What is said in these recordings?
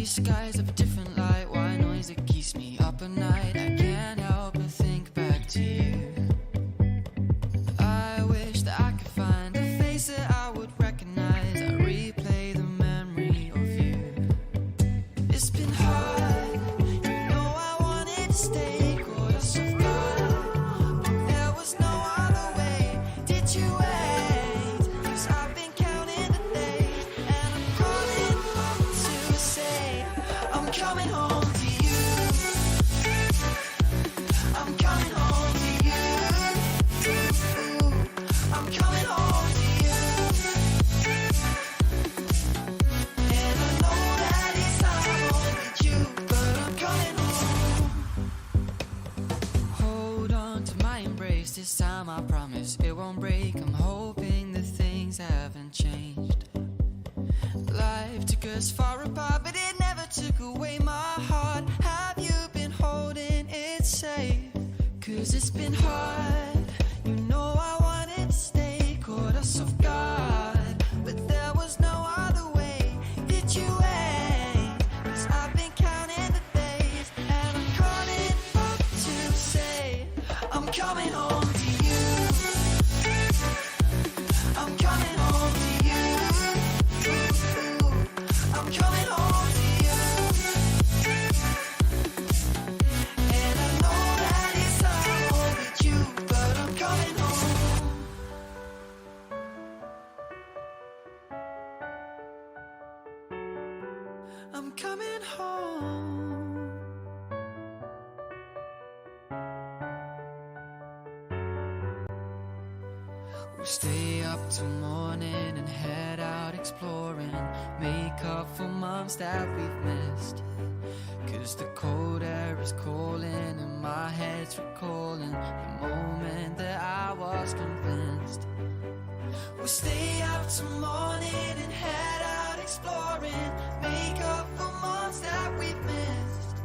these skies of a different light. White noise that keeps me up at night. I can't help but think back to you. I wish that I could find a face that I would recognize. I replay the memory of you. It's been hard, you know I wanted to stay, caught us off guard, but there was no other way. Did you wait? 'Cause I've been counting the days, and I'm calling up to say I'm coming home to you. I'm coming home to you. I'm coming home to you. And I know that it's not with you, but I'm coming home. Hold on to my embrace, this time I promise it won't break. I'm hoping that things haven't changed. Life took us far apart, but it never took away my heart. Have you been holding it safe? 'Cause it's been hard, you know I wanted to stay, caught us off guard, but there was no other way. Did you wait? 'Cause I've been counting the days, and I'm calling up to say I'm coming home to you. I'm coming home to you. I'm coming home to you. And I know that it's not with you, but I'm coming home. I'm coming home. We'll stay up till morning and head out exploring, make up for months that we've missed. 'Cause the cold air is calling and my head's recalling the moment that I was convinced. We'll stay up till morning and head out exploring, make up for months that we've missed.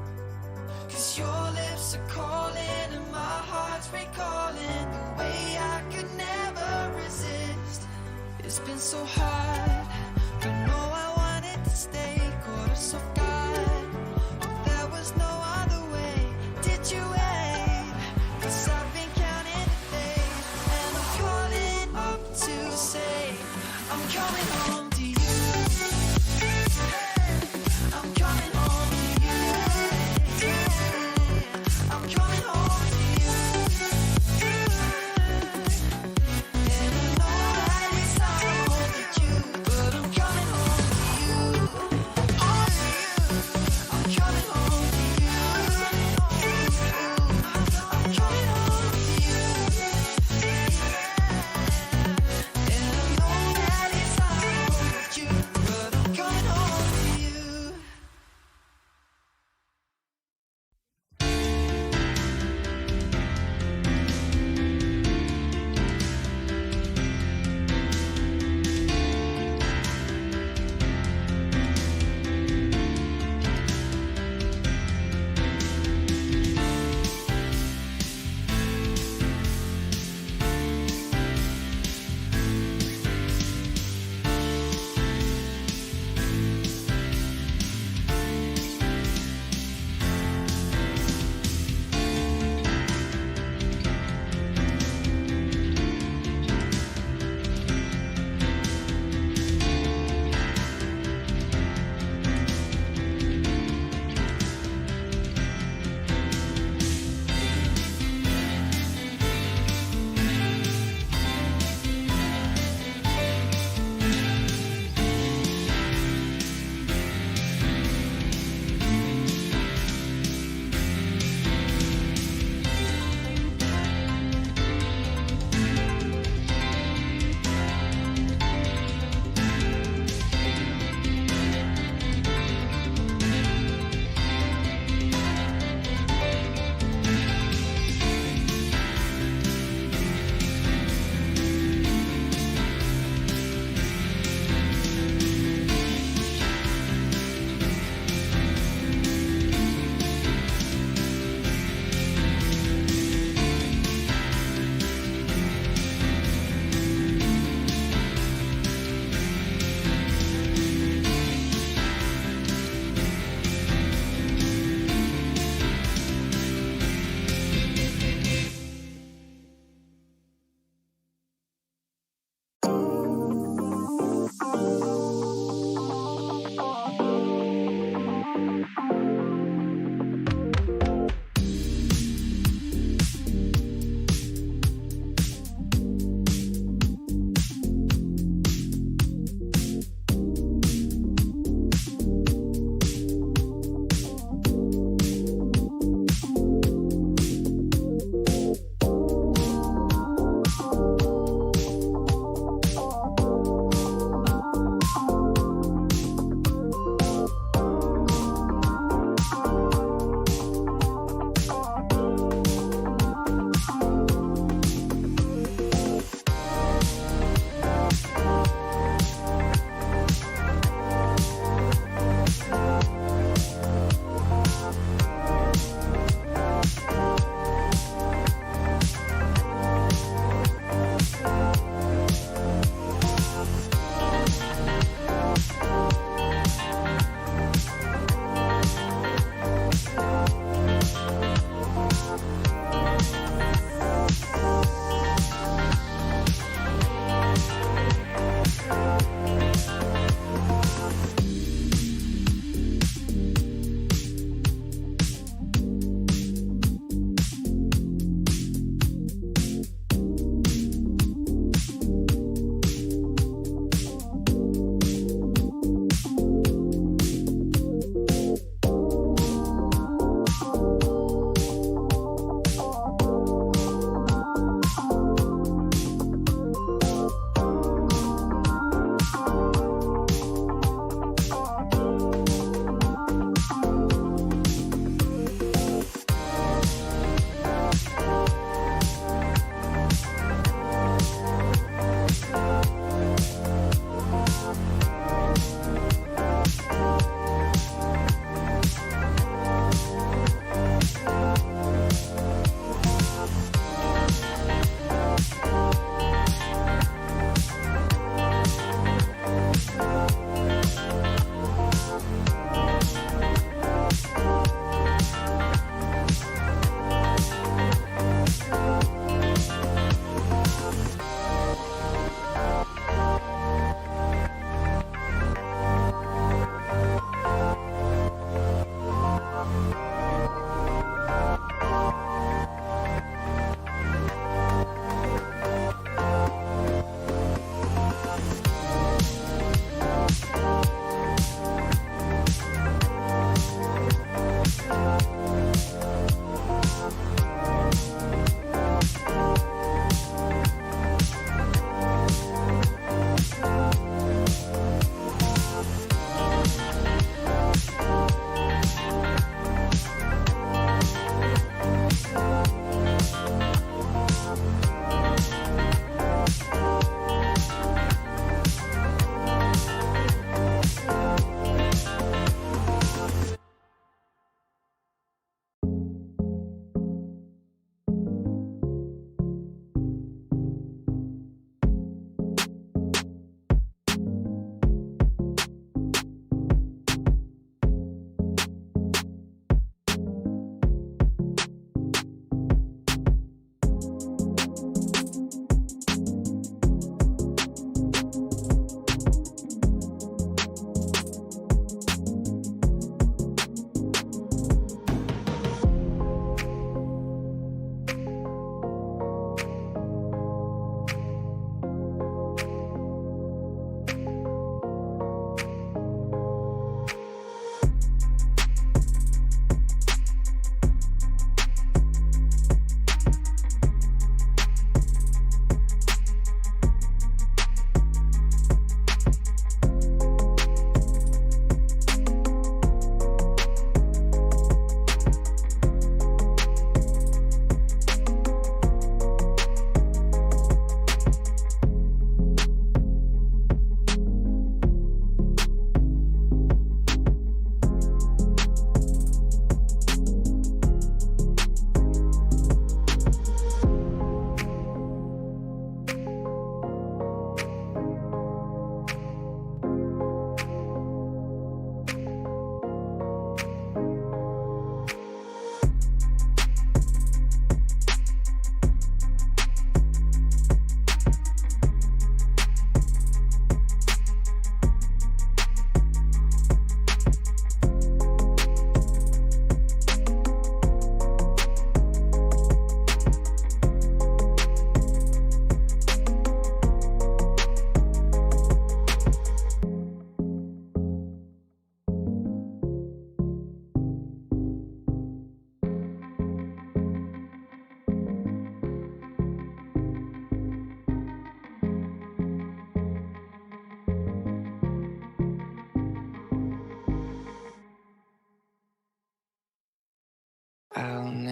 'Cause your lips are calling and my heart's recalling the way I could never resist. It's been so hard, you know I wanted to stay, caught us off guard, but there was no other way. Did you wait? 'Cause I've been counting the days, and I'm calling up to say I'm coming home to you.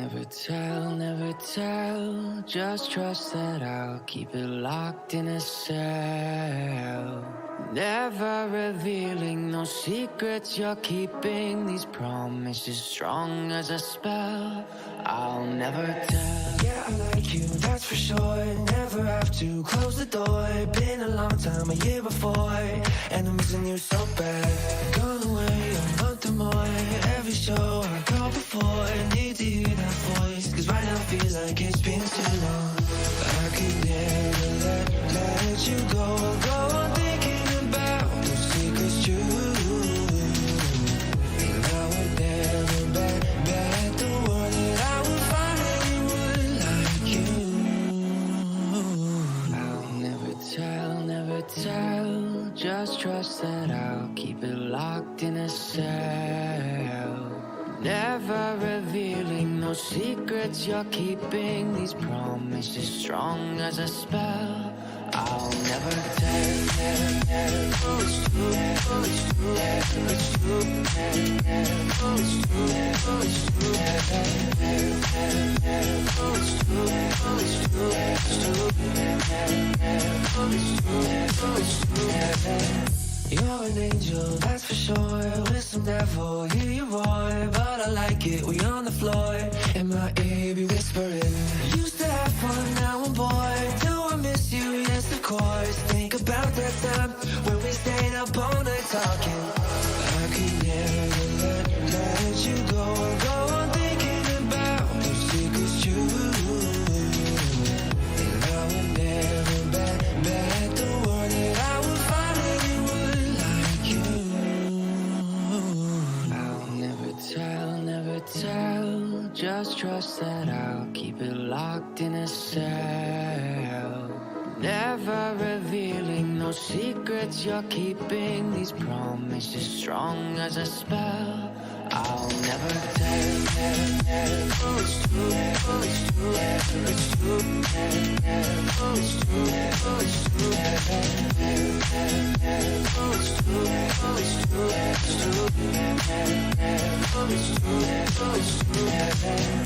never tell. Just trust that I'll keep it locked in a cell. Never revealing no secrets you're keeping. These promises strong as a spell. I'll never tell. Yeah, I like you, that's for sure. Never have to close the door. Been a long time, a year before, and I'm missing you so bad. Gone away a month or more. Every show I go before, need to hear that voice, cause right now feels like it's been too long. I could never let you go on thinking about those secrets true. And I would never bet the world that I would find anyone like you. I'll never tell. Just trust that I'll keep it locked in a cell. Never revealing no secrets you're keeping. These promises strong as a spell. I'll never tell. Oh, it's true. Oh, it's true. It's true. Oh, it's true. Oh, it's true. Oh, it's true. Oh, it's true. It's true. Oh, it's true. Oh, it's true. You're an angel, that's for sure. With some devil, hear you roar. But I like it, we on the floor. In my ear, be whispering. Used to have fun, now I'm bored. Do I miss you? Yes, of course. Think about that time when we stayed up all night talking. I could never let you go on thinking about those secrets true. And I would never bet the world that I would find anyone like you. I'll never tell. Just trust that I'll keep it locked in a cell. Never revealing no secrets you're keeping. These promises strong as a spell. I'll never tell. Oh, it's true. Oh, it's true. It's true. Oh, it's true. Oh, it's true. Oh, it's true. Oh, it's true. It's true. Oh, it's true. Oh, it's true.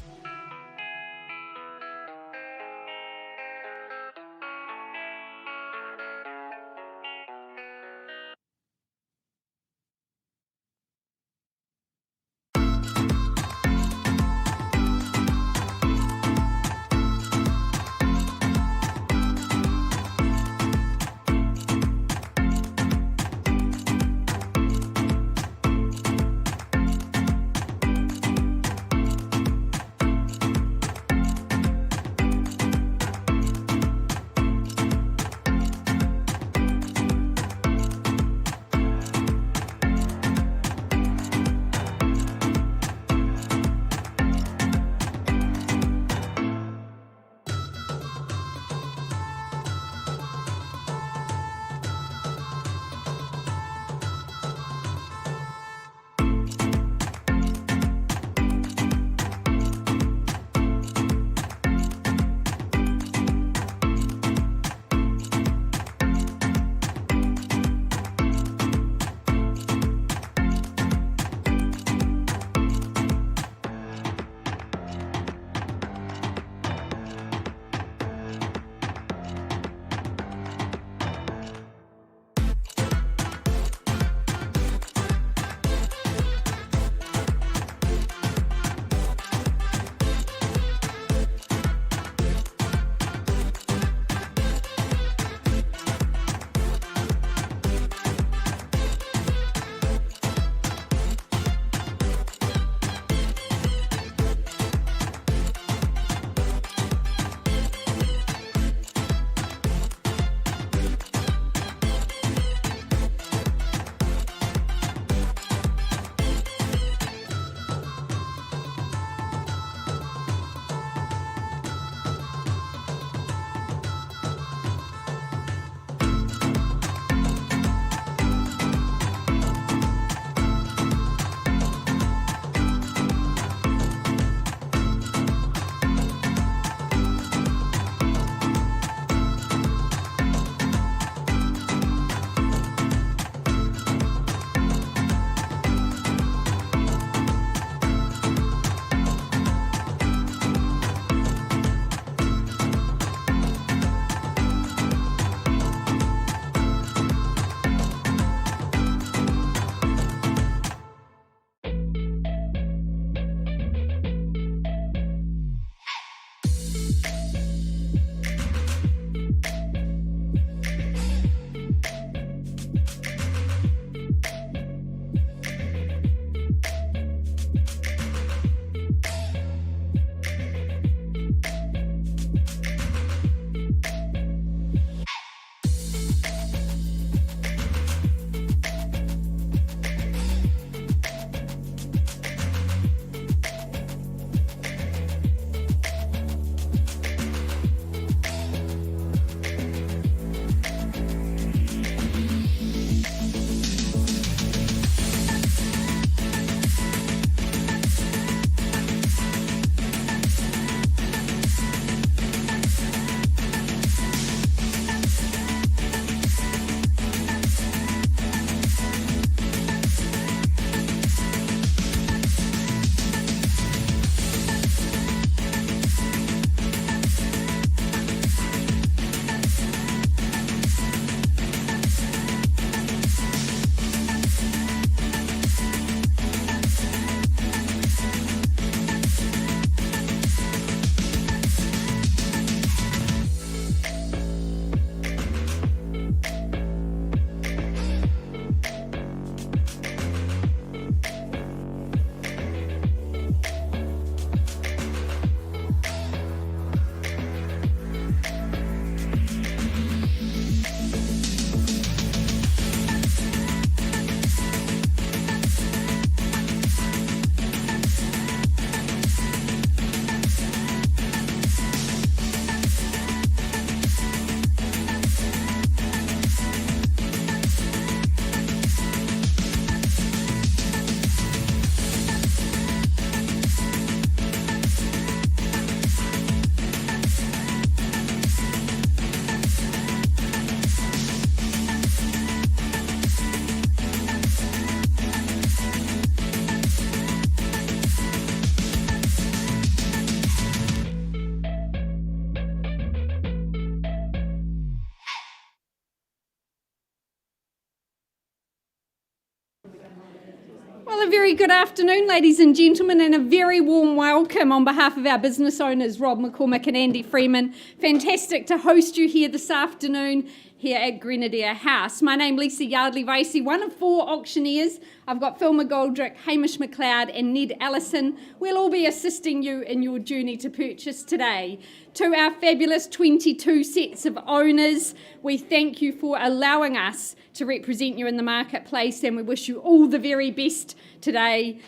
Well, a very good afternoon, ladies and gentlemen, and a very warm welcome on behalf of our business owners, Rob McCormick and Andy Freeman. Fantastic to host you here this afternoon here at Grenadier House. My name's Lisa Yardley-Vasey, one of 4 auctioneers. I've got Phil McGoldrick, Hamish McLeod and Ned Allison. We'll all be assisting you in your journey to purchase today. To our fabulous 22 sets of owners, we thank you for allowing us to represent you in the marketplace, and we wish you all the very best today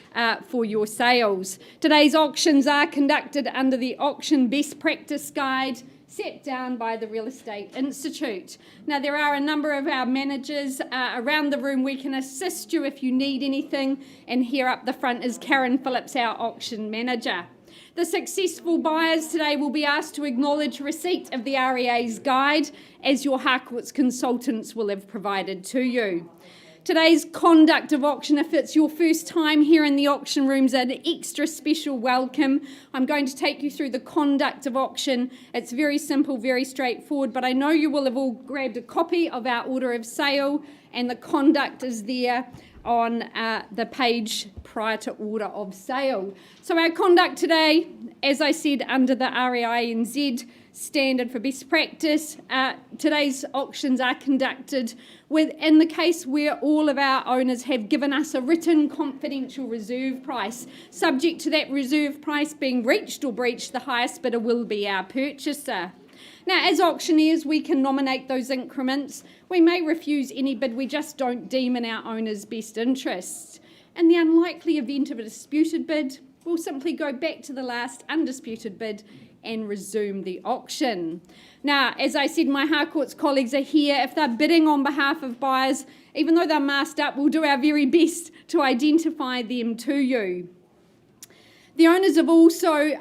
for your sales. Today's auctions are conducted under the Auction Best Practice Guide set down by the Real Estate Institute. Now, there are a number of our managers around the room. We can assist you if you need anything, and here up the front is Karen Phillips, our auction manager. The successful buyers today will be asked to acknowledge receipt of the REA's guide, as your Harcourts consultants will have provided to you. Today's conduct of auction, if it's your first time here in the auction rooms, an extra special welcome. I'm going to take you through the conduct of auction. It's very simple, very straightforward, but I know you will have all grabbed a copy of our order of sale, and the conduct is there on the page prior to order of sale. So our conduct today, as I said, under the REINZ standard for best practice, today's auctions are conducted in the case where all of our owners have given us a written confidential reserve price. Subject to that reserve price being reached or breached, the highest bidder will be our purchaser. Now, as auctioneers, we can nominate those increments. We may refuse any bid we just don't deem in our owner's best interests. In the unlikely event of a disputed bid, we'll simply go back to the last undisputed bid and resume the auction. Now, as I said, my Harcourts colleagues are here. If they're bidding on behalf of buyers, even though they're masked up, we'll do our very best to identify them to you. The owners have also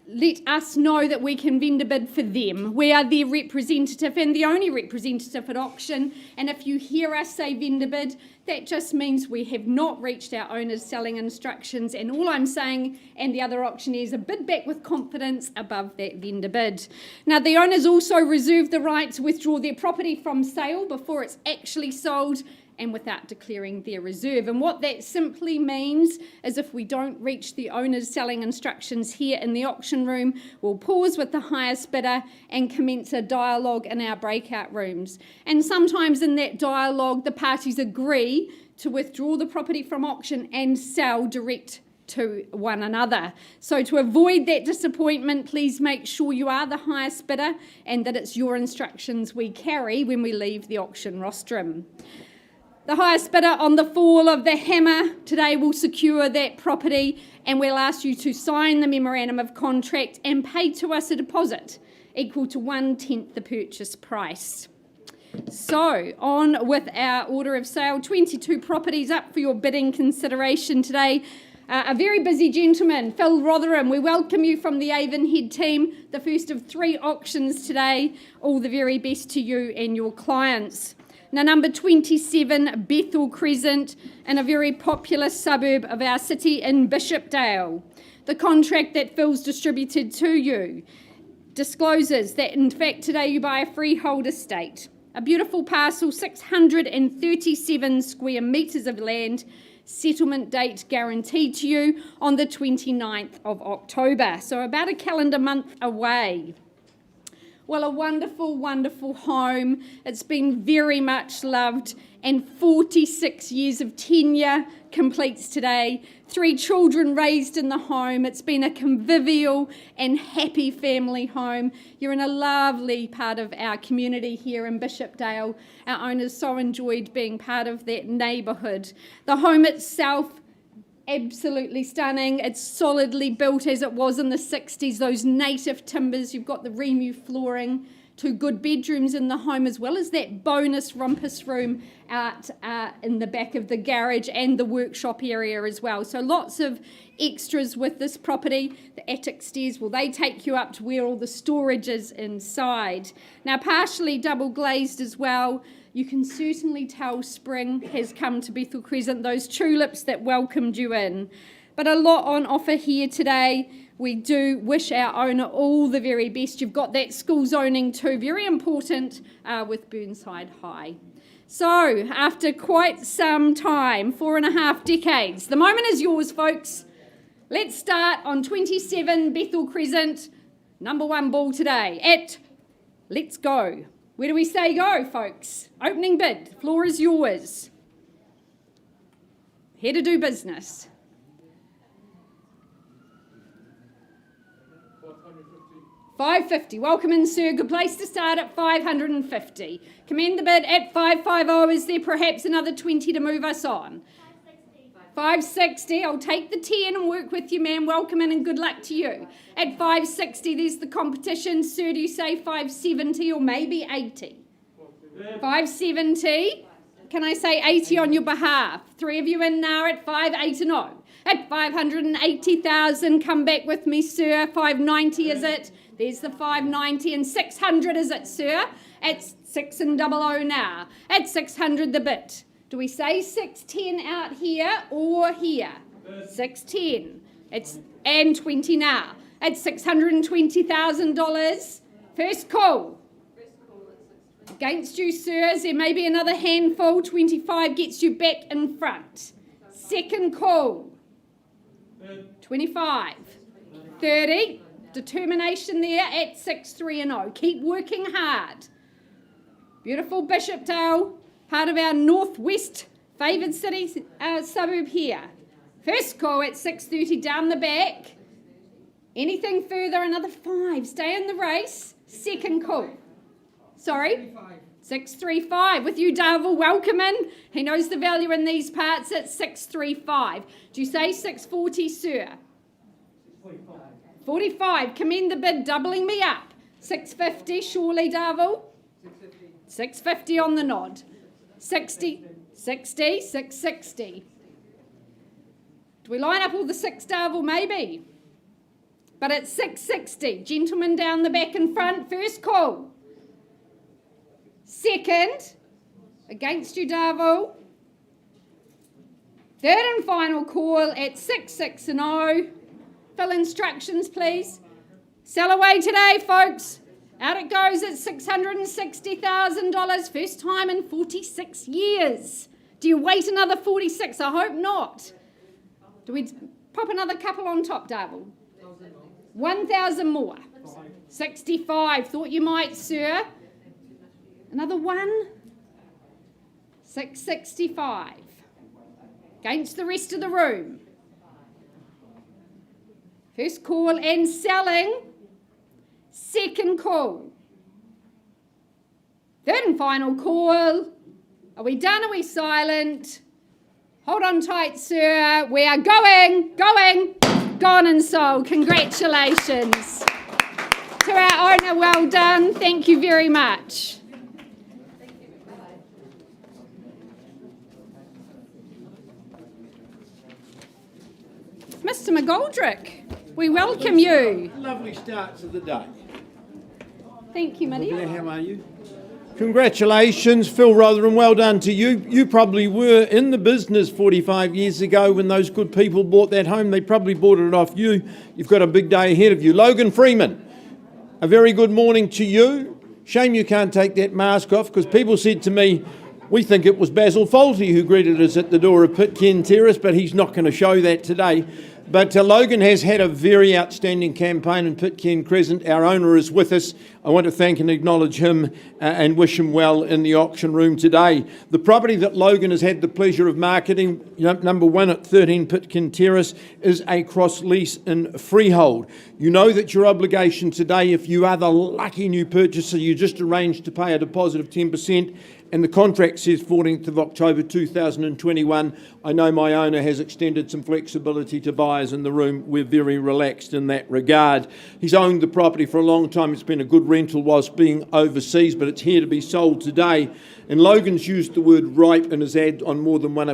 let us know that we can vendor bid for them. We are their representative and the only representative at auction, and if you hear us say vendor bid, that just means we have not reached our owners' selling instructions, and all I'm saying, and the other auctioneers, are bid back with confidence above that vendor bid. Now, the owners also reserve the right to withdraw their property from sale before it's actually sold, and without declaring their reserve. And what that simply means is if we don't reach the owner's selling instructions here in the auction room, we'll pause with the highest bidder and commence a dialogue in our breakout rooms. And sometimes in that dialogue, the parties agree to withdraw the property from auction and sell direct to one another. So to avoid that disappointment, please make sure you are the highest bidder and that it's your instructions we carry when we leave the auction rostrum. The highest bidder on the fall of the hammer today will secure that property, and we'll ask you to sign the memorandum of contract and pay to us a deposit equal to 1/10 the purchase price. So, on with our order of sale. 22 properties up for your bidding consideration today. A very busy gentleman, Phil Rotherham. We welcome you from the Avonhead team, the first of 3 auctions today. All the very best to you and your clients. Now, number 27, Bethel Crescent, in a very popular suburb of our city in Bishopdale. The contract that Phil's distributed to you discloses that, in fact, today you buy a freehold estate, a beautiful parcel, 637 square metres of land, settlement date guaranteed to you on the 29th of October, so about a calendar month away. Well, a wonderful, wonderful home. It's been very much loved, and 46 years of tenure completes today. 3 children raised in the home. It's been a convivial and happy family home. You're in a lovely part of our community here in Bishopdale. Our owners so enjoyed being part of that neighbourhood. The home itself, absolutely stunning. It's solidly built as it was in the 60s, those native timbers. You've got the Remu flooring, 2 good bedrooms in the home, as well as that bonus rumpus room out in the back of the garage and the workshop area as well. So lots of extras with this property. The attic stairs, well, they take you up to where all the storage is inside. Now, partially double glazed as well. You can certainly tell spring has come to Bethel Crescent, those tulips that welcomed you in. But a lot on offer here today. We do wish our owner all the very best. You've got that school zoning too, very important with Burnside High. So, after quite some time, 4.5 decades, the moment is yours, folks. Let's start on 27 Bethel Crescent, number 1 ball today at Let's Go. Where do we say go, folks? Opening bid, floor is yours. Here to do business. 550. Welcome in, sir. Good place to start at 550. Commend the bid at 550. Is there perhaps another 20 to move us on? 560. I'll take the 10 and work with you, ma'am. Welcome in and good luck to you. At 560, there's the competition. Sir, do you say 570 or maybe 80? 570. Can I say 80 on your behalf? 3 of you in now at 580. At 580,000, come back with me, sir. 590 is it? There's the 590 and 600 is it, sir? At 600 now. At 600 the bit. Do we say 610 out here or here? 610. It's and 20 now. At $620,000. First call. Against you, sirs. There may be another handful. 25 gets you back in front. Second call. 25. 30. Determination there at 630. Keep working hard. Beautiful Bishopdale, part of our northwest favoured city suburb here. First call at 630 down the back. Anything further, another 5. Stay in the race. Second call. Sorry? 635. With you, Darville. Welcome in. He knows the value in these parts at 635. Do you say 640, sir? 45. Commend the bid, doubling me up. 650, surely, Darville? 650 on the nod. 60, 60, 660. Do we line up all the 6, Darville? Maybe. But it's 660. Gentlemen down the back and front. First call. Second. Against you, Darville. Third and final call at 660. Fill instructions, please. Sell away today, folks. Out it goes at $660,000. First time in 46 years. Do you wait another 46? I hope not. Do we pop another couple on top, Darville? 1,000 more. 65. Thought you might, sir. Another one. 665. Against the rest of the room. First call and selling. Second call. Third and final call. Are we done? Are we silent? Hold on tight, sir. We are going, gone and sold. Congratulations. To our owner, well done. Thank you very much. Mr. McGoldrick, we welcome you. Lovely start to the day. Thank you, Minnie. How are you? Congratulations, Phil Rotherham. Well done to you. You probably were in the business 45 years ago when those good people bought that home. They probably bought it off you. You've got a big day ahead of you. Logan Freeman, a very good morning to you. Shame you can't take that mask off, because people said to me, we think it was Basil Fawlty who greeted us at the door of Pitcairn Terrace, but he's not going to show that today. But Logan has had a very outstanding campaign in Pitcairn Crescent. Our owner is with us. I want to thank and acknowledge him and wish him well in the auction room today. The property that Logan has had the pleasure of marketing, number 1 at 13 Pitcairn Terrace, is a cross lease in freehold. You know that your obligation today, if you are the lucky new purchaser, you just arranged to pay a deposit of 10%. And the contract says 14th of October 2021. I know my owner has extended some flexibility to buyers in the room. We're very relaxed in that regard. He's owned the property for a long time. It's been a good rental whilst being overseas, but it's here to be sold today. And Logan's used the word ripe in his ad on more than one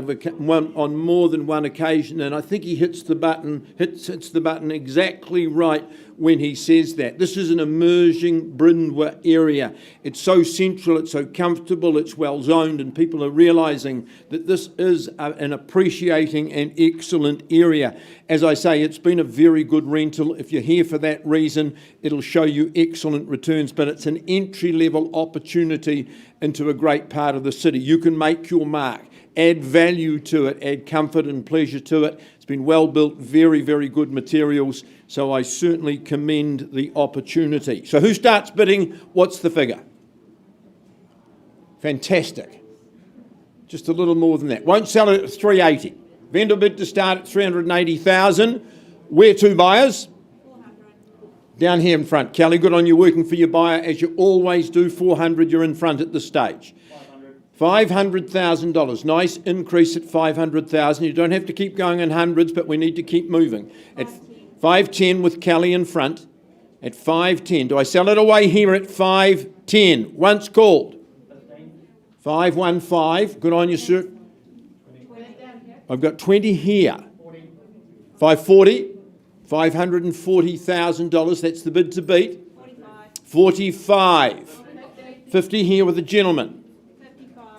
occasion, and I think he hits the button exactly right when he says that. This is an emerging Brindwa area. It's so central, it's so comfortable, it's well zoned, and people are realising that this is an appreciating and excellent area. As I say, it's been a very good rental. If you're here for that reason, it'll show you excellent returns, but it's an entry-level opportunity into a great part of the city. You can make your mark, add value to it, add comfort and pleasure to it. It's been well built, very, very good materials, so I certainly commend the opportunity. So who starts bidding? What's the figure? Fantastic. Just a little more than that. Won't sell it at 380. Vendor bid to start at 380,000. Where to, buyers? 400. Down here in front. Kelly, good on you working for your buyer as you always do. 400, you're in front at this stage. $500,000. Nice increase at 500,000. You don't have to keep going in hundreds, but we need to keep moving. At 510 with Kelly in front. At 510. Do I sell it away here at 510? Once called. 515. Good on you, sir. I've got 20 here. 540. $540,000. That's the bid to beat. 45. 50 here with the gentleman.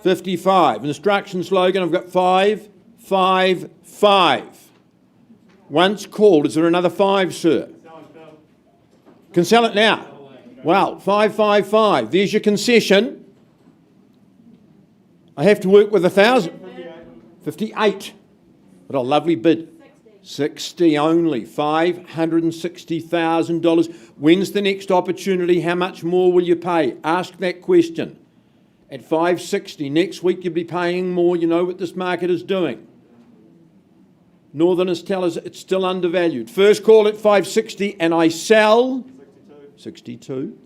55. Instruction slogan, I've got 555. Once called. Is there another 5, sir? Can sell it now. Wow, 555. There's your concession. I have to work with 1,000. 58. What a lovely bid. 60 only. $560,000. When's the next opportunity? How much more will you pay? Ask that question. At 560, next week you'll be paying more. You know what this market is doing. Northerners tell us it's still undervalued. First call at 560 and I sell 62.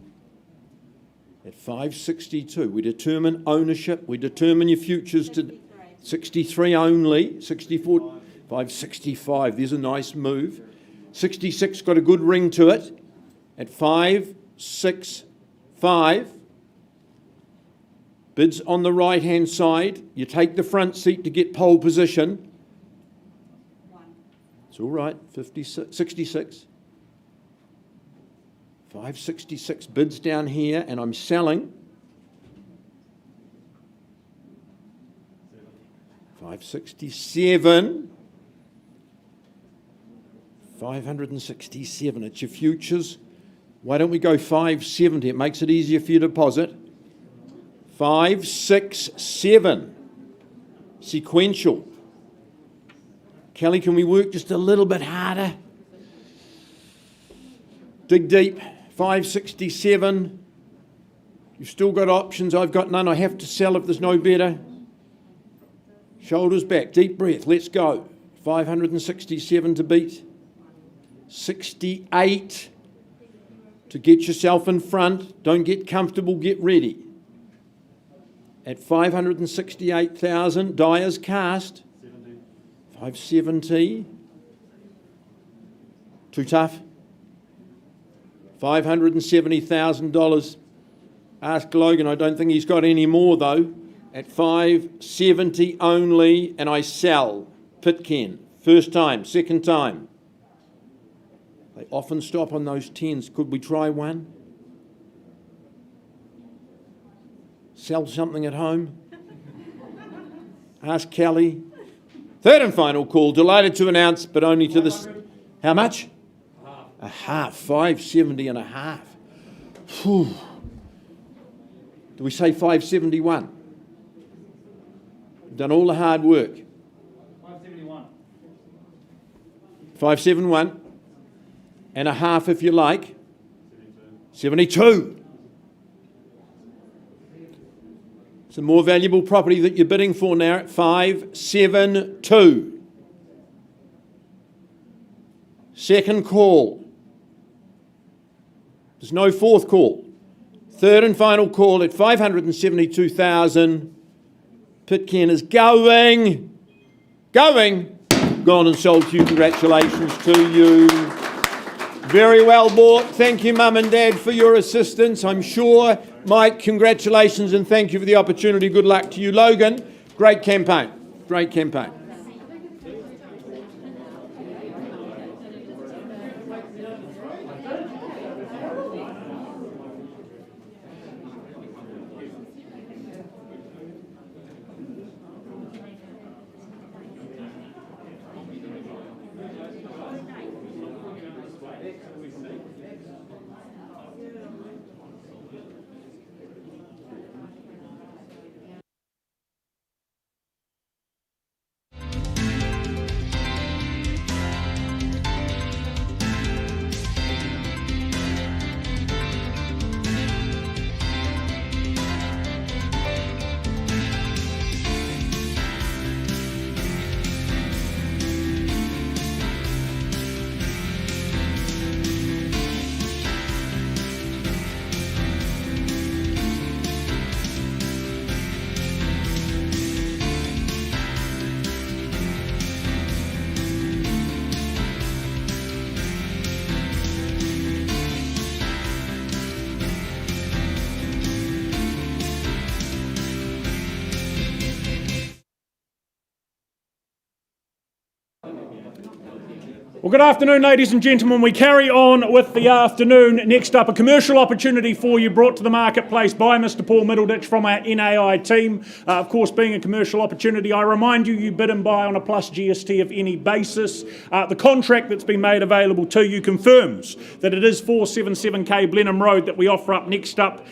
At 562, we determine ownership. We determine your futures to 63 only. 64, 565. There's a nice move. 66 got a good ring to it. At 565. Bids on the right-hand side. You take the front seat to get pole position. It's all right. 66. 566. Bids down here, and I'm selling. 567. 567. It's your futures. Why don't we go 570? It makes it easier for you to deposit. 567. Sequential. Kelly, can we work just a little bit harder? Dig deep. 567. You've still got options. I've got none. I have to sell if there's no better. Shoulders back. Deep breath. Let's go. 567 to beat. 68 to get yourself in front. Don't get comfortable. Get ready. At 568,000, Dyer's cast. 570. Too tough. $570,000. Ask Logan. I don't think he's got any more though. At 570 only, and I sell. Pitcairn. First time, second time. They often stop on those 10s. Could we try one? Sell something at home? Ask Kelly. Third and final call. Delighted to announce, but only to this. How much? A half. 570 and a half. Whew. Do we say 571? We've done all the hard work. 571. 571. And a half if you like. 72. It's a more valuable property that you're bidding for now at 572. Second call. There's no fourth call. Third and final call at 572,000. Pitcairn is going. Gone and sold to you. Congratulations to you. Very well bought. Thank you, Mum and Dad, for your assistance. I'm sure, Mike, congratulations and thank you for the opportunity. Good luck to you, Logan. Great campaign. Great campaign. Well, good afternoon, ladies and gentlemen. We carry on with the afternoon. Next up, a commercial opportunity for you brought to the marketplace by Mr. Paul Middleditch from our NAI team. Of course, being a commercial opportunity, I remind you, you bid and buy on a plus GST of any basis. The contract that's been made available to you confirms that it is 477K Blenheim Road that we offer up next up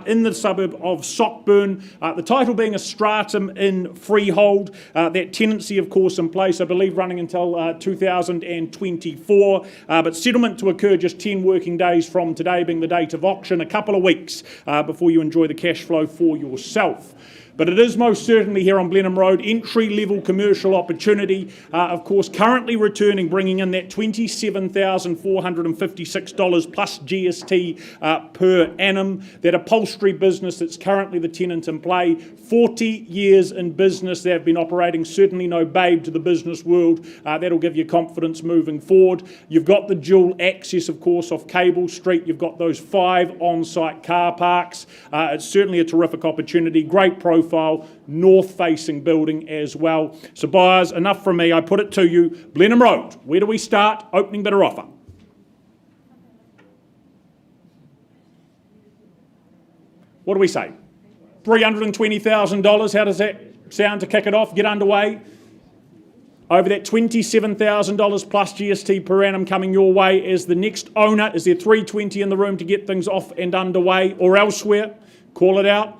in the suburb of Sockburn. The title being a stratum in freehold. That tenancy, of course, in place, I believe, running until 2024. But settlement to occur just 10 working days from today, being the date of auction, a couple of weeks before you enjoy the cash flow for yourself. But it is most certainly here on Blenheim Road, entry-level commercial opportunity. Of course, currently returning, bringing in that $27,456 plus GST per annum. That upholstery business that's currently the tenant in play. 40 years in business they have been operating, certainly no babe to the business world. That'll give you confidence moving forward. You've got the dual access, of course, off Cable Street. You've got those 5 on-site car parks. It's certainly a terrific opportunity. Great profile, north-facing building as well. So buyers, enough from me. I put it to you. Blenheim Road, where do we start? Opening bidder offer. What do we say? $320,000. How does that sound to kick it off, get underway? Over that $27,000 plus GST per annum coming your way as the next owner. Is there 320 in the room to get things off and underway or elsewhere? Call it out.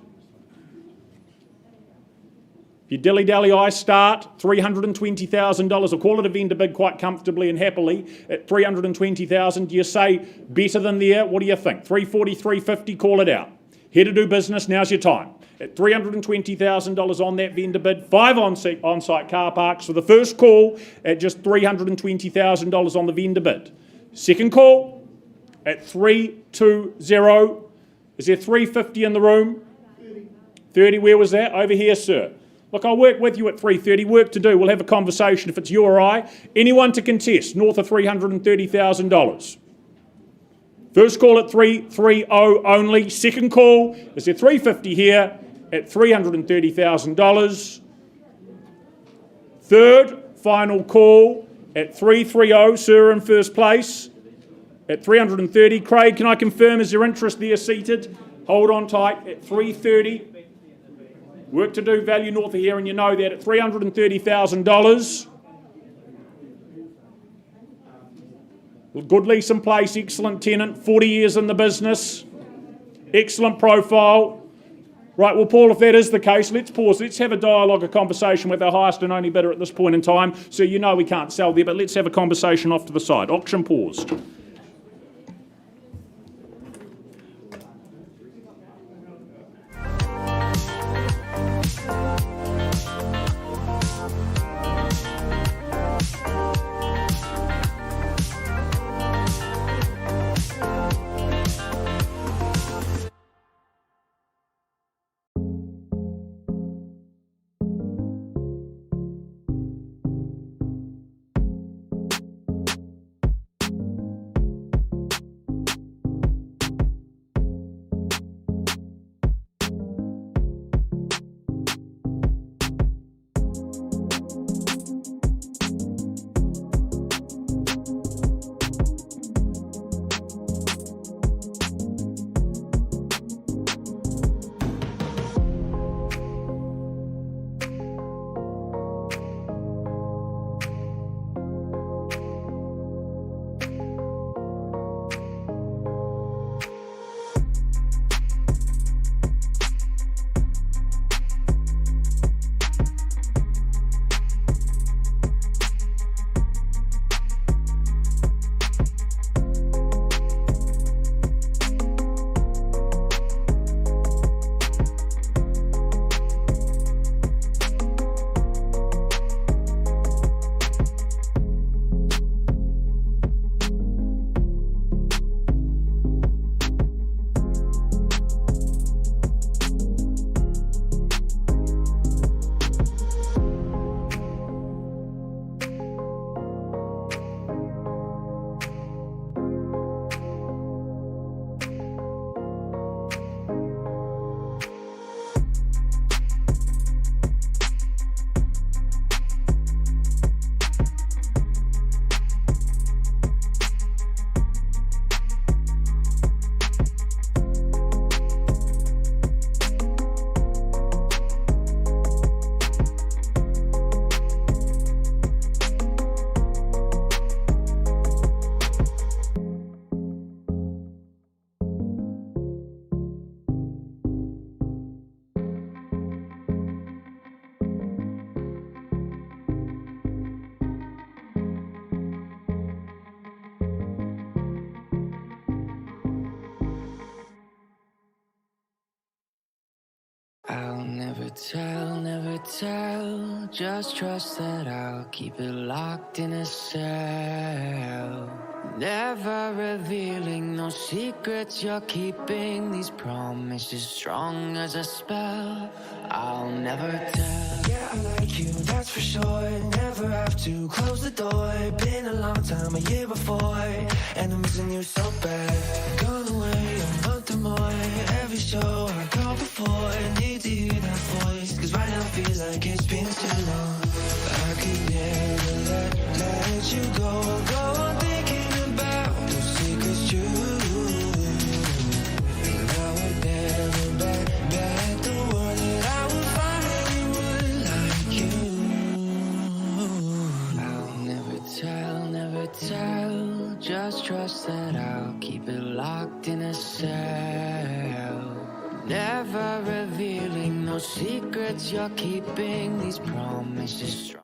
If you dilly-dally, I start $320,000. I'll call it a vendor bid quite comfortably and happily at $320,000. Do you say better than there? What do you think? 340, 350, call it out. Here to do business, now's your time. At $320,000 on that vendor bid, 5 on-site car parks for the first call at just $320,000 on the vendor bid. Second call at 320. Is there 350 in the room? 30, where was that? Over here, sir. Look, I'll work with you at 330. Work to do. We'll have a conversation if it's you or I. Anyone to contest, north of $330,000. First call at 330 only. Second call, is there 350 here at $330,000. Third, final call at 330, sir, in first place at 330. Craig, can I confirm, is there interest there seated? Hold on tight at 330. Work to do, value north of here, and you know that at $330,000. Good lease in place, excellent tenant, 40 years in the business, excellent profile. Right, well, Paul, if that is the case, let's pause. Let's have a dialogue, a conversation with our highest and only bidder at this point in time. So you know we can't sell there, but let's have a conversation off to the side. Auction paused. never tell. Just trust that I'll keep it locked in a cell. Never revealing no secrets you're keeping. These promises strong as a spell. I'll never tell. Yeah, I like you, that's for sure. Never have to close the door. Been a long time, a year before, and I'm missing you so bad. Gone away a month or more. Every show I go before, need to hear that voice, 'cause right now feels like it's been too long. I could never let you go on thinking about those secrets true. And I would never bet the world that I would find anyone like you. I'll never tell. Just trust that I'll keep it locked in a cell. Never revealing no secrets you're keeping. These promises strong.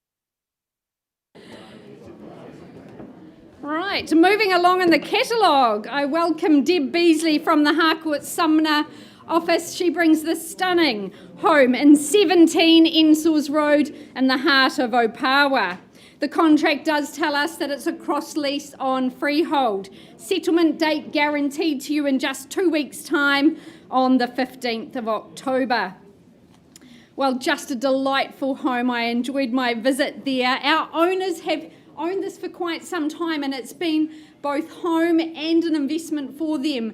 Right, moving along in the catalogue, I welcome Deb Beasley from the Harcourt Sumner office. She brings this stunning home in 17 Ensours Road in the heart of Opawa. The contract does tell us that it's a cross lease on freehold. Settlement date guaranteed to you in just 2 weeks' time on the 15th of October. Well, just a delightful home. I enjoyed my visit there. Our owners have owned this for quite some time, and it's been both home and an investment for them.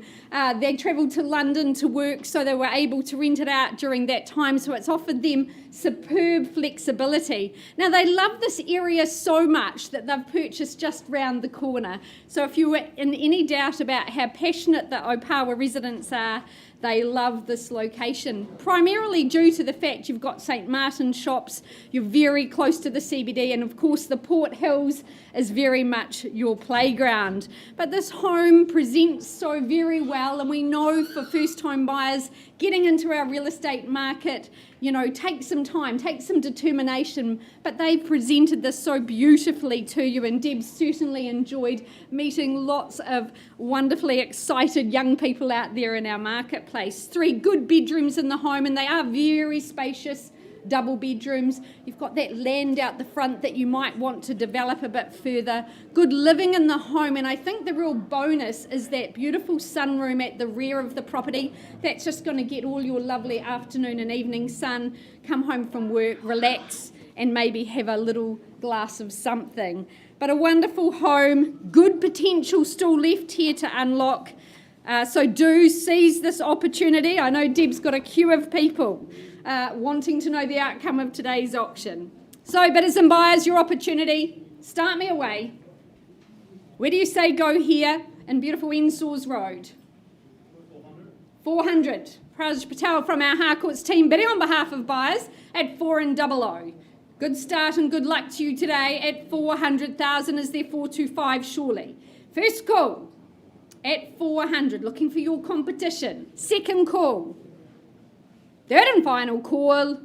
They travelled to London to work, so they were able to rent it out during that time, so it's offered them superb flexibility. Now, they love this area so much that they've purchased just round the corner. So if you were in any doubt about how passionate the Opawa residents are, they love this location, primarily due to the fact you've got St Martin's shops, you're very close to the CBD, and of course the Port Hills is very much your playground. But this home presents so very well, and we know for first home buyers getting into our real estate market, you know, takes some time, takes some determination, but they presented this so beautifully to you, and Deb certainly enjoyed meeting lots of wonderfully excited young people out there in our marketplace. 3 good bedrooms in the home, and they are very spacious double bedrooms. You've got that land out the front that you might want to develop a bit further. Good living in the home, and I think the real bonus is that beautiful sunroom at the rear of the property. That's just going to get all your lovely afternoon and evening sun, come home from work, relax, and maybe have a little glass of something. But a wonderful home, good potential still left here to unlock. So do seize this opportunity. I know Deb's got a queue of people wanting to know the outcome of today's auction. So, bidders and buyers, your opportunity. Start me away. Where do you say go here in beautiful Ensours Road? 400. Praj Patel from our Harcourts team bidding on behalf of buyers at 400. Good start and good luck to you today at 400,000. Is there 425 surely? First call at 400. Looking for your competition. Second call. Third and final call.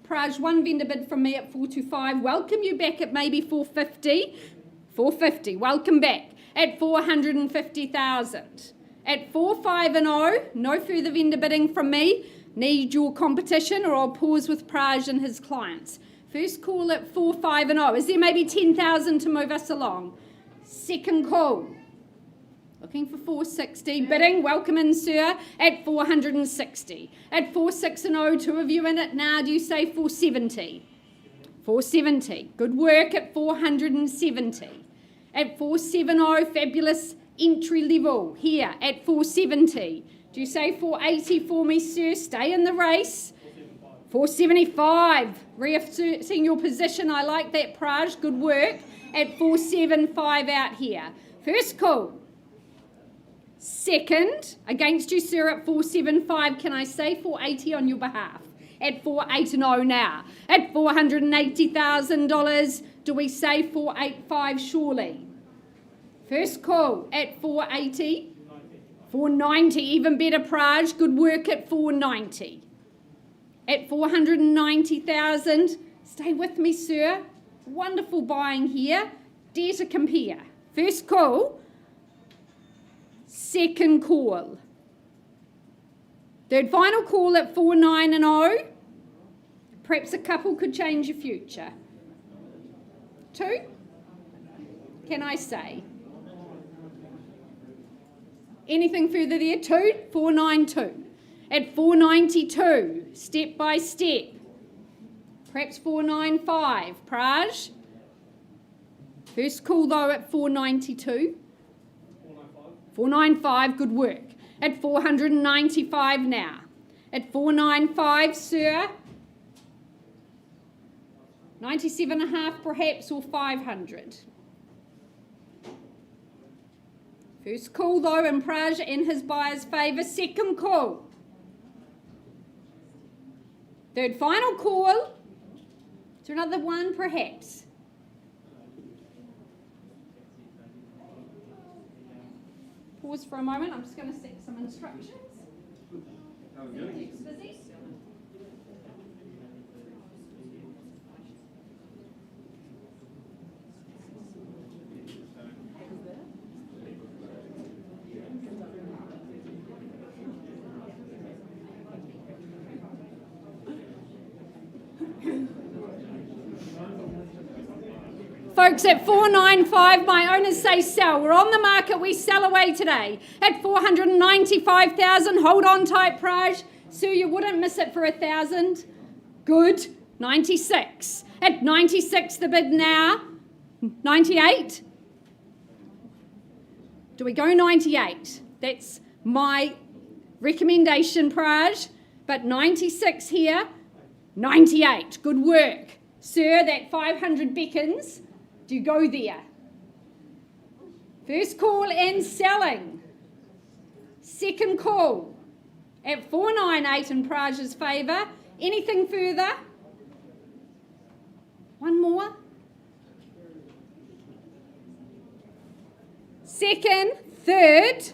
Praj, one vendor bid from me at 425. Welcome you back at maybe 450. 450. Welcome back at 450,000. At 450, no further vendor bidding from me. Need your competition, or I'll pause with Praj and his clients. First call at 450. Is there maybe 10,000 to move us along? Second call. Looking for 460. Bidding, welcome in, sir, at 460. At 460, 2 of you in it now. Do you say 470? 470. Good work at 470. At 470, fabulous entry level here at 470. Do you say 480 for me, sir? Stay in the race. 475. Reasserting your position. I like that, Praj. Good work. At 475 out here. First call. Second, against you, sir, at 475. Can I say 480 on your behalf? At 480 now. At $480,000, do we say 485 surely? First call at 480. 490, even better, Praj. Good work at 490. At 490,000, stay with me, sir. Wonderful buying here. Dare to compare. First call. Second call. Third final call at 490. Perhaps a couple could change your future. 2? Can I say? Anything further there? 2? 492. At 492, step by step. Perhaps 495. Praj? First call though at 492. 495, good work. At 495 now. At 495, sir. 97.5 perhaps, or 500. First call though in Praj in his buyer's favour. Second call. Third final call. Is there another one perhaps? Pause for a moment. I'm just going to set some instructions. It's busy. Folks, at 495, my owners say sell. We're on the market, we sell away today. At 495,000, hold on tight, Praj. Sir, you wouldn't miss it for 1,000. Good. 96. At 96, the bid now. 98. Do we go 98? That's my recommendation, Praj. But 96 here. 98. Good work. Sir, that 500 beckons. Do you go there? First call and selling. Second call at 498 in Praj's favour. Anything further? One more. Second, third.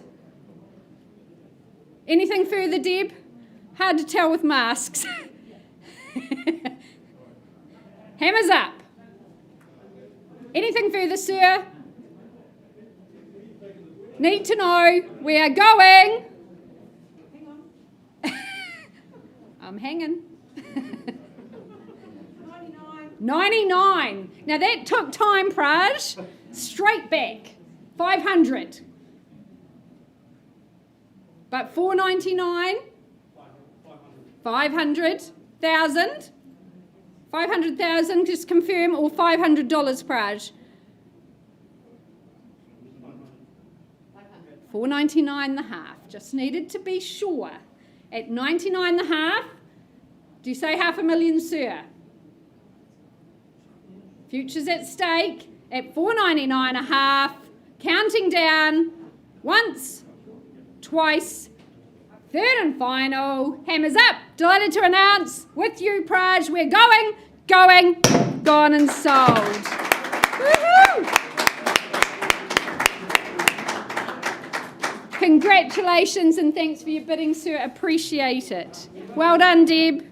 Anything further, Deb? Hard to tell with masks. Hammers up. Anything further, sir? Need to know. We are going. Hang on. I'm hanging. 99. Now that took time, Praj. Straight back. 500. But 499. 500,000. 500,000, just confirm, or $500, Praj? 499.5. Just needed to be sure. At 99.5, do you say 500,000, sir? Future's at stake. At 499.5, counting down. Once, twice, third and final. Hammers up. Delighted to announce with you, Praj, we're going, gone and sold. Woohoo! Congratulations and thanks for your bidding, sir. Appreciate it. Well done, Deb.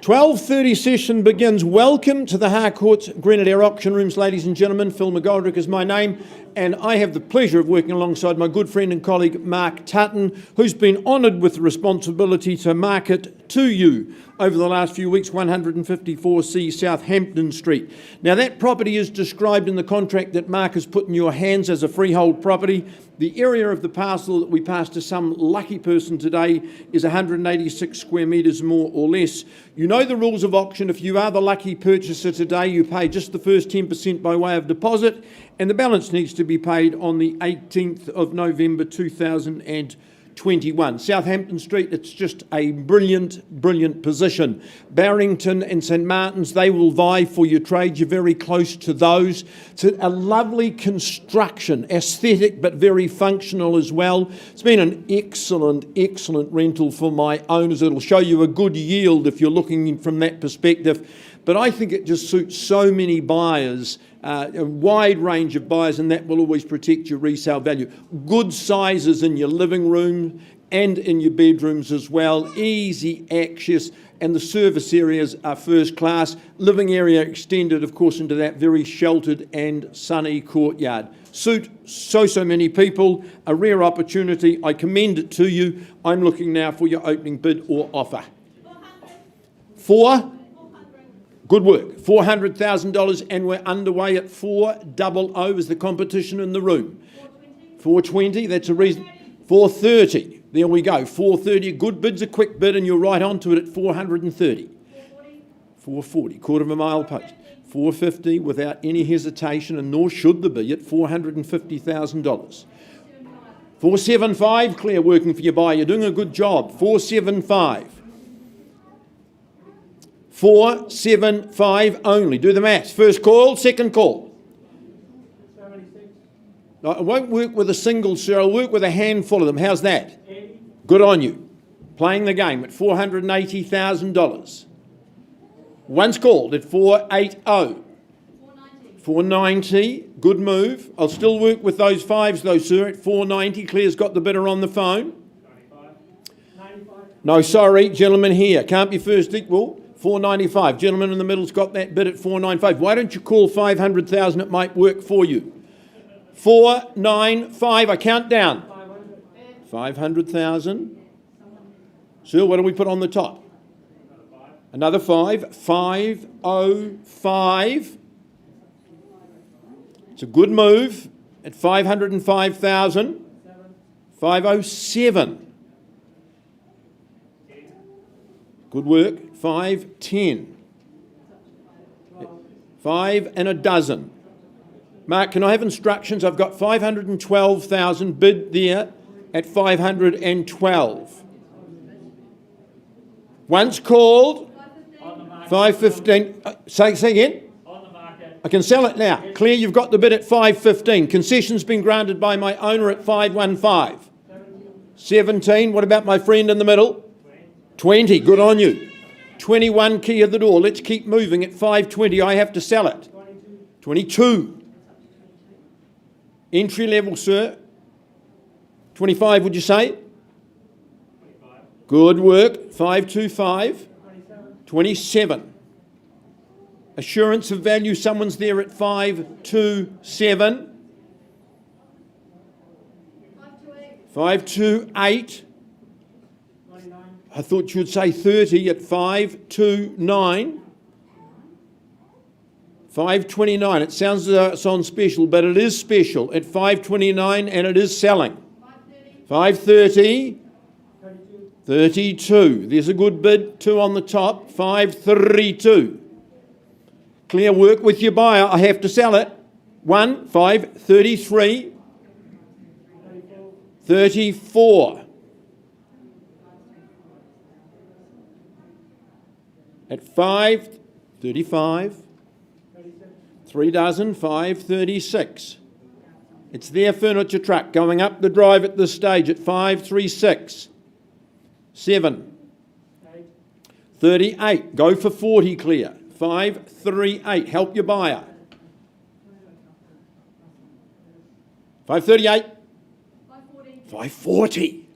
.12:30 session begins. Welcome to the Harcourts Grenadier Auction Rooms, ladies and gentlemen. Phil McGoldrick is my name. and I have the pleasure of working alongside my good friend and colleague Mark Tutton, who's been honoured with the responsibility to market to you over the last few weeks 154C Southampton Street. Now that property is described in the contract that Mark has put in your hands as a freehold property. The area of the parcel that we pass to some lucky person today is 186 square metres more or less. You know the rules of auction. If you are the lucky purchaser today, you pay just the first 10% by way of deposit, and the balance needs to be paid on the 18th of November 2021. Southampton Street, it's just a brilliant, brilliant position. Barrington and St Martin's, they will vie for your trade. You're very close to those. It's a lovely construction, aesthetic but very functional as well. It's been an excellent, excellent rental for my owners. It'll show you a good yield if you're looking from that perspective. But I think it just suits so many buyers, a wide range of buyers, and that will always protect your resale value. Good sizes in your living room and in your bedrooms as well. Easy access, and the service areas are first class. Living area extended, of course, into that very sheltered and sunny courtyard. Suit so many people. A rare opportunity. I commend it to you. I'm looking now for your opening bid or offer. 400. Good work. $400,000, and we're underway at 400 is the competition in the room. 420, that's a reason. 430, there we go. 430, a good bid's a quick bid, and you're right onto it at 430. 440, quarter of a mile post. 450 without any hesitation, and nor should there be, at $450,000. 475, Claire, working for your buyer. You're doing a good job. 475. 475 only. Do the maths. First call, second call. 76. No, I won't work with a single, sir. I'll work with a handful of them. How's that? 80. Good on you. Playing the game at $480,000. Once called at 480. 490. Good move. I'll still work with those fives though, sir, at 490. Claire's got the bidder on the phone. 95. No, sorry, gentleman here. Can't be first equal. 495. Gentleman in the middle's got that bid at 495. Why don't you call 500,000? It might work for you. 495. I count down. 500,000. Sir, what do we put on the top? Another 5. 505. It's a good move at 505,000. 507. Good work. 510. 5 and a dozen. Mark, can I have instructions? I've got 512,000 bid there at 512. Once called, 515. Say again? On the market. I can sell it now. Claire, you've got the bid at 515. Concession's been granted by my owner at 515. 17. What about my friend in the middle? 20. Good on you. 21 key of the door. Let's keep moving at 520. I have to sell it. 22. Entry level, sir. 25, would you say? 25. Good work. 525. 27. Assurance of value. Someone's there at 527. 528. 99. I thought you would say 30 at 529. 529. It sounds as though it's on special, but it is special at 529 and it is selling. 530. 32. There's a good bid. 2 on the top. 532. Clear work with your buyer. I have to sell it. 1. 533. 34. At 535. 3 dozen. 536. It's their furniture truck going up the drive at this stage at 536. 7. 38. Go for 40, Clear. 538. Help your buyer. 538. 540.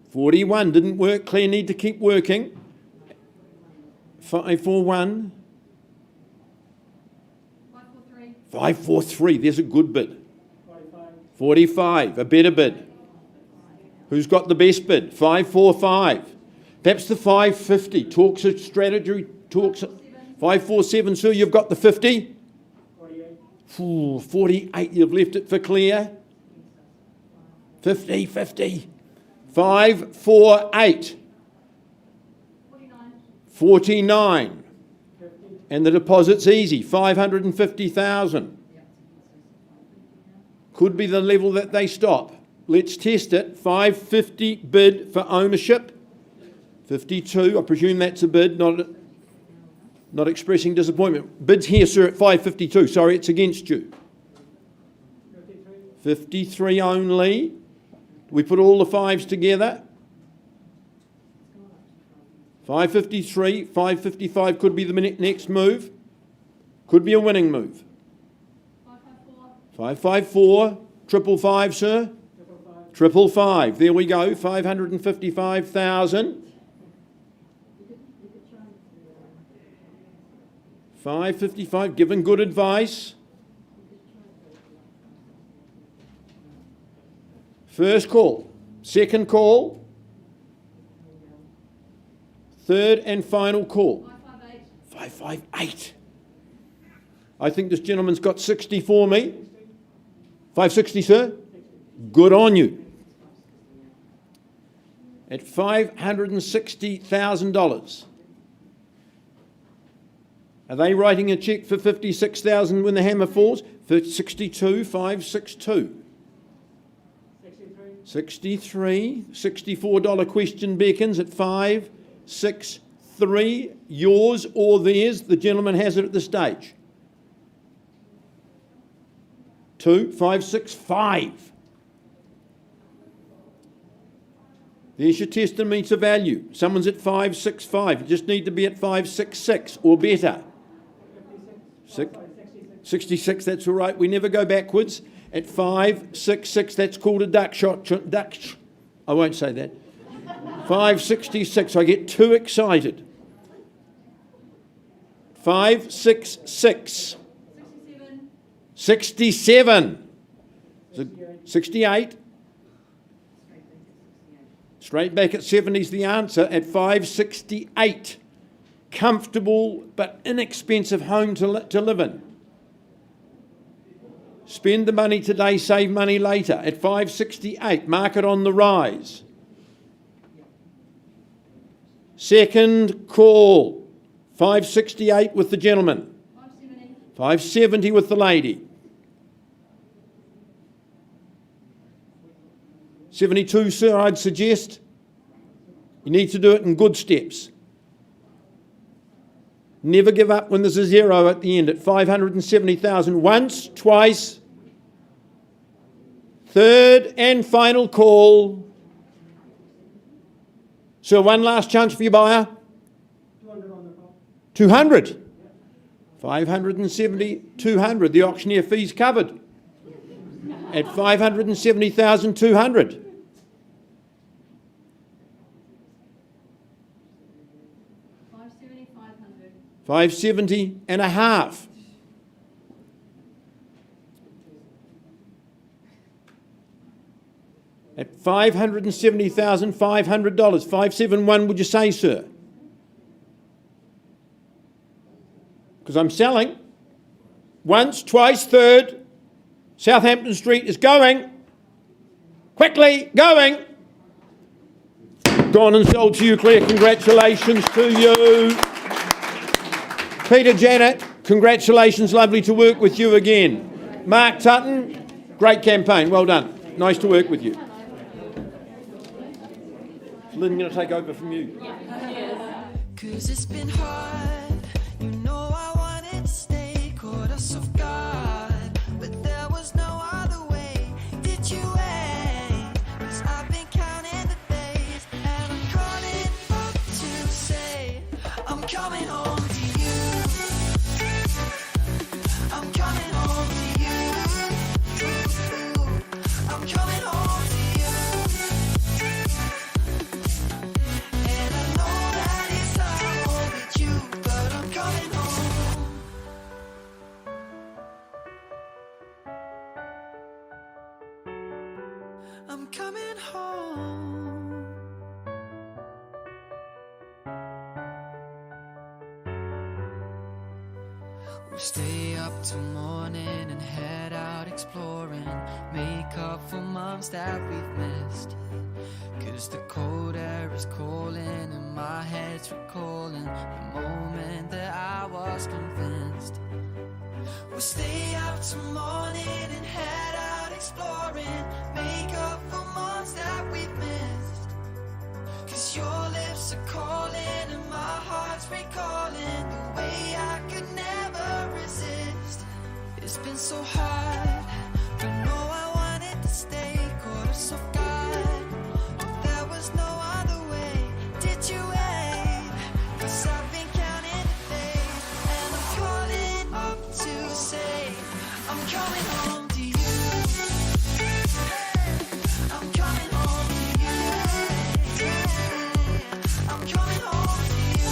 41. Didn't work. Clear, need to keep working. 541. 543. There's a good bid. 45, a better bid. Who's got the best bid? 545. Perhaps the 550. Talks a strategy, talks 547. Sir, you've got the 50? 48. Ooh, 48, you've left it for Claire. 50, 548. 49. And the deposit's easy, 550,000. Could be the level that they stop. Let's test it. 550 bid for ownership. 52, I presume that's a bid, not expressing disappointment. Bid's here, sir, at 552. Sorry, it's against you. 53 only. We put all the fives together. 553, 555 could be the next move. Could be a winning move. 554, 555, sir. 555. There we go, 555,000. 555, given good advice. First call, second call, third and final call. 558. I think this gentleman's got 60 for me. 560, sir? Good on you. At $560,000. Are they writing a cheque for 56,000 when the hammer falls? For 62, 562. 63, $64 question beckons at 563. Yours or theirs? The gentleman has it at this stage. 565. There's your testimony to value. Someone's at 565. You just need to be at 566 or better. 66, that's all right. We never go backwards. At 566, that's called a duck shot. I won't say that. 566, I get too excited. 566. 67. 68. Straight back at 70 is the answer at 568. Comfortable but inexpensive home to live in. Spend the money today, save money later at 568. Market on the rise. Second call. 568 with the gentleman. 570 with the lady. 72, sir, I'd suggest. You need to do it in good steps. Never give up when there's a zero at the end at 570,000. Once, twice. Third and final call. So one last chance for your buyer. 200 on the call. 200. 570, 200. The auctioneer fee's covered at 570,200. 570 and a half. At $570,500. 571, would you say, sir? Because I'm selling. Once, twice, third. Southampton Street is going. Quickly, going. Gone and sold to you, Claire. Congratulations to you. Peter, Janet, congratulations. Lovely to work with you again. Mark Tutton, great campaign. Well done. Nice to work with you. Lynn, going to take over from you. 'Cause it's been hard. You know I wanted to stay, caught us off guard, but there was no other way. Did you wait? 'Cause I've been counting the days, and I'm calling up to say I'm coming home to you. I'm coming home to you. I'm coming home to you. And I know that it's not all with you, but I'm coming home. We'll stay up till morning and head out exploring, make up for months that we've missed. 'Cause the cold air is calling and my head's recalling the moment that I was convinced. We'll stay up till morning and head out exploring, make up for months that we've missed. 'Cause your lips are calling and my heart's recalling the way I could never resist. It's been so hard, but no, I wanted to stay. Caught us off guard, but there was no other way. Did you wait? 'Cause I've been counting the days, and I'm calling up to say I'm coming home to you. I'm coming home to you. I'm coming home to you.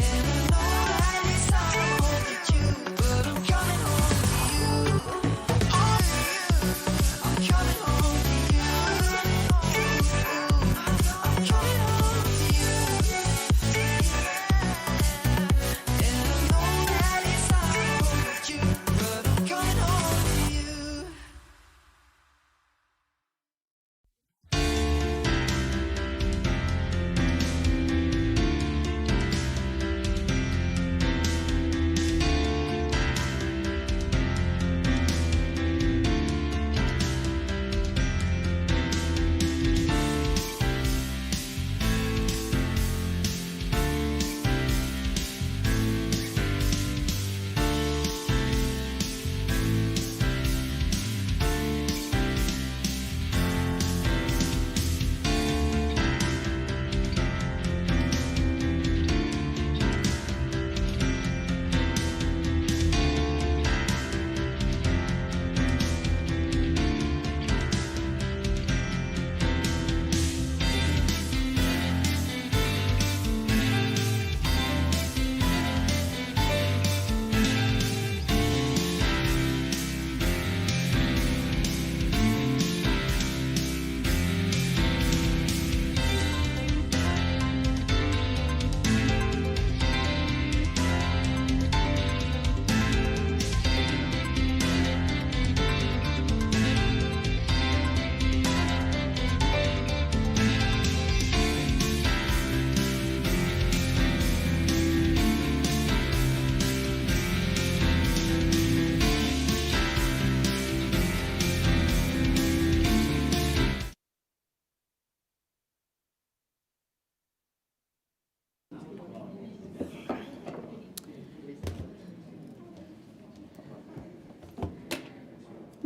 And I know that it's hard with you, but I'm coming home to you. Oh, I'm coming home to you. I'm coming home to you. And I know that it's hard with you, but I'm coming home to you.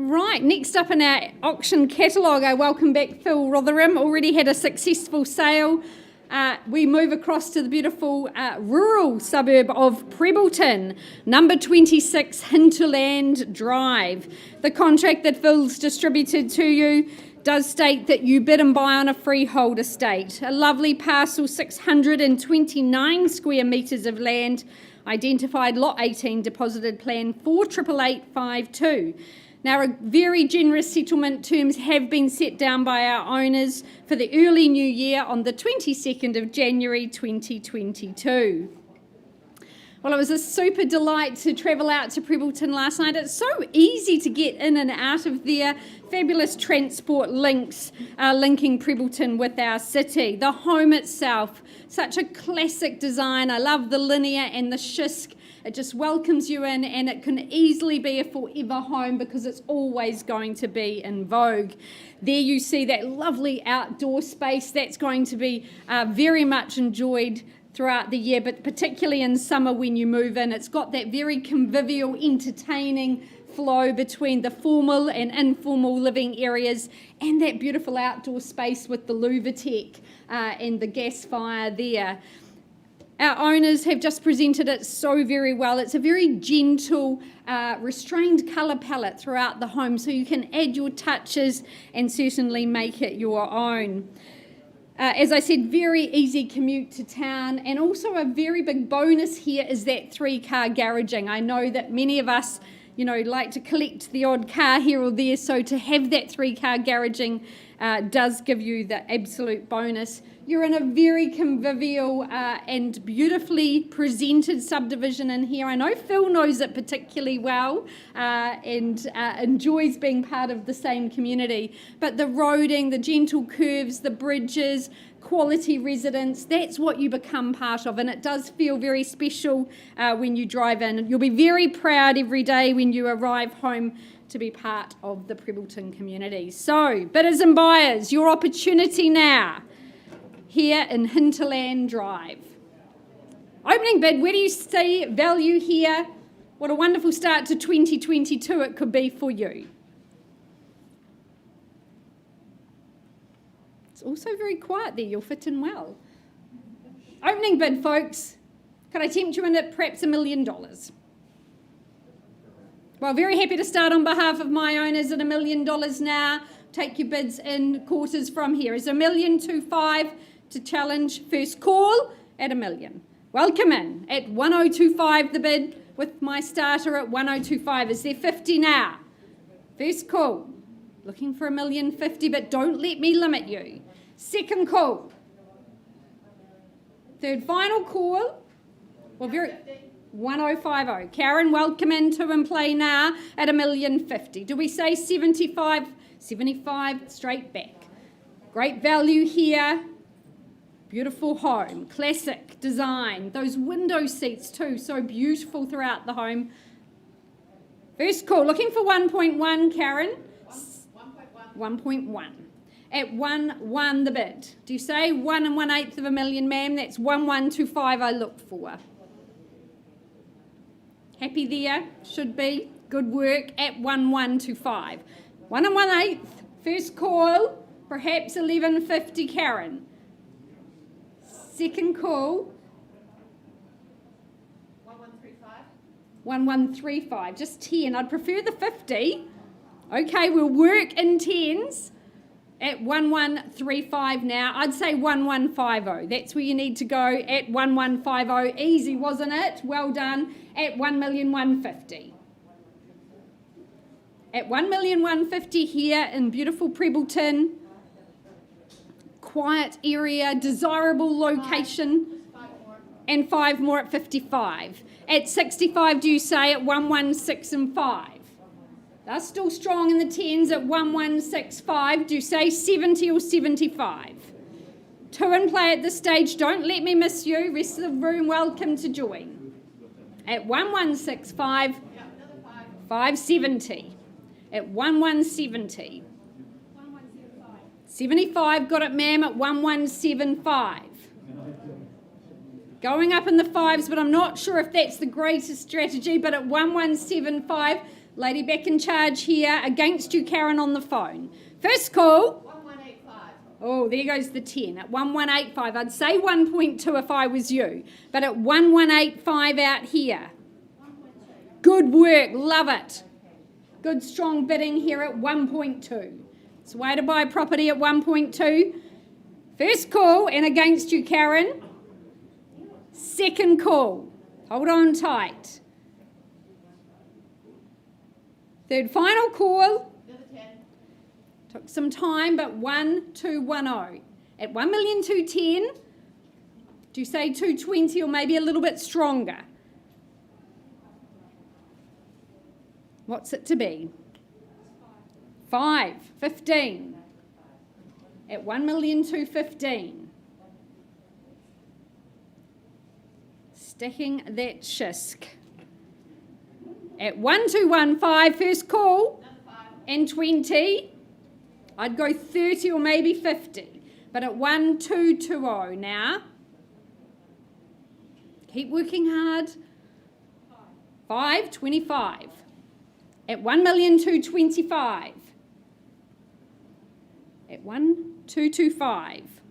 Right, next up in our auction catalogue, I welcome back Phil Rotherham. Already had a successful sale. We move across to the beautiful rural suburb of Prebleton, number 26 Hinterland Drive. The contract that Phil's distributed to you does state that you bid and buy on a freehold estate. A lovely parcel, 629 square metres of land, identified lot 18, deposited plan 48852. Now, very generous settlement terms have been set down by our owners for the early new year on the 22nd of January 2022. Well, it was a super delight to travel out to Prebleton last night. It's so easy to get in and out of there. Fabulous transport links linking Prebleton with our city. The home itself, such a classic design. I love the linear and the schist. It just welcomes you in, and it can easily be a forever home because it's always going to be in vogue. There you see that lovely outdoor space that's going to be very much enjoyed throughout the year, but particularly in summer when you move in. It's got that very convivial, entertaining flow between the formal and informal living areas and that beautiful outdoor space with the Louvertech and the gas fire there. Our owners have just presented it so very well. It's a very gentle, restrained colour palette throughout the home, so you can add your touches and certainly make it your own. As I said, very easy commute to town, and also a very big bonus here is that 3-car garaging. I know that many of us, like to collect the odd car here or there, so to have that 3-car garaging does give you the absolute bonus. You're in a very convivial and beautifully presented subdivision in here. I know Phil knows it particularly well and enjoys being part of the same community. But the roading, the gentle curves, the bridges, quality residents, that's what you become part of. And it does feel very special when you drive in. You'll be very proud every day when you arrive home to be part of the Prebbleton community. So, bidders and buyers, your opportunity now here in Hinterland Drive. Opening bid, where do you see value here? What a wonderful start to 2022 it could be for you. It's also very quiet there, you'll fit in well. Opening bid, folks. Could I tempt you in at perhaps $1 million? Well, very happy to start on behalf of my owners at $1 million now. Take your bids in quarters from here. Is $1,025,000 to challenge first call at $1 million. Welcome in at 1,025 the bid with my starter at 1,025. Is there 50 now? First call. Looking for $1,050,000, but don't let me limit you. Second call. Third final call. Well, very 1,050. Karen, welcome in to and play now at $1,050,000. Do we say 75? 75 straight back. Great value here. Beautiful home, classic design. Those window seats too, so beautiful throughout the home. First call, looking for 1.1, Karen? 1.1. At 1.1 the bid. Do you say 1 1/8 of a million, ma'am? That's 1,125 I look for. Happy there? Should be. Good work at 1,125. 1 1/8. First call, perhaps 1150, Karen. Second call. 1,135. 1,135. Just 10. I'd prefer the 50. Okay, we'll work in tens at 1,135 now. I'd say 1,150. That's where you need to go at 1,150. Easy, wasn't it? Well done. At 1,150,000. At 1,150,000 here in beautiful Prebbleton. Quiet area, desirable location. 5 more. And 5 more at 55. At 65, do you say at 1,165 and 5? They're still strong in the tens at 1,165. Do you say 70 or 75? 2 in play at this stage. Don't let me miss you. Rest of the room, welcome to join. At 1,165, 570. At 1,170. 75, got it, ma'am, at 1,175. Going up in the fives, but I'm not sure if that's the greatest strategy, but at 1,175, lady back in charge here, against you, Karen, on the phone. First call. 1,185. Oh, there goes the 10 at 1,185. I'd say 1.2 if I was you, but at 1,185 out here. Good work, love it. Good strong bidding here at 1.2. It's a way to buy property at 1.2. First call, and against you, Karen. Second call. Hold on tight. Third final call. Another 10. Took some time, but 1,210. At 1,210,000, do you say 220 or maybe a little bit stronger? What's it to be? 5,15. At 1,215,000. Sticking that shisk. At 1,215, first call. Another 5. And 20. I'd go 30 or maybe 50. But at 1,220 now. Keep working hard. 5,25. At 1,225,000. At 1,225.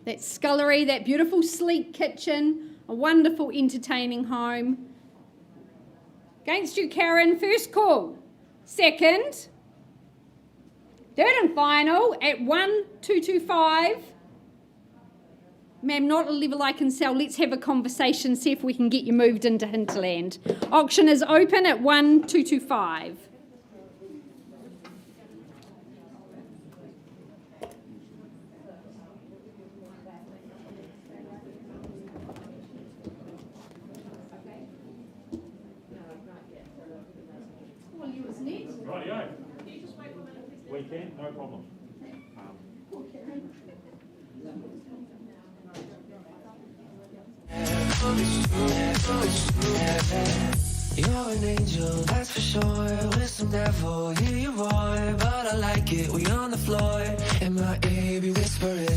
That scullery, that beautiful sleek kitchen, a wonderful entertaining home. Against you, Karen, first call. Second. Third and final at 1,225. Ma'am, not a level I can sell. Let's have a conversation, see if we can get you moved into Hinterland. Auction is open at 1,225. can, no problem. You're an angel, that's for sure. With some devil, hear you roar, but I like it. We on the floor, in my ear, be whispering.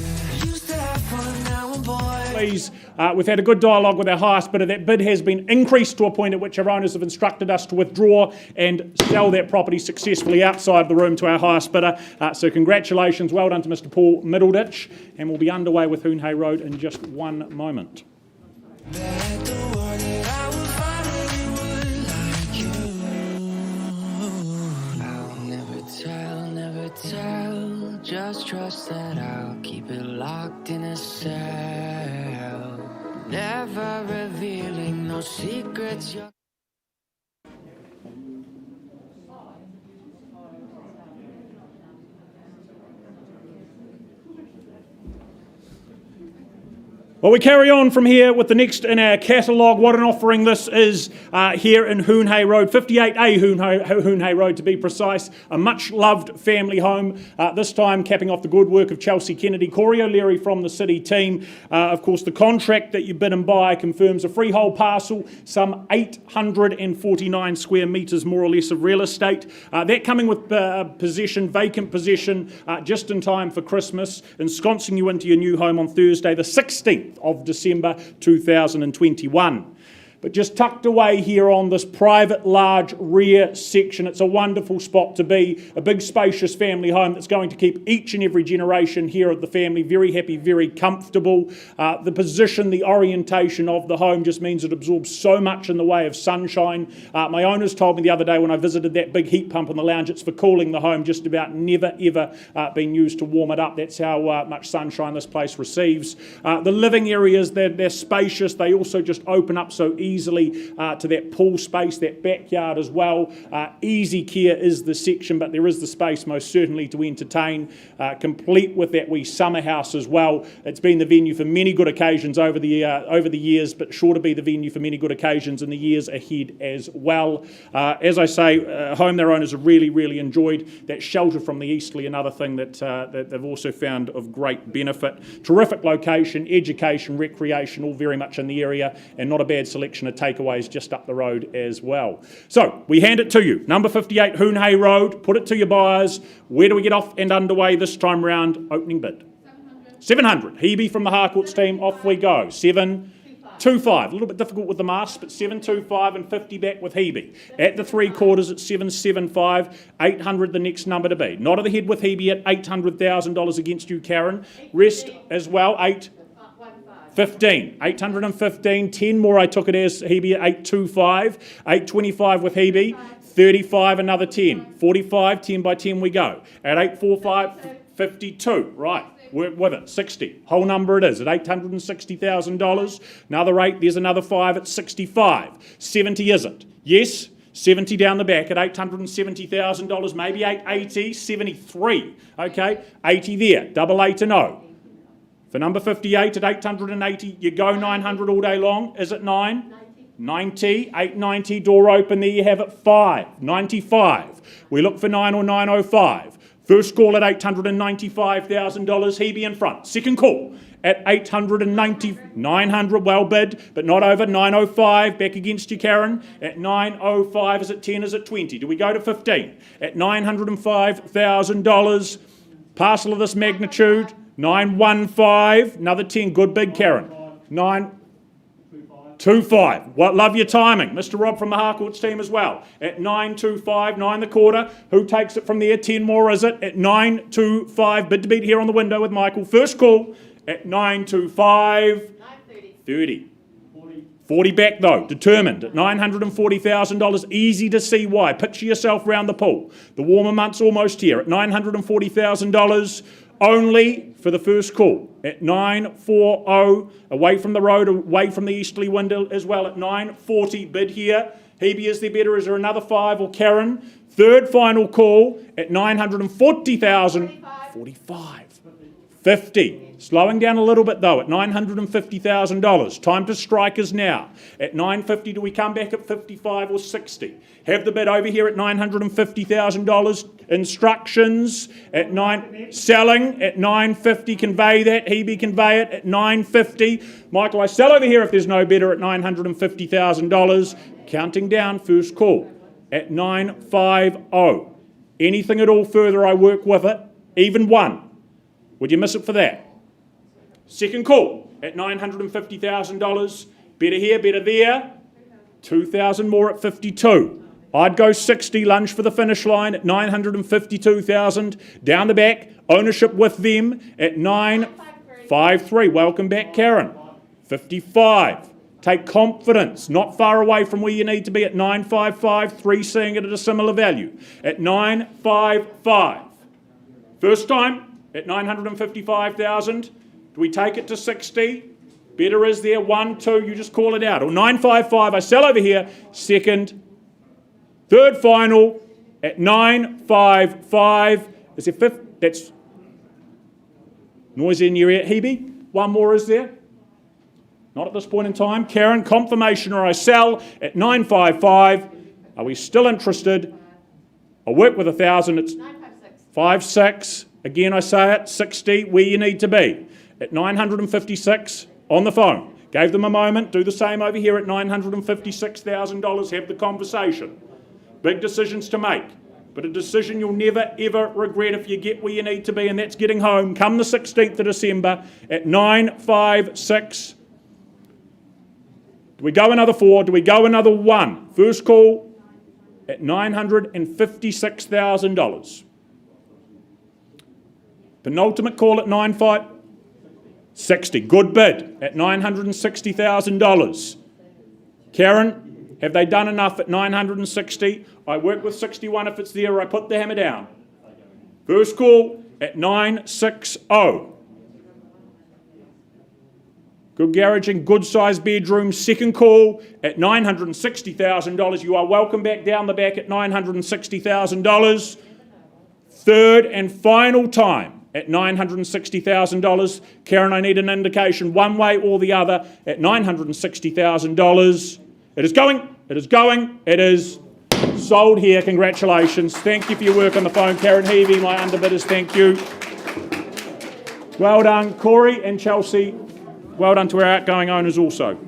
Used to have fun, now I'm bored. Please, we've had a good dialogue with our highest bidder. That bid has been increased to a point at which our owners have instructed us to withdraw and sell that property successfully outside the room to our highest bidder. So congratulations, well done to Mr. Paul Middleditch, and we'll be underway with Hoon Hay Road in just one moment. Bet the word that I would finally would like you. I'll never tell. Just trust that I'll keep it locked in a cell. Never revealing no secrets. Well, we carry on from here with the next in our catalogue. What an offering this is here in Hoon Hay Road, 58A Hoon Hay Road to be precise. A much loved family home, this time capping off the good work of Chelsea Kennedy, Corey O'Leary from the City team. Of course, the contract that you bid and buy confirms a freehold parcel, some 849 square metres more or less of real estate. That coming with vacant possession, just in time for Christmas, ensconcing you into your new home on Thursday, the 16th of December 2021. But just tucked away here on this private, large rear section, it's a wonderful spot to be. A big, spacious family home that's going to keep each and every generation here of the family very happy, very comfortable. The position, the orientation of the home just means it absorbs so much in the way of sunshine. My owners told me the other day when I visited that big heat pump on the lounge, it's for cooling the home, just about never, ever been used to warm it up. That's how much sunshine this place receives. The living areas, they're spacious. They also just open up so easily to that pool space, that backyard as well. Easy care is the section, but there is the space most certainly to entertain, complete with that wee summer house as well. It's been the venue for many good occasions over the years, but sure to be the venue for many good occasions in the years ahead as well. As I say, home their owners have really, really enjoyed. That shelter from the easterly, another thing that they've also found of great benefit. Terrific location, education, recreation, all very much in the area, and not a bad selection of takeaways just up the road as well. So we hand it to you. Number 58 Hoon Hay Road. Put it to your buyers. Where do we get off and underway this time round? Opening bid. 700. Hebe from the Harcourts team. Off we go. 725. A little bit difficult with the masks, but 725 and 50 back with Hebe. At the 3/4 at 775. 800 the next number to be. Not at the head with Hebe at $800,000 against you, Karen. Rest as well. 815. 815. 10 more I took it as Hebe at 825. 825 with Hebe. 35 another 10. 45. 10 by 10 we go. At 845. 52. Right. Work with it. 60. Whole number it is at $860,000. Another 8. There's another 5 at 65. 70 is it? Yes. 70 down the back at $870,000. Maybe 880. 73. Okay. 80 there. Double 8 and 0. For number 58 at 880, you go 900 all day long. Is it 9? 90. 890, door open, there you have it, 5. 95. We look for 9 or 905. First call at $895,000, Hebe in front. Second call at 890, 900, well bid, but not over. 905, back against you, Karen. At 905, is it 10, is it 20? Do we go to 15? At $905,000, parcel of this magnitude, 915, another 10, good big, Karen. 925. Well, love your timing. Mr. Rob from the Harcourts team as well. At 925, 9 1/4. Who takes it from there? 10 more, is it? At 925, bid to beat here on the window with Michael. First call at 925. 30. 40 back though, determined at $940,000. Easy to see why. Picture yourself round the pool. The warmer months almost here at $940,000. Only for the first call at 940, away from the road, away from the easterly window as well at 940, bid here. Hebe is there better, is there another 5 or Karen? Third final call at $940,000. 45. 50. Slowing down a little bit though at $950,000. Time to strike is now. At 950, do we come back at 55 or 60? Have the bid over here at $950,000. Instructions at 9, selling at 9.50, convey that, Hebe convey it at 9.50. Michael, I sell over here if there's no bidder at $950,000. Counting down, first call at 9.50. Anything at all further, I work with it, even one. Would you miss it for that? Second call at $950,000. Better here, better there. 2,000 more at 52. I'd go 60, lunge for the finish line at 952,000. Down the back, ownership with them at 953. Welcome back, Karen. 55. Take confidence, not far away from where you need to be at 955. 3 seeing it at a similar value at 955. First time at 955,000. Do we take it to 60? Better is there, 1, 2, you just call it out. Or 955, I sell over here. Second, third final at 955. Is there fifth? That's noisy in your ear. Hebe, one more is there? Not at this point in time. Karen, confirmation or I sell at 955. Are we still interested? I'll work with 1,000. It's 956. 56. Again, I say it, 60, where you need to be. At 956, on the phone. Gave them a moment. Do the same over here at $956,000. Have the conversation. Big decisions to make. But a decision you'll never, ever regret if you get where you need to be, and that's getting home. Come the 16th of December at 956. Do we go another 4? Do we go another 1? First call at $956,000. Penultimate call at 960. Good bid at $960,000. Karen, have they done enough at 960? I work with 61 if it's there, or I put the hammer down. First call at 960. Good garaging, good sized bedroom. Second call at $960,000. You are welcome back down the back at $960,000. Third and final time at $960,000. Karen, I need an indication one way or the other at $960,000. It is going, it is going, it is sold here. Congratulations. Thank you for your work on the phone. Karen Hebe, my underbidders, thank you. Well done, Corey and Chelsea. Well done to our outgoing owners also.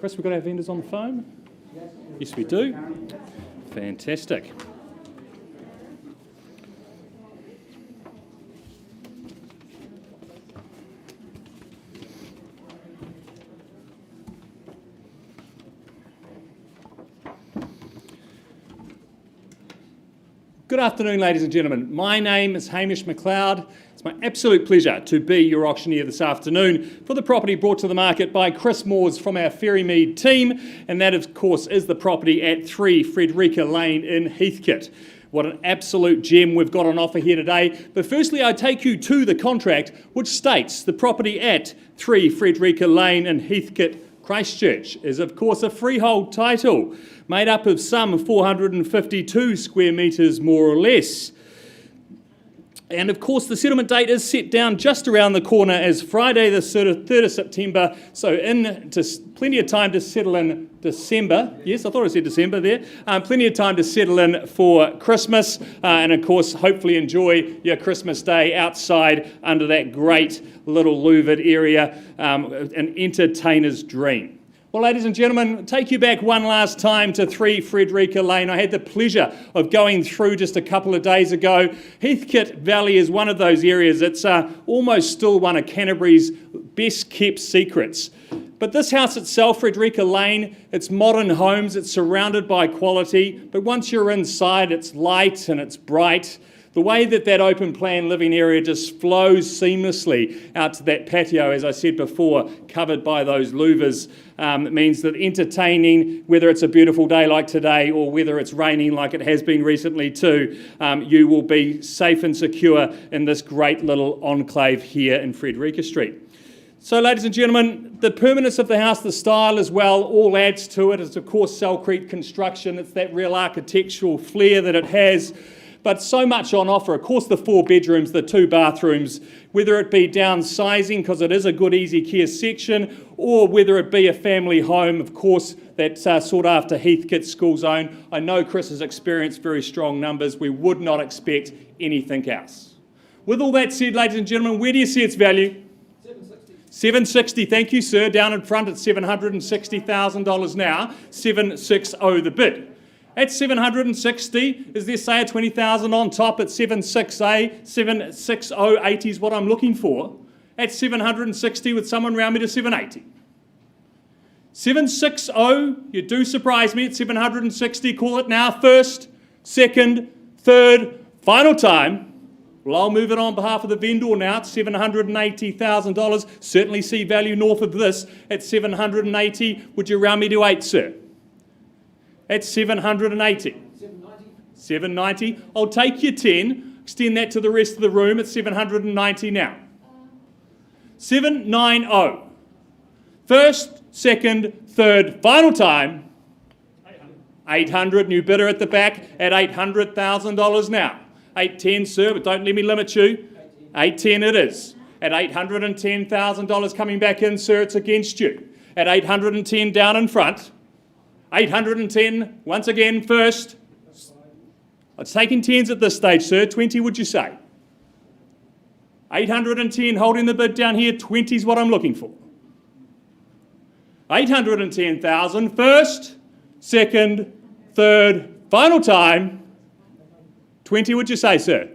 Chris, we've got our vendors on the phone? Yes, we do. Fantastic. Good afternoon, ladies and gentlemen. My name is Hamish McLeod. It's my absolute pleasure to be your auctioneer this afternoon for the property brought to the market by Chris Moores from our Ferrymead team, and that, of course, is the property at 3 Frederica Lane in Heathcote. What an absolute gem we've got on offer here today. But firstly, I take you to the contract, which states the property at 3 Frederica Lane in Heathcote, Christchurch, is of course a freehold title made up of some 452 square metres more or less. And of course the settlement date is set down just around the corner as Friday the 3rd of September, so plenty of time to settle in December. Yes, I thought I said December there. Plenty of time to settle in for Christmas and of course hopefully enjoy your Christmas day outside under that great little louvered area, an entertainer's dream. Well, ladies and gentlemen, take you back one last time to 3 Frederica Lane. I had the pleasure of going through just a couple of days ago. Heathcote Valley is one of those areas. It's almost still one of Canterbury's best kept secrets. But this house itself, Frederica Lane, it's modern homes, it's surrounded by quality, but once you're inside, it's light and it's bright. The way that open plan living area just flows seamlessly out to that patio, as I said before, covered by those louvers, means that entertaining, whether it's a beautiful day like today or whether it's raining like it has been recently too, you will be safe and secure in this great little enclave here in Frederica Street. So, ladies and gentlemen, the permanence of the house, the style as well, all adds to it. It's of course Cellcrete construction. It's that real architectural flair that it has. But so much on offer. Of course, the 4 bedrooms, the 2 bathrooms, whether it be downsizing because it is a good easy care section, or whether it be a family home, of course, that's sought after Heathcote school zone. I know Chris has experienced very strong numbers. We would not expect anything else. With all that said, ladies and gentlemen, where do you see its value? $760, thank you, sir. Down in front at $760,000 now. 760 the bid. At 760, is there say a 20,000 on top at 760, 76080 is what I'm looking for. At 760 with someone round me to 780. 760, you do surprise me at 760, call it now, first, second, third, final time. Well, I'll move it on behalf of the vendor now at $780,000. Certainly see value north of this at 780. Would you round me to 8, sir? At 780. 790. I'll take your 10, extend that to the rest of the room at 790 now. 790. First, second, third, final time. 800. New bidder at the back at $800,000 now. 810, sir, but don't let me limit you. 810 it is. At $810,000 coming back in, sir, it's against you. At 810 down in front. 810, once again, first. It's taking 10s at this stage, sir. 20, would you say? 810, holding the bid down here. 20 is what I'm looking for. 810,000, first, second, third, final time. 20, would you say, sir?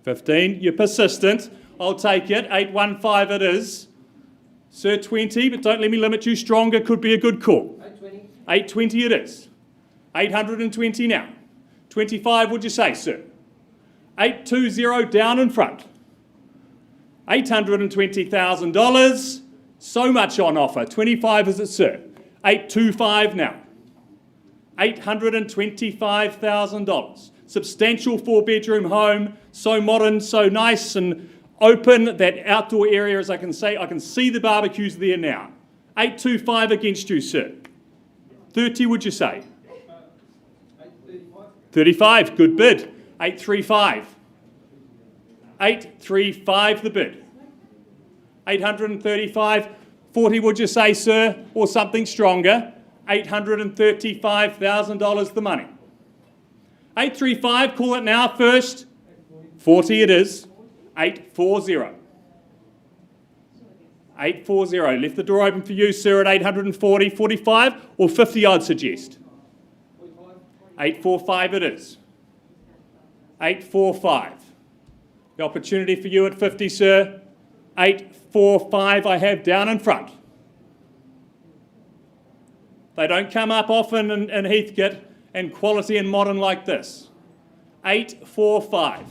15, you're persistent. I'll take it. 815 it is. Sir, 20, but don't let me limit you. Stronger could be a good call. 820. 820 it is. 820 now. 25, would you say, sir? 820 down in front. $820,000. So much on offer. 25 is it, sir? 825 now. $825,000. Substantial 4-bedroom home. So modern, so nice and open, that outdoor area, as I can say, I can see the barbecues there now. 825 against you, sir. 30, would you say? 35, good bid. 835. 835 the bid. 835. 40, would you say, sir? Or something stronger. $835,000 the money. 835, call it now first. 40 it is. 840. 840. Left the door open for you, sir, at 840, 45 or 50, I'd suggest. 845 it is. 845. The opportunity for you at 50, sir. 845 I have down in front. They don't come up often in Heathcote and quality and modern like this. 845.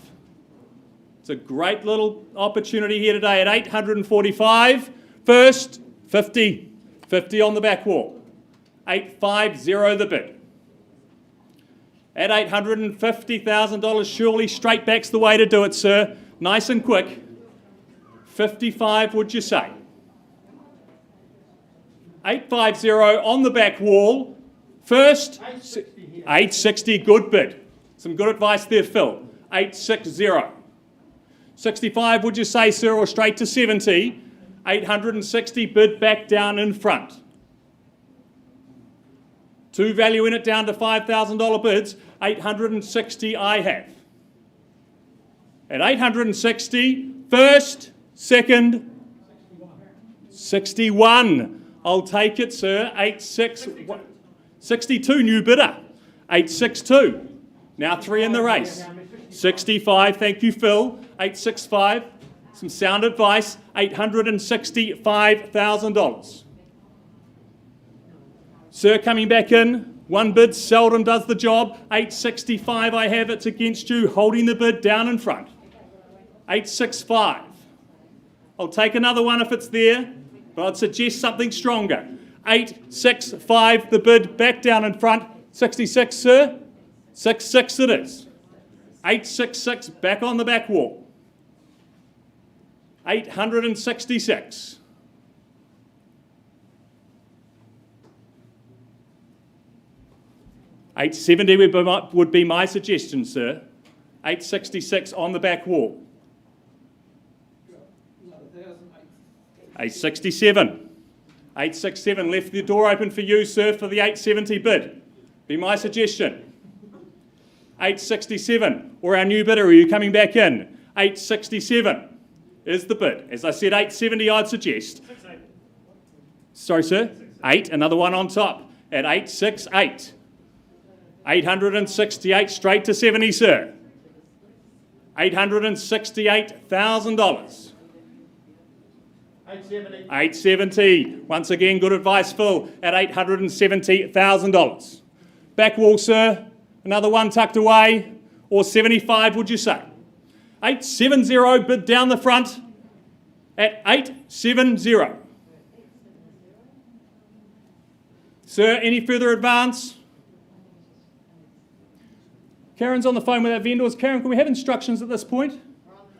It's a great little opportunity here today at 845. First, 50. 50 on the back wall. 850 the bid. At $850,000, surely straight back's the way to do it, sir. Nice and quick. 55, would you say? 850 on the back wall. First, 860, good bid. Some good advice there, Phil. 860. 65, would you say, sir, or straight to 70? 860, bid back down in front. Two value in it down to $5,000 bids. 860 I have. At 860, first, second, 61. I'll take it, sir. 62, new bidder. 862. Now 3 in the race. 65, thank you, Phil. 865. Some sound advice. $865,000. Sir, coming back in. One bid seldom does the job. 865 I have, it's against you. Holding the bid down in front. 865. I'll take another one if it's there, but I'd suggest something stronger. 865 the bid back down in front. 66, sir. 66 it is. 866 back on the back wall. 866. 870 would be my suggestion, sir. 866 on the back wall. 867. 867 left the door open for you, sir, for the 870 bid. Be my suggestion. 867, or our new bidder, are you coming back in? 867 is the bid. As I said, 870 I'd suggest. Sorry, sir? 8, another one on top at 868. 868 straight to 70, sir. $868,000. 870. Once again, good advice, Phil, at $870,000. Back wall, sir. Another one tucked away. Or 75, would you say? 870 bid down the front at 870. Sir, any further advance? Karen's on the phone with our vendors. Karen, can we have instructions at this point?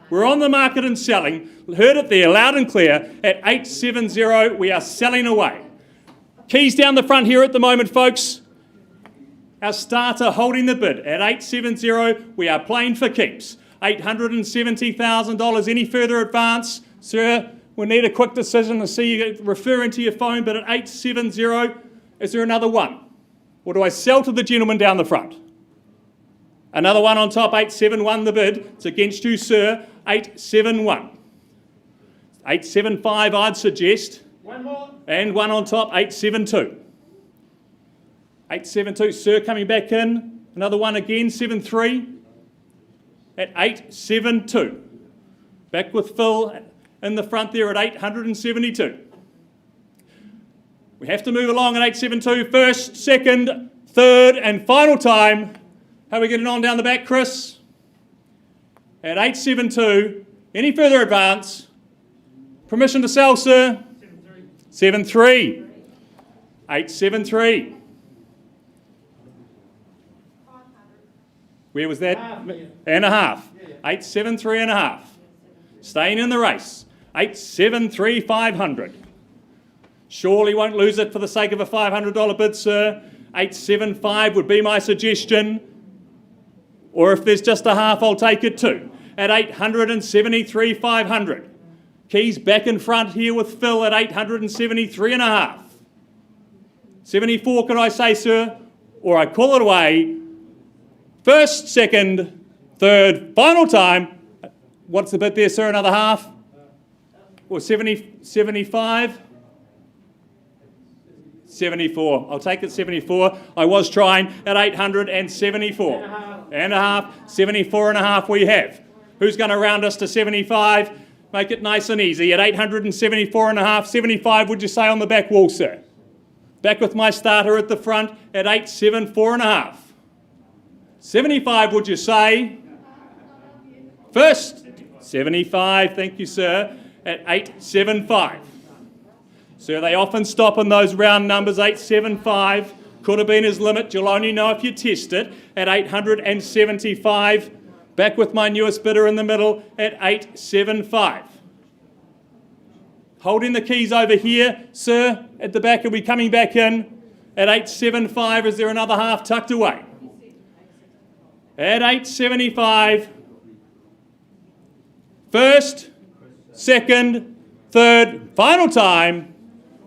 We're on the market and selling. Heard it there, loud and clear. At 870, we are selling away. Keys down the front here at the moment, folks. Our starter holding the bid. At 870, we are playing for keeps. $870,000. Any further advance? Sir, we need a quick decision to see you referring to your phone, but at 870, is there another one? Or do I sell to the gentleman down the front? Another one on top, 871 the bid. It's against you, sir. 871. 875, I'd suggest. One more. And one on top, 872. 872, sir, coming back in. Another one again, 73. At 872. Back with Phil in the front there at 872. We have to move along at 872. First, second, third, and final time. How are we getting on down the back, Chris? At 872. Any further advance? Permission to sell, sir? 73. 873. Where was that? And a half. 873 and a half. Staying in the race. 873 500. Surely won't lose it for the sake of a $500 bid, sir. 875 would be my suggestion. Or if there's just a half, I'll take it too. At 873 500. Keys back in front here with Phil at 873 and a half. 74, can I say, sir? Or I call it away. First, second, third, final time. What's the bid there, sir? Another half? Or 70, 75? 74. I'll take it 74. I was trying at 874. And a half. 74 and a half we have. Who's going to round us to 75? Make it nice and easy. At 874 and a half, 75 would you say on the back wall, sir? Back with my starter at the front at 874 and a half. 75 would you say? First, 75, thank you, sir, at 875. So they often stop on those round numbers, 875. Could have been his limit. You'll only know if you test it at 875. Back with my newest bidder in the middle at 875. Holding the keys over here, sir, at the back. Are we coming back in at 875? Is there another half tucked away? At 875. First, second, third, final time.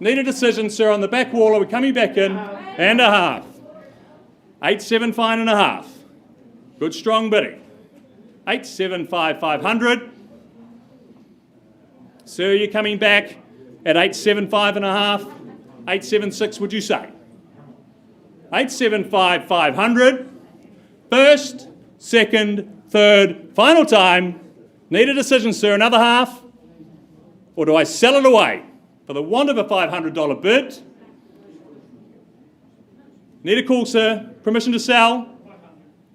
Need a decision, sir, on the back wall. Are we coming back in? And a half. 875 and a half. Good strong bidding. 875 500. Sir, you're coming back at 875 and a half. 876, would you say? 875 500. First, second, third, final time. Need a decision, sir. Another half? Or do I sell it away for the want of a $500 bid? Need a call, sir. Permission to sell?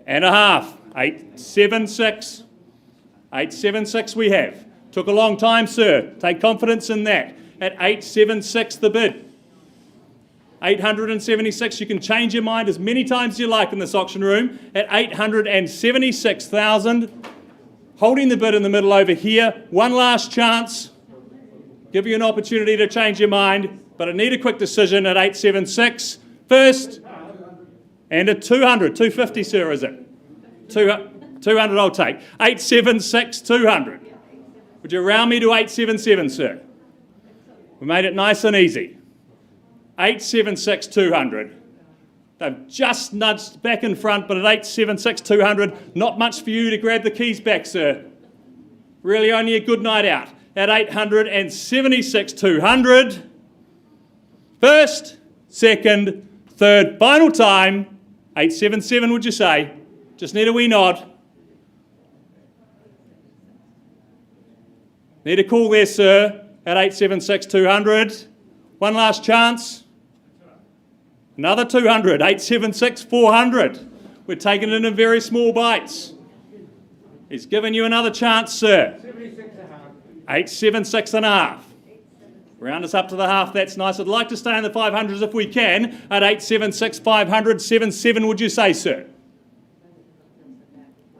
And a half. 876. 876 we have. Took a long time, sir. Take confidence in that. At 876 the bid. 876, you can change your mind as many times as you like in this auction room. At 876,000. Holding the bid in the middle over here. One last chance. Give you an opportunity to change your mind. But I need a quick decision at 876. First. And at 200. 250, sir, is it? 200 I'll take. 876, 200. Would you round me to 877, sir? We made it nice and easy. 876, 200. They've just nudged back in front, but at 876, 200, not much for you to grab the keys back, sir. Really only a good night out. At 876, 200. First, second, third, final time. 877, would you say? Just need a wee nod. Need a call there, sir, at 876 200. One last chance. Another 200, 876 400. We're taking it in very small bites. He's given you another chance, sir. 876 and a half. Round us up to the half, that's nice. I'd like to stay in the 500s if we can. At 876 500, 77 would you say, sir?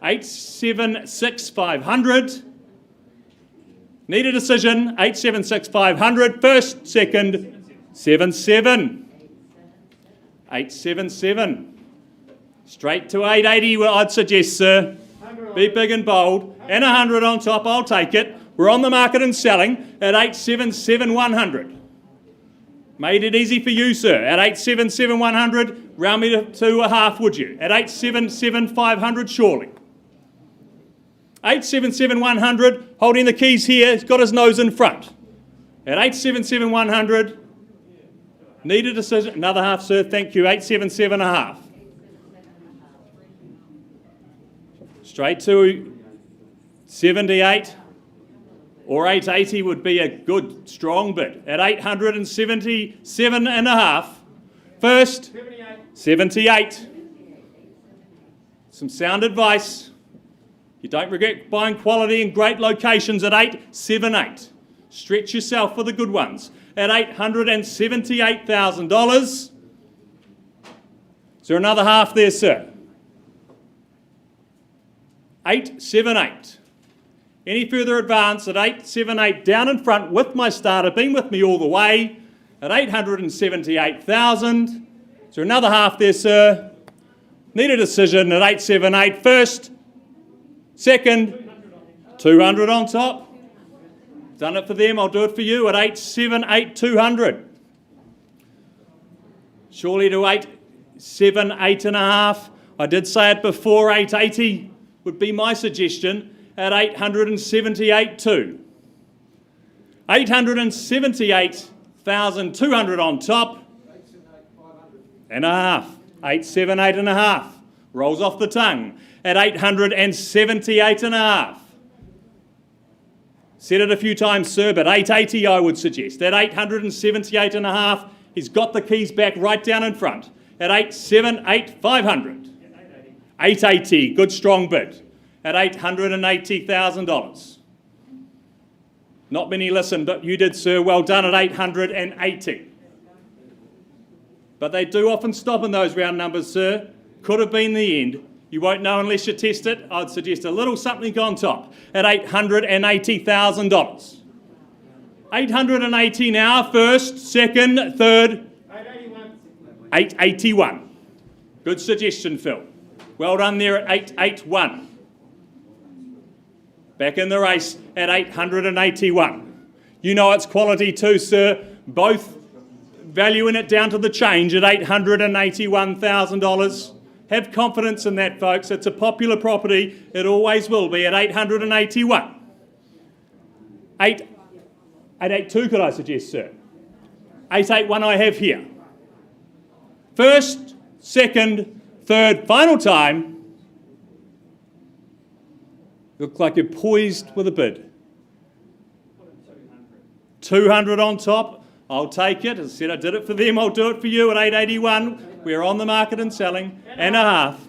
876 500. Need a decision. 876 500. First, second, 77. 877. Straight to 880, well, I'd suggest, sir. Be big and bold. And 100 on top, I'll take it. We're on the market and selling at 877 100. Made it easy for you, sir. At 877 100, round me to a half, would you? At 877 500, surely. 877 100, holding the keys here, he's got his nose in front. At 877 100, need a decision, another half, sir, thank you, 877 and a half. Straight to 78 or 880 would be a good, strong bid. At 877 and a half, first, 78. Some sound advice. You don't regret buying quality in great locations at 878. Stretch yourself for the good ones. At $878,000. Is there another half there, sir? 878. Any further advance at 878 down in front with my starter, been with me all the way at 878,000. Is there another half there, sir? Need a decision at 878. First, second, 200 on top. Done it for them, I'll do it for you at 878 200. Surely to 878 and a half. I did say it before, 880 would be my suggestion at 878 2. 878,200 on top. And a half. 878 and a half. Rolls off the tongue at 878 and a half. Said it a few times, sir, but 880 I would suggest. At 878 and a half, he's got the keys back right down in front. At 878,500. 880, good strong bid. At $880,000. Not many listened, but you did, sir. Well done at 880. But they do often stop in those round numbers, sir. Could have been the end. You won't know unless you test it. I'd suggest a little something on top at $880,000. 880 now, first, second, third. 881. Good suggestion, Phil. Well done there at 881. Back in the race at 881. You know it's quality too, sir. Both valuing it down to the change at $881,000. Have confidence in that, folks. It's a popular property. It always will be at 881. 882, could I suggest, sir? 881 I have here. First, second, third, final time. Look like you're poised with a bid. 200 on top. I'll take it. As I said, I did it for them. I'll do it for you at 881. We're on the market and selling. And a half.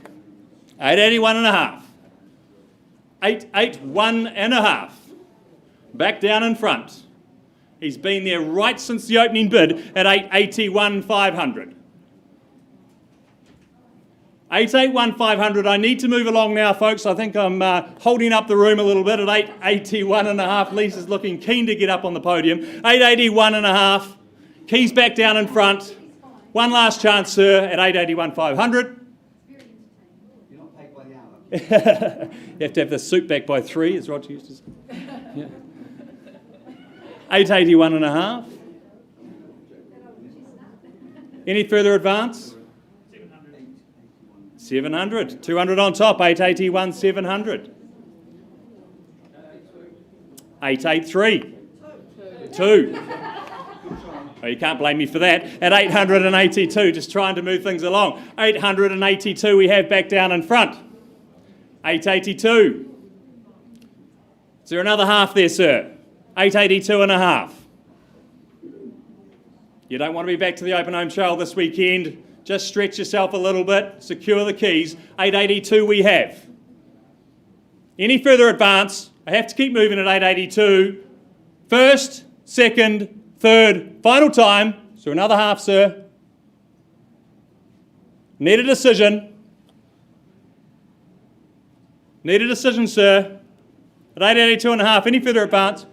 881 and a half. 881 and a half. Back down in front. He's been there right since the opening bid at 881,500. 881,500. I need to move along now, folks. I think I'm holding up the room a little bit at 881 and a half. Lisa's looking keen to get up on the podium. 881 and a half. Keys back down in front. One last chance, sir, at 881,500. You have to have the suit back by 3, as Roger used to say. Yeah. 881 and a half. Any further advance? 700. 200 on top. 881, 700. 883. 2. Oh, you can't blame me for that. At 882, just trying to move things along. 882 we have back down in front. 882. Is there another half there, sir? 882 and a half. You don't want to be back to the open home trail this weekend. Just stretch yourself a little bit. Secure the keys. 882 we have. Any further advance? I have to keep moving at 882. First, second, third, final time. So another half, sir. Need a decision. Need a decision, sir. At 882 and a half. Any further advance?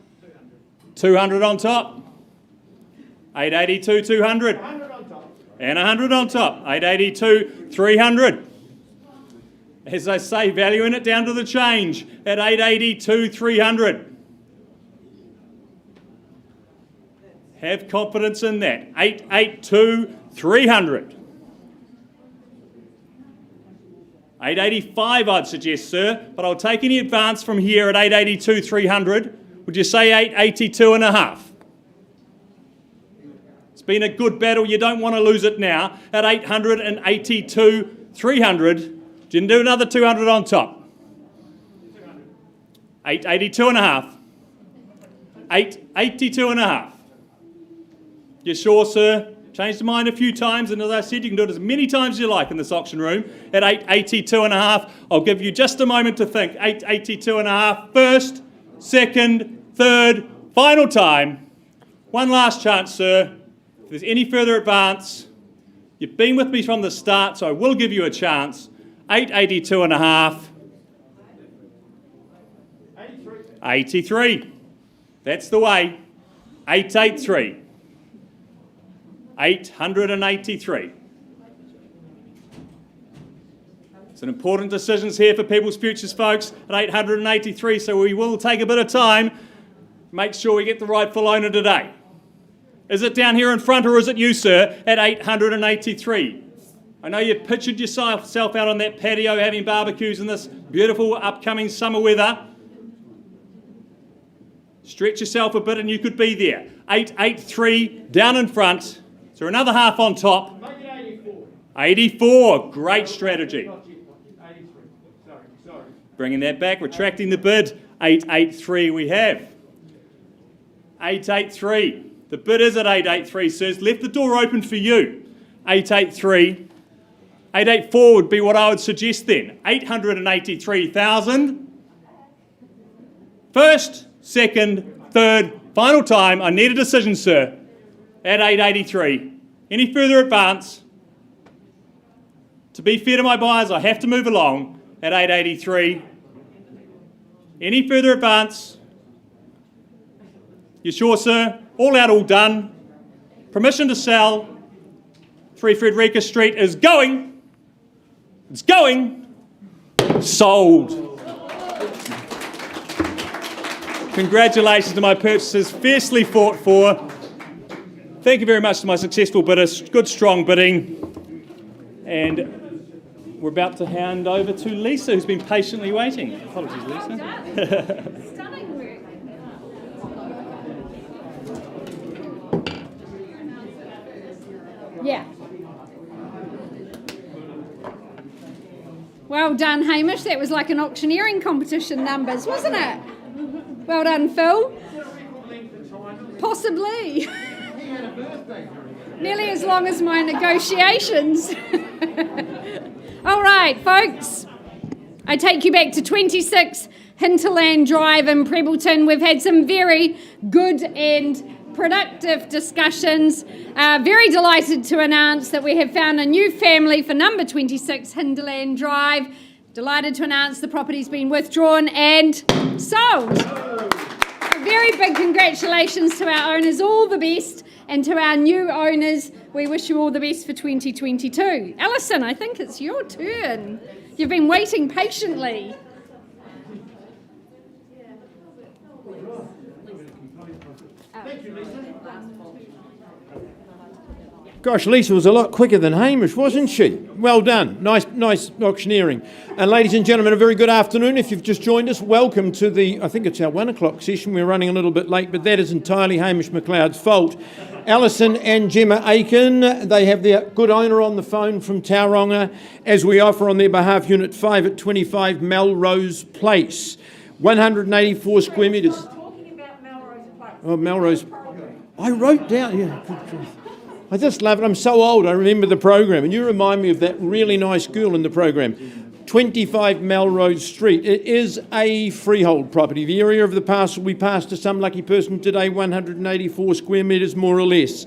200 on top. 882, 200. And 100 on top. 882, 300. As I say, valuing it down to the change at 882, 300. Have confidence in that. 882, 300. 885 I'd suggest, sir, but I'll take any advance from here at 882, 300. Would you say 882 and a half? It's been a good battle. You don't want to lose it now. At 882, 300. You can do another 200 on top. 882 and a half. 882 and a half. You sure, sir? Changed your mind a few times, and as I said, you can do it as many times as you like in this auction room. At 882 and a half, I'll give you just a moment to think. 882 and a half. First, second, third, final time. One last chance, sir. If there's any further advance, you've been with me from the start, so I will give you a chance. 882 and a half. 83. That's the way. 883. 883. Some important decisions here for People's Futures, folks, at 883, so we will take a bit of time. Make sure we get the rightful owner today. Is it down here in front, or is it you, sir, at 883? I know you've pictured yourself out on that patio having barbecues in this beautiful upcoming summer weather. Stretch yourself a bit and you could be there. 883 down in front. So another half on top. Make it 84. 84. Great strategy. Not yet. 83. Sorry. Bringing that back, retracting the bid. 883 we have. 883. The bid is at 883, sirs. Left the door open for you. 883. 884 would be what I would suggest then. 883,000. First, second, third, final time. I need a decision, sir. At 883. Any further advance? To be fair to my buyers, I have to move along at 883. Any further advance? You sure, sir? All out, all done. Permission to sell. 3 Frederica Street is going. It's going. Sold. Congratulations to my purchasers, fiercely fought for. Thank you very much to my successful bidders. Good, strong bidding. And we're about to hand over to Lisa, who's been patiently waiting. Apologies, Lisa. Stunning work. Yeah. Well done, Hamish. That was like an auctioneering competition numbers, wasn't it? Well done, Phil. Possibly. Nearly as long as my negotiations. All right, folks. I take you back to 26 Hinterland Drive in Prebleton. We've had some very good and productive discussions. Very delighted to announce that we have found a new family for number 26 Hinterland Drive. Delighted to announce the property's been withdrawn and sold. A very big congratulations to our owners, all the best, and to our new owners, we wish you all the best for 2022. Alison, I think it's your turn. You've been waiting patiently. Gosh, Lisa was a lot quicker than Hamish, wasn't she? Well done. Nice auctioneering. And ladies and gentlemen, a very good afternoon. If you've just joined us, welcome to I think it's our 1 o'clock session. We're running a little bit late, but that is entirely Hamish McLeod's fault. Alison and Gemma Aiken, they have their good owner on the phone from Tauranga as we offer on their behalf Unit 5 at 25 Melrose Place. 184 square metres. Talking about Melrose Place. Oh, Melrose. I wrote down, yeah. I just love it. I'm so old, I remember the program. And you remind me of that really nice girl in the program. 25 Melrose Street. It is a freehold property. The area of the parcel we passed to some lucky person today, 184 square metres more or less.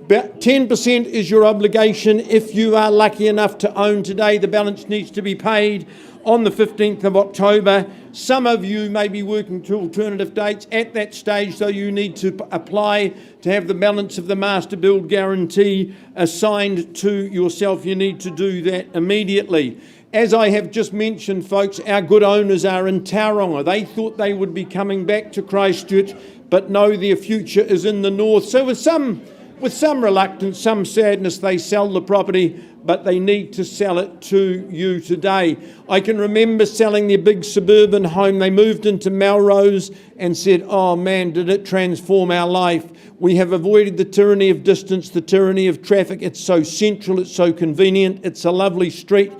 About 10% is your obligation if you are lucky enough to own today. The balance needs to be paid on the 15th of October. Some of you may be working to alternative dates. At that stage, though, you need to apply to have the balance of the master build guarantee assigned to yourself. You need to do that immediately. As I have just mentioned, folks, our good owners are in Tauranga. They thought they would be coming back to Christchurch, but no, their future is in the north. So with some reluctance, some sadness, they sell the property, but they need to sell it to you today. I can remember selling their big suburban home. They moved into Melrose and said, oh man, did it transform our life. We have avoided the tyranny of distance, the tyranny of traffic. It's so central, it's so convenient, it's a lovely street.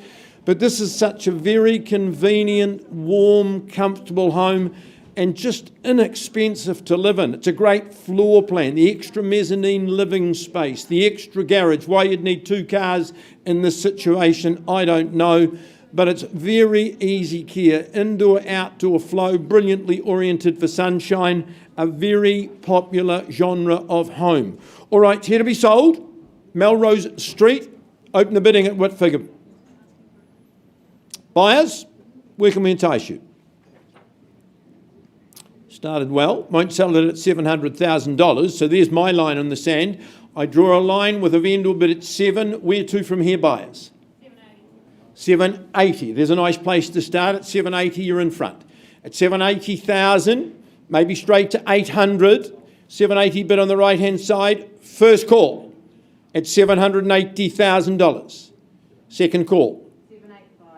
But this is such a very convenient, warm, comfortable home and just inexpensive to live in. It's a great floor plan, the extra mezzanine living space, the extra garage. Why you'd need 2 cars in this situation, I don't know. But it's very easy care, indoor, outdoor flow, brilliantly oriented for sunshine, a very popular genre of home. All right, here to be sold, Melrose Street. Open the bidding at what figure? Buyers, where can we entice you? Started well, won't sell it at $700,000, so there's my line on the sand. I draw a line with a vendor bid at 7. Where to from here, buyers? 780. There's a nice place to start. At 780, you're in front. At 780,000, maybe straight to 800. 780 bid on the right-hand side. First call at $780,000. Second call.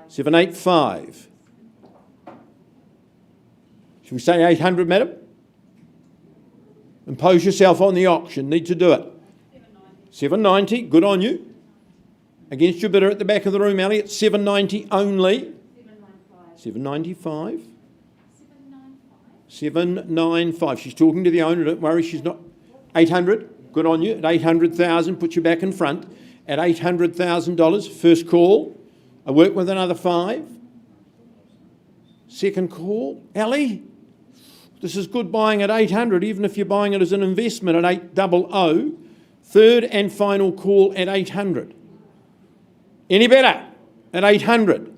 785. Should we say 800, madam? Impose yourself on the auction. Need to do it. 790. Good on you. Against your bidder at the back of the room, Elliot. 790 only. 795. 795. She's talking to the owner. Don't worry, she's not. 800. Good on you. At 800,000, put you back in front. At $800,000, first call. I work with another 5. Second call. Ellie, this is good buying at 800, even if you're buying it as an investment at 800. Third and final call at 800. Any better? At 800.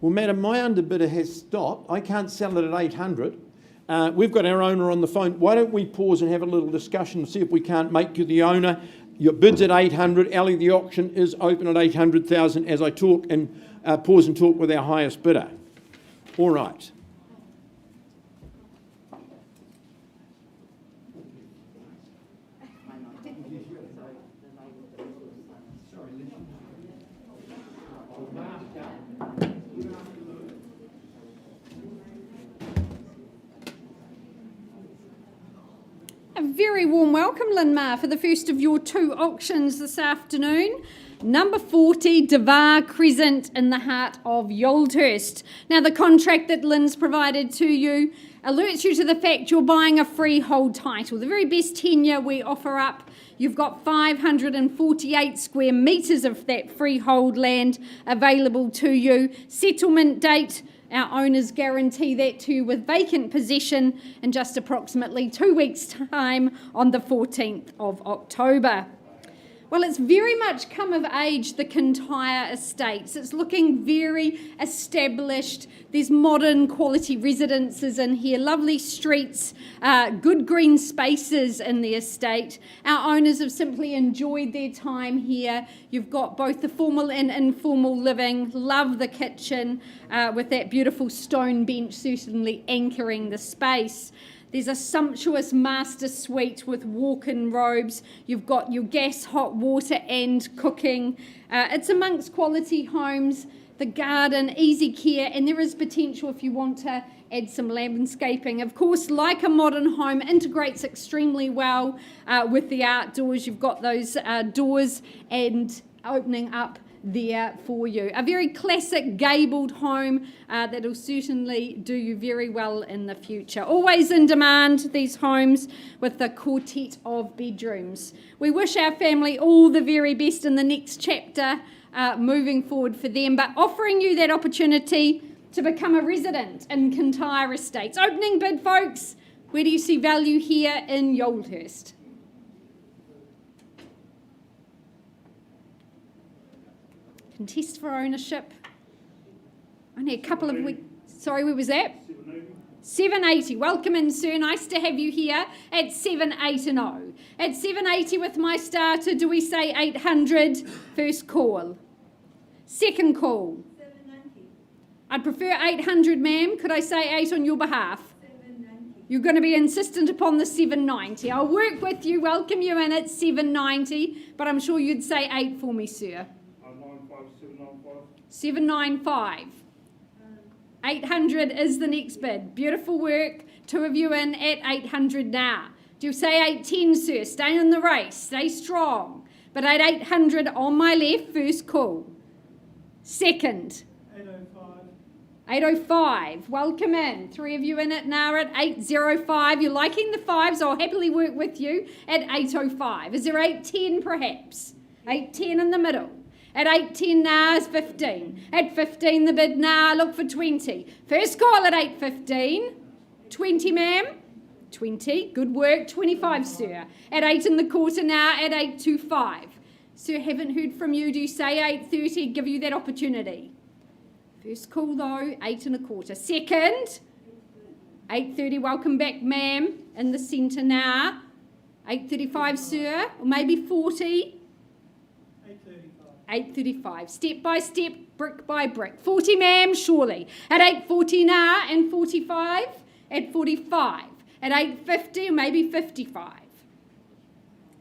Well, madam, my underbidder has stopped. I can't sell it at 800. We've got our owner on the phone. Why don't we pause and have a little discussion and see if we can't make you the owner. Your bid's at 800. Ellie, the auction is open at 800,000 as I talk and pause and talk with our highest bidder. All right. A very warm welcome, Linmar, for the first of your 2 auctions this afternoon. Number 40, Devar Crescent in the heart of Yoldhurst. Now, the contract that Lynn's provided to you alerts you to the fact you're buying a freehold title. The very best tenure we offer up. You've got 548 square metres of that freehold land available to you. Settlement date, our owners guarantee that to you with vacant possession in just approximately 2 weeks' time on the 14th of October. Well, it's very much come of age, the Kintyre Estates. It's looking very established. There's modern quality residences in here, lovely streets, good green spaces in the estate. Our owners have simply enjoyed their time here. You've got both the formal and informal living. Love the kitchen with that beautiful stone bench certainly anchoring the space. There's a sumptuous master suite with walk-in robes. You've got your gas, hot water and cooking. It's amongst quality homes, the garden, easy care, and there is potential if you want to add some landscaping. Of course, like a modern home, integrates extremely well with the outdoors. You've got those doors and opening up there for you. A very classic gabled home that will certainly do you very well in the future. Always in demand, these homes with the quartet of bedrooms. We wish our family all the very best in the next chapter moving forward for them, but offering you that opportunity to become a resident in Kintyre Estates. Opening bid, folks. Where do you see value here in Yoldhurst? Contest for ownership. Only a couple of weeks. Sorry, where was that? 780. Welcome in, sir. Nice to have you here at 780. At 780 with my starter, do we say 800? First call. Second call. 790. I'd prefer 800, ma'am. Could I say 8 on your behalf? 790. You're going to be insistent upon the 790. I'll work with you, welcome you in at 790, but I'm sure you'd say 8 for me, sir. 795. 800 is the next bid. Beautiful work. 2 of you in at 800 now. Do you say 810, sir? Stay in the race. Stay strong. But at 800 on my left, first call. Second. 805. 805. Welcome in. 3 of you in it now at 805. You're liking the 5s. I'll happily work with you at 805. Is there 810 perhaps? 810 in the middle. At 810 now is 15. At 15 the bid now, look for 20. First call at 815. 20, ma'am. 20. Good work. 25, sir. At 8 in the quarter now at 825. Sir, haven't heard from you. Do you say 830? Give you that opportunity. First call though, 8 and a quarter. Second. 830. Welcome back, ma'am. In the centre now. 835, sir. Or maybe 40. 835. Step by step, brick by brick. 40, ma'am, surely. At 840 now and 45. At 45. At 850 or maybe 55.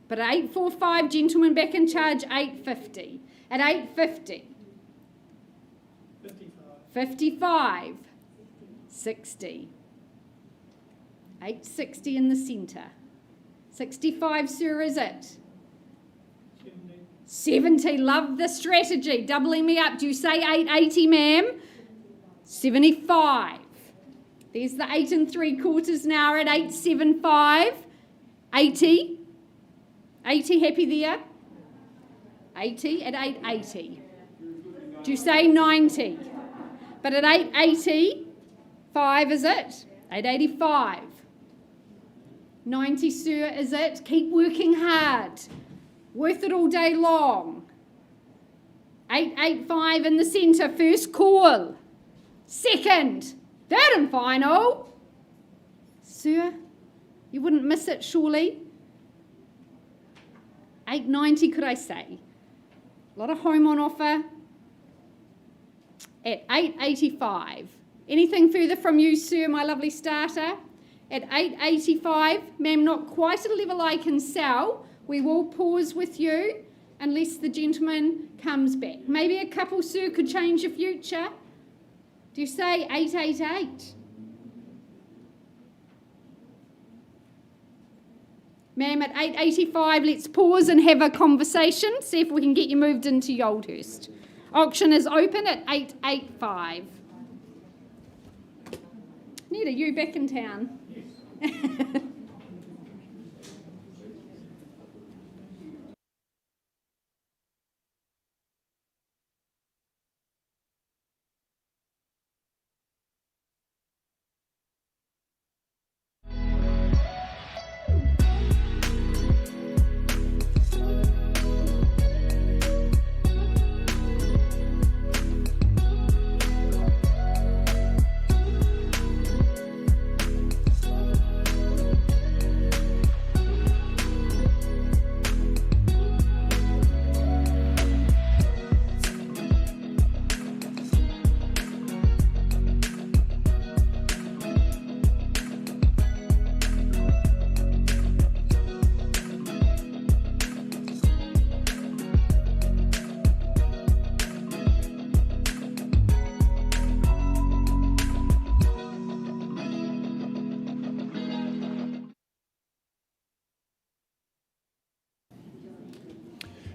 But at 845, gentlemen back in charge, 850. At 850. 55. 55. 60. 860 in the centre. 65, sir, is it? 70, love the strategy. Doubling me up. Do you say 880, ma'am? 75. There's the 8 3/4 now at 875. 80. 80, happy there? 80 at 880. Do you say 90? But at 885, is it? 885. 90, sir, is it? Keep working hard. Worth it all day long. 885 in the centre, first call. Second, third and final. Sir, you wouldn't miss it, surely. 890, could I say? A lot of home on offer. At 885. Anything further from you, sir, my lovely starter? At 885, ma'am, not quite at a level I can sell. We will pause with you unless the gentleman comes back. Maybe a couple, sir, could change your future. Do you say 888? Ma'am, at 885, let's pause and have a conversation, see if we can get you moved into Yoldhurst. Auction is open at 885. Nita, you back in town? Yes.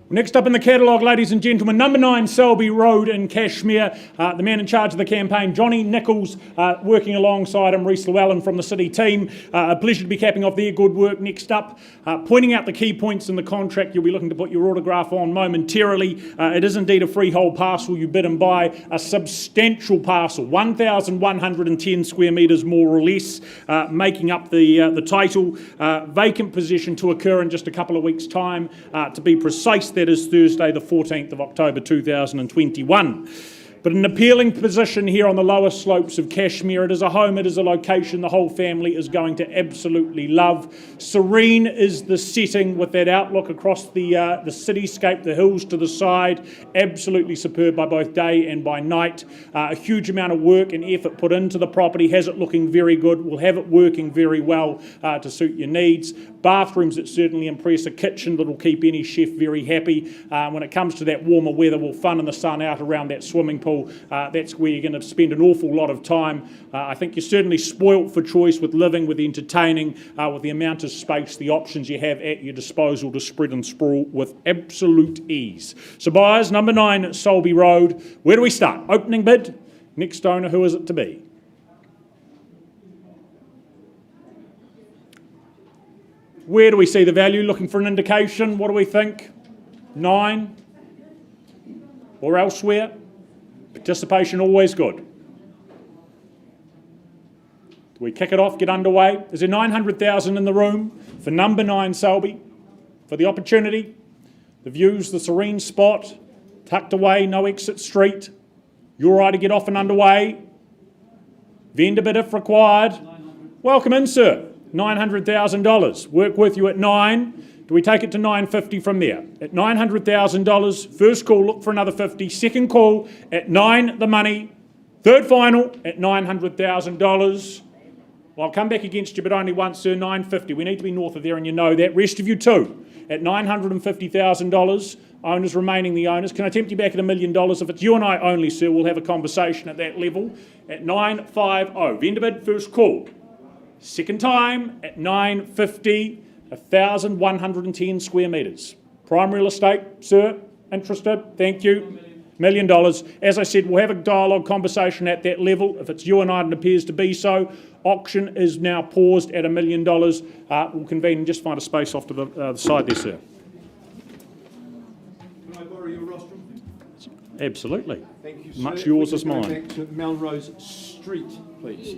Next up in the catalogue, ladies and gentlemen, number 9 Selby Road in Cashmere. The man in charge of the campaign, Johnny Nichols, working alongside him, Reese Llewellyn from the City team. A pleasure to be capping off their good work. Next up, pointing out the key points in the contract you'll be looking to put your autograph on momentarily. It is indeed a freehold parcel you bid and buy, a substantial parcel, 1,110 square metres more or less, making up the title. Vacant possession to occur in just a couple of weeks' time. To be precise, that is Thursday the 14th of October 2021. But an appealing position here on the lower slopes of Cashmere. It is a home, it is a location the whole family is going to absolutely love. Serene is the setting with that outlook across the cityscape, the hills to the side. Absolutely superb by both day and by night. A huge amount of work and effort put into the property. Has it looking very good. We'll have it working very well to suit your needs. Bathrooms that certainly impress. A kitchen that'll keep any chef very happy. When it comes to that warmer weather, we'll fun in the sun out around that swimming pool. That's where you're going to spend an awful lot of time. I think you're certainly spoilt for choice with living, with entertaining, with the amount of space, the options you have at your disposal to spread and sprawl with absolute ease. So buyers, number 9 Selby Road. Where do we start? Opening bid. Next owner, who is it to be? Where do we see the value? Looking for an indication. What do we think? 9 or elsewhere? Participation always good. Do we kick it off, get underway? Is there 900,000 in the room for number 9 Selby? For the opportunity, the views, the serene spot, tucked away, no exit street. You're right to get off and underway. Vendor bid if required. Welcome in, sir. $900,000. Work with you at 9. Do we take it to 950 from there? At $900,000, first call, look for another 50. Second call at 9, the money. Third final at $900,000. Well, I'll come back against you, but only once, sir. 950. We need to be north of there, and you know that. Rest of you too. At $950,000, owners remaining the owners. Can I tempt you back at $1 million? If it's you and I only, sir, we'll have a conversation at that level. At 950. Vendor bid, first call. Second time at 950, 1,110 square metres. Prime real estate, sir, interested? Thank you. $1 million. As I said, we'll have a dialogue conversation at that level. If it's you and I, and it appears to be so. Auction is now paused at $1 million. We'll convene and just find a space off to the side there, sir. Can I borrow your rostrum? Absolutely. Thank you, sir. Much yours If is we could go mine. Back to Melrose Street, please.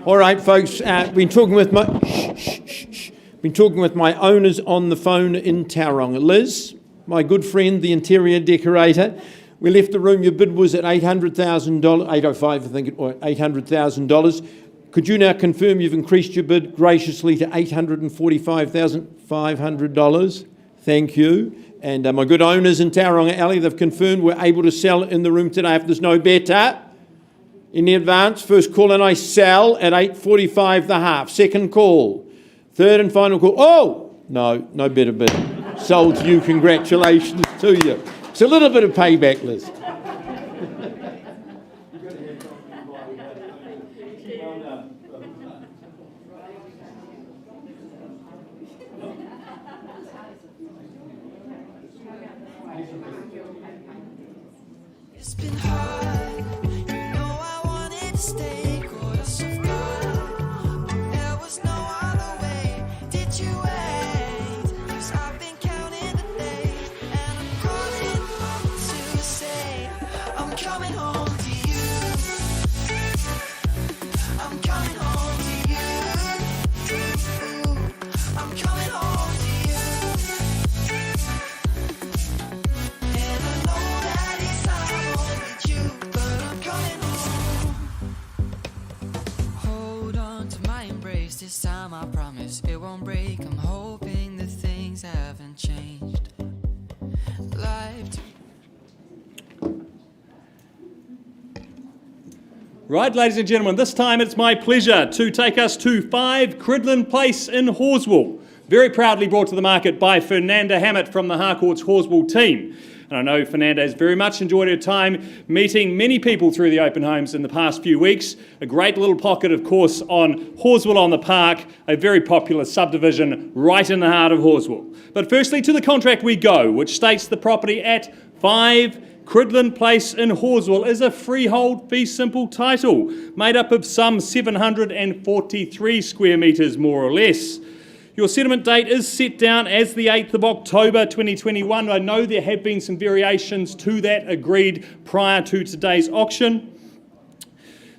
All right, folks. Been talking with my owners on the phone in Tauranga. Liz, my good friend, the interior decorator. We left the room. Your bid was at $800,000, $805, I think, or $800,000. Could you now confirm you've increased your bid graciously to $845,500? Thank you. And my good owners in Tauranga Alley, they've confirmed we're able to sell in the room today if there's no better. In the advance, first call and I sell at $845 the half. Second call. Third and final call. Oh, no better bid. Sold to you. Congratulations to you. It's a little bit of payback, Liz. It's been hard, you know I wanted to stay, caught us off guard, but there was no other way. Did you wait? 'Cause I've been counting the days, and I'm calling home to say I'm coming home to you. I'm coming home to you. I'm coming home to you. And I know that it's not only you, but I'm coming home. Hold on to my embrace, this time I promise it won't break. I'm hoping that things haven't changed. Life. Right, ladies and gentlemen, this time it's my pleasure to take us to 5 Cridland Place in Horswell. Very proudly brought to the market by Fernanda Hammett from the Harcourts Horswell team. And I know Fernanda has very much enjoyed her time meeting many people through the open homes in the past few weeks. A great little pocket, of course, on Horswell on the Park, a very popular subdivision right in the heart of Horswell. But firstly, to the contract we go, which states the property at 5 Cridland Place in Horswell is a freehold fee simple title, made up of some 743 square metres, more or less. Your settlement date is set down as the 8th of October 2021. I know there have been some variations to that agreed prior to today's auction.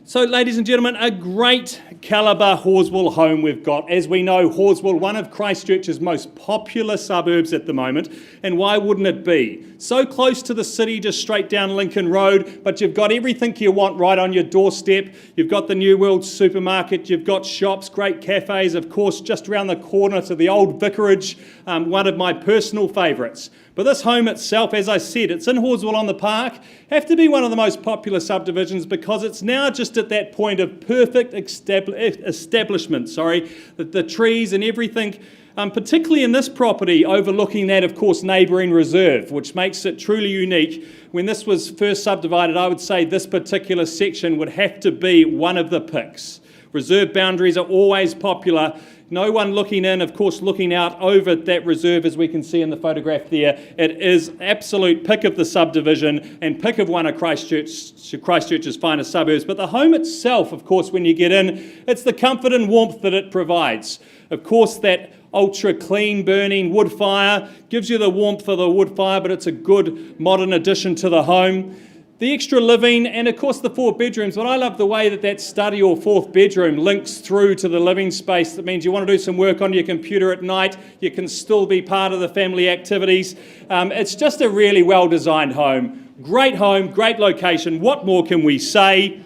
So, ladies and gentlemen, a great calibre Horswell home we've got. As we know, Horswell, one of Christchurch's most popular suburbs at the moment, and why wouldn't it be? So close to the city, just straight down Lincoln Road, but you've got everything you want right on your doorstep. You've got the New World supermarket, you've got shops, great cafes, of course, just around the corner to the old vicarage, one of my personal favourites. But this home itself, as I said, it's in Horswell on the Park, have to be one of the most popular subdivisions because it's now just at that point of perfect establishment, the trees and everything, particularly in this property overlooking that, of course, neighbouring reserve, which makes it truly unique. When this was first subdivided, I would say this particular section would have to be one of the picks. Reserve boundaries are always popular. No one looking in, of course, looking out over that reserve, as we can see in the photograph there. It is absolute pick of the subdivision and pick of one of Christchurch's finest suburbs. But the home itself, of course, when you get in, it's the comfort and warmth that it provides. Of course, that ultra clean burning wood fire gives you the warmth of the wood fire, but it's a good modern addition to the home. The extra living and, of course, the 4 bedrooms. But I love the way that study or 4th bedroom links through to the living space. That means you want to do some work on your computer at night, you can still be part of the family activities. It's just a really well-designed home. Great location. What more can we say?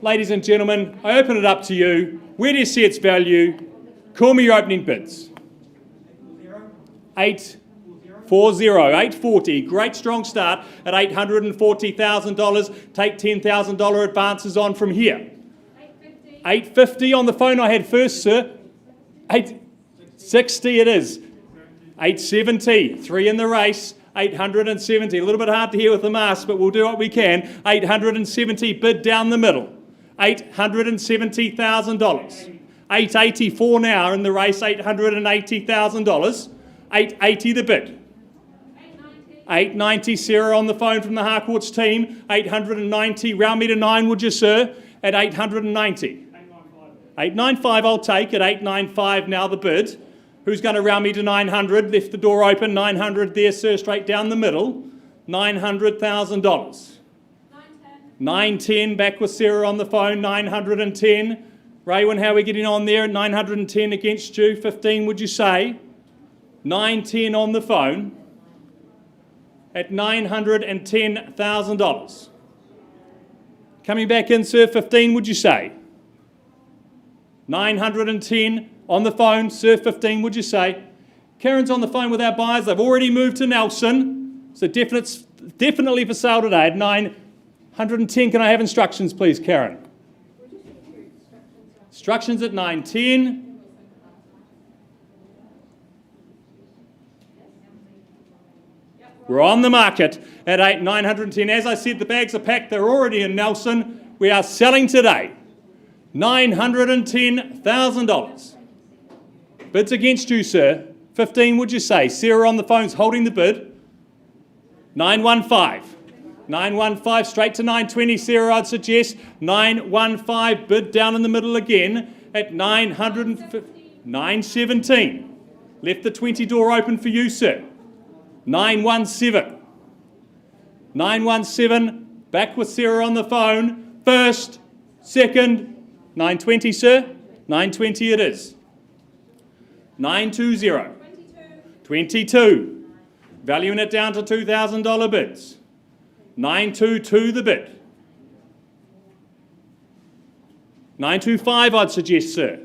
Ladies and gentlemen, I open it up to you. Where do you see its value? Call me your opening bids. 840, great strong start at $840,000. Take $10,000 advances on from here. 850 on the phone I had first, sir. 860 it is. 870, 3 in the race. 870, a little bit hard to hear with the mask, but we'll do what we can. 870 bid down the middle. $870,000. $884 now in the race, $880,000. $880 the bid. $890, Sarah on the phone from the Harcourts team. $890, round me to 9, would you, sir? At $890. $895 I'll take at $895 now the bid. Who's going to round me to 900? Left the door open, 900 there, sir, straight down the middle. $900,000. 910, back with Sarah on the phone, 910. Raywin, how are we getting on there? 910 against you, 15 would you say? 910 on the phone at $910,000. Coming back in, sir, 15 would you say? 910 on the phone, sir, 15 would you say? Karen's on the phone with our buyers. They've already moved to Nelson, so definitely for sale today at 910. Can I have instructions, please, Karen? Instructions at 910. We're on the market at 910. As I said, the bags are packed. They're already in Nelson. We are selling today. $910,000. Bids against you, sir. 15, would you say? Sarah on the phone's holding the bid. 915. 915, straight to 920, Sarah, I'd suggest. 915, bid down in the middle again at 917. Left the 20 door open for you, sir. 917. 917, back with Sarah on the phone. First, second, 920, sir. 920 it is. 920. 22. Valuing it down to $2,000 bids. 922 the bid. 925 I'd suggest, sir.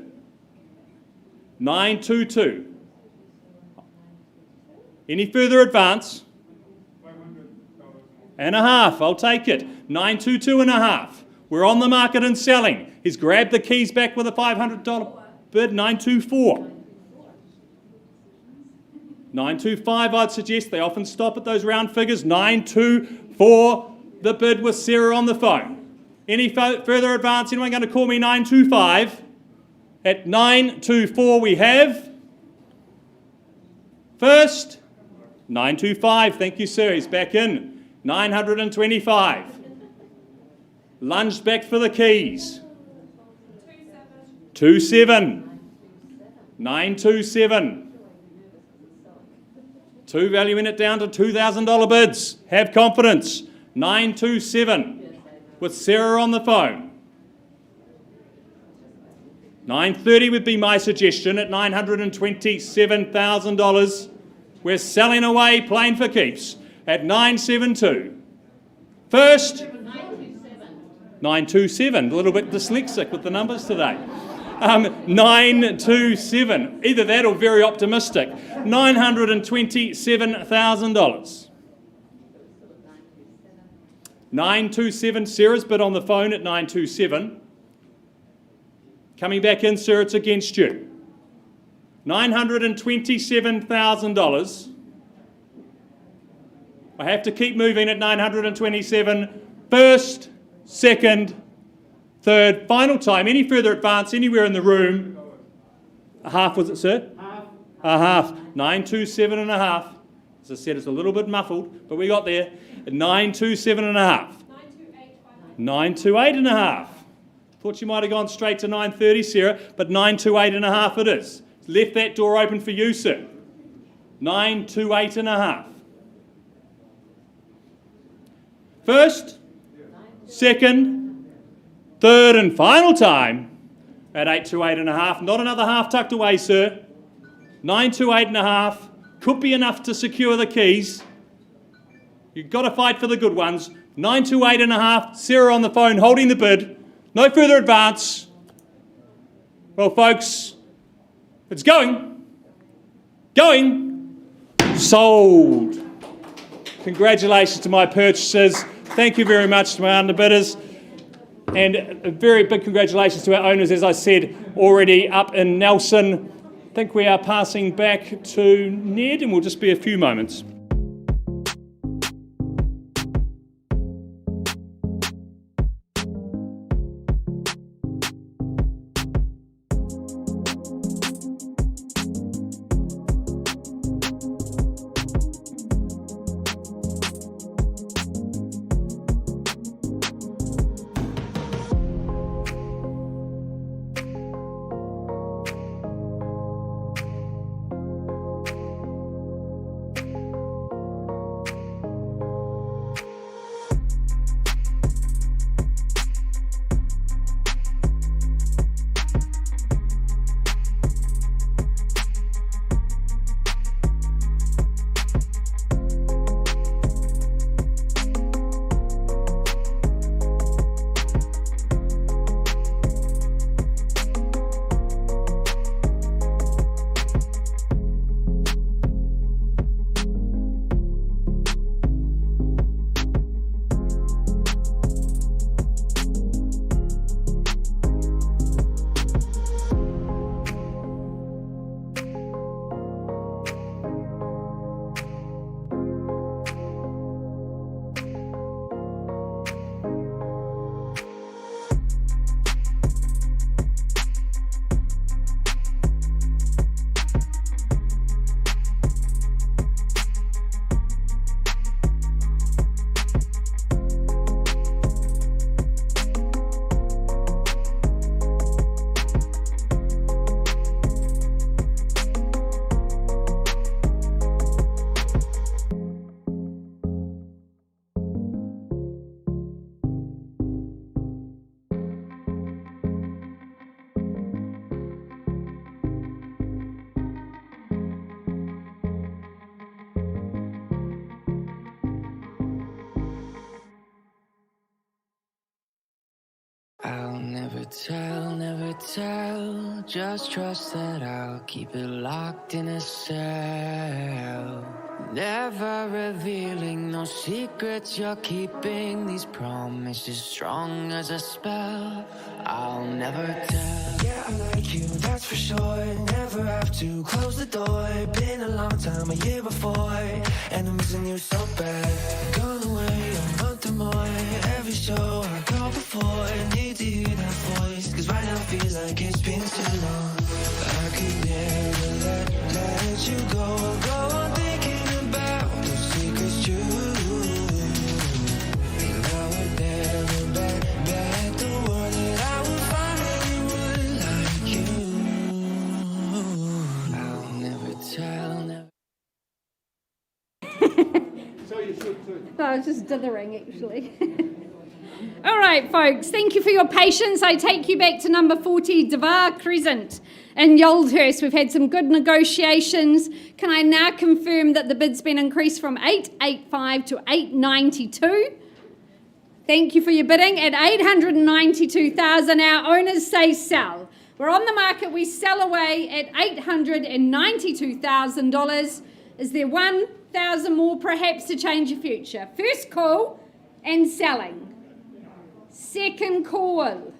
922. Any further advance? And a half, I'll take it. 922 and a half. We're on the market and selling. He's grabbed the keys back with a $500 bid. 924. 925 I'd suggest. They often stop at those round figures. 924 the bid with Sarah on the phone. Any further advance? Anyone going to call me 925? At 924 we have first 925. Thank you, sir. He's back in. 925. Lunged back for the keys. 27. 927. Two valuing it down to $2,000 bids. Have confidence. 927 with Sarah on the phone. 930 would be my suggestion at $927,000. We're selling away plain for keeps at 972. First, 927. A little bit dyslexic with the numbers today. 927. Either that or very optimistic. $927,000. 927. Sarah's bid on the phone at 927. Coming back in, sir, it's against you. $927,000. I have to keep moving at 927. First, second, third, final time. Any further advance anywhere in the room? A half, was it, sir? Half. A half. 927 and a half. As I said, it's a little bit muffled, but we got there. 927 and a half. 928 and a half. Thought you might have gone straight to 930, Sarah, but 928 and a half it is. Left that door open for you, sir. 928 and a half. First, second, third and final time at 828 and a half. Not another half tucked away, sir. 928 and a half. Could be enough to secure the keys. You've got to fight for the good ones. 928 and a half. Sarah on the phone holding the bid. No further advance. Well, folks, it's going. Going. Sold. Congratulations to my purchasers. Thank you very much to my underbidders. And a very big congratulations to our owners, as I said, already up in Nelson. I think we are passing back to Ned, and we'll just be a few moments. never tell. Just trust that I'll keep it locked in a cell. Never revealing no secrets you're keeping. These promises strong as a spell. I'll never tell. Yeah, I like you, that's for sure. Never have to close the door. Been a long time, a year before, and I'm missing you so bad. Gone away a month or more. Every show I go before, need to hear that voice, cause right now feels like it's been too long. I could never let you go on thinking about those secrets true. And I would never bet the world that I would find anyone like you. I'll never tell, never. So you should too. No, I was just dithering, actually. All right, folks, thank you for your patience. I take you back to number 40, Devar Crescent in Yoldhurst. We've had some good negotiations. Can I now confirm that the bid's been increased from $885 to $892? Thank you for your bidding. At $892,000, our owners say sell. We're on the market. We sell away at $892,000. Is there 1,000 more perhaps to change your future? First call and selling. Second call.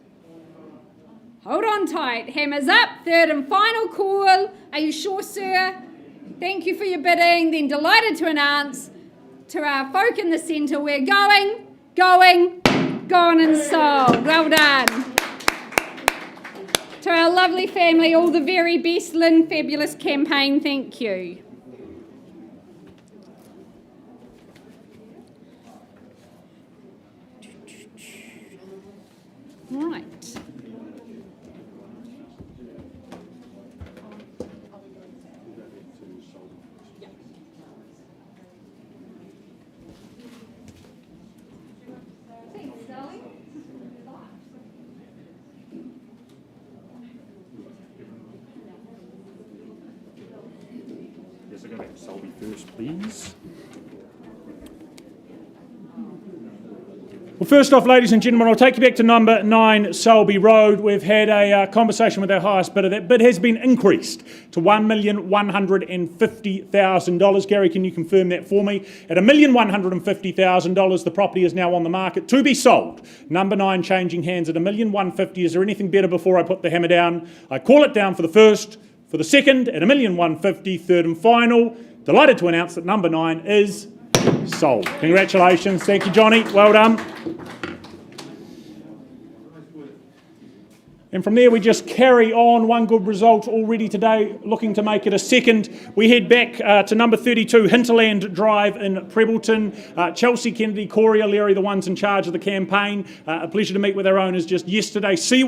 Hold on tight. Hammers up. Third and final call. Are you sure, sir? Thank you for your bidding. Then delighted to announce to our folk in the centre, we're gone and sold. Well done. To our lovely family, all the very best. Lynn, fabulous campaign. Thank you. Right. Yes, I'll go back to Selby first, please. Well, first off, ladies and gentlemen, I'll take you back to number 9 Selby Road. We've had a conversation with our highest bidder. That bid has been increased to $1,150,000. Gary, can you confirm that for me? At $1,150,000, the property is now on the market to be sold. Number 9 changing hands at $1,150,000. Is there anything better before I put the hammer down? I call it down for the first, for the second at $1,150,000, third and final. Delighted to announce that number 9 is sold. Congratulations. Thank you, Johnny. Well done. And from there we just carry on. One good result already today, looking to make it a second. We head back to number 32 Hinterland Drive in Prebleton. Chelsea Kennedy, Corey O'Leary, the ones in charge of the campaign. A pleasure to meet with our owners just yesterday. See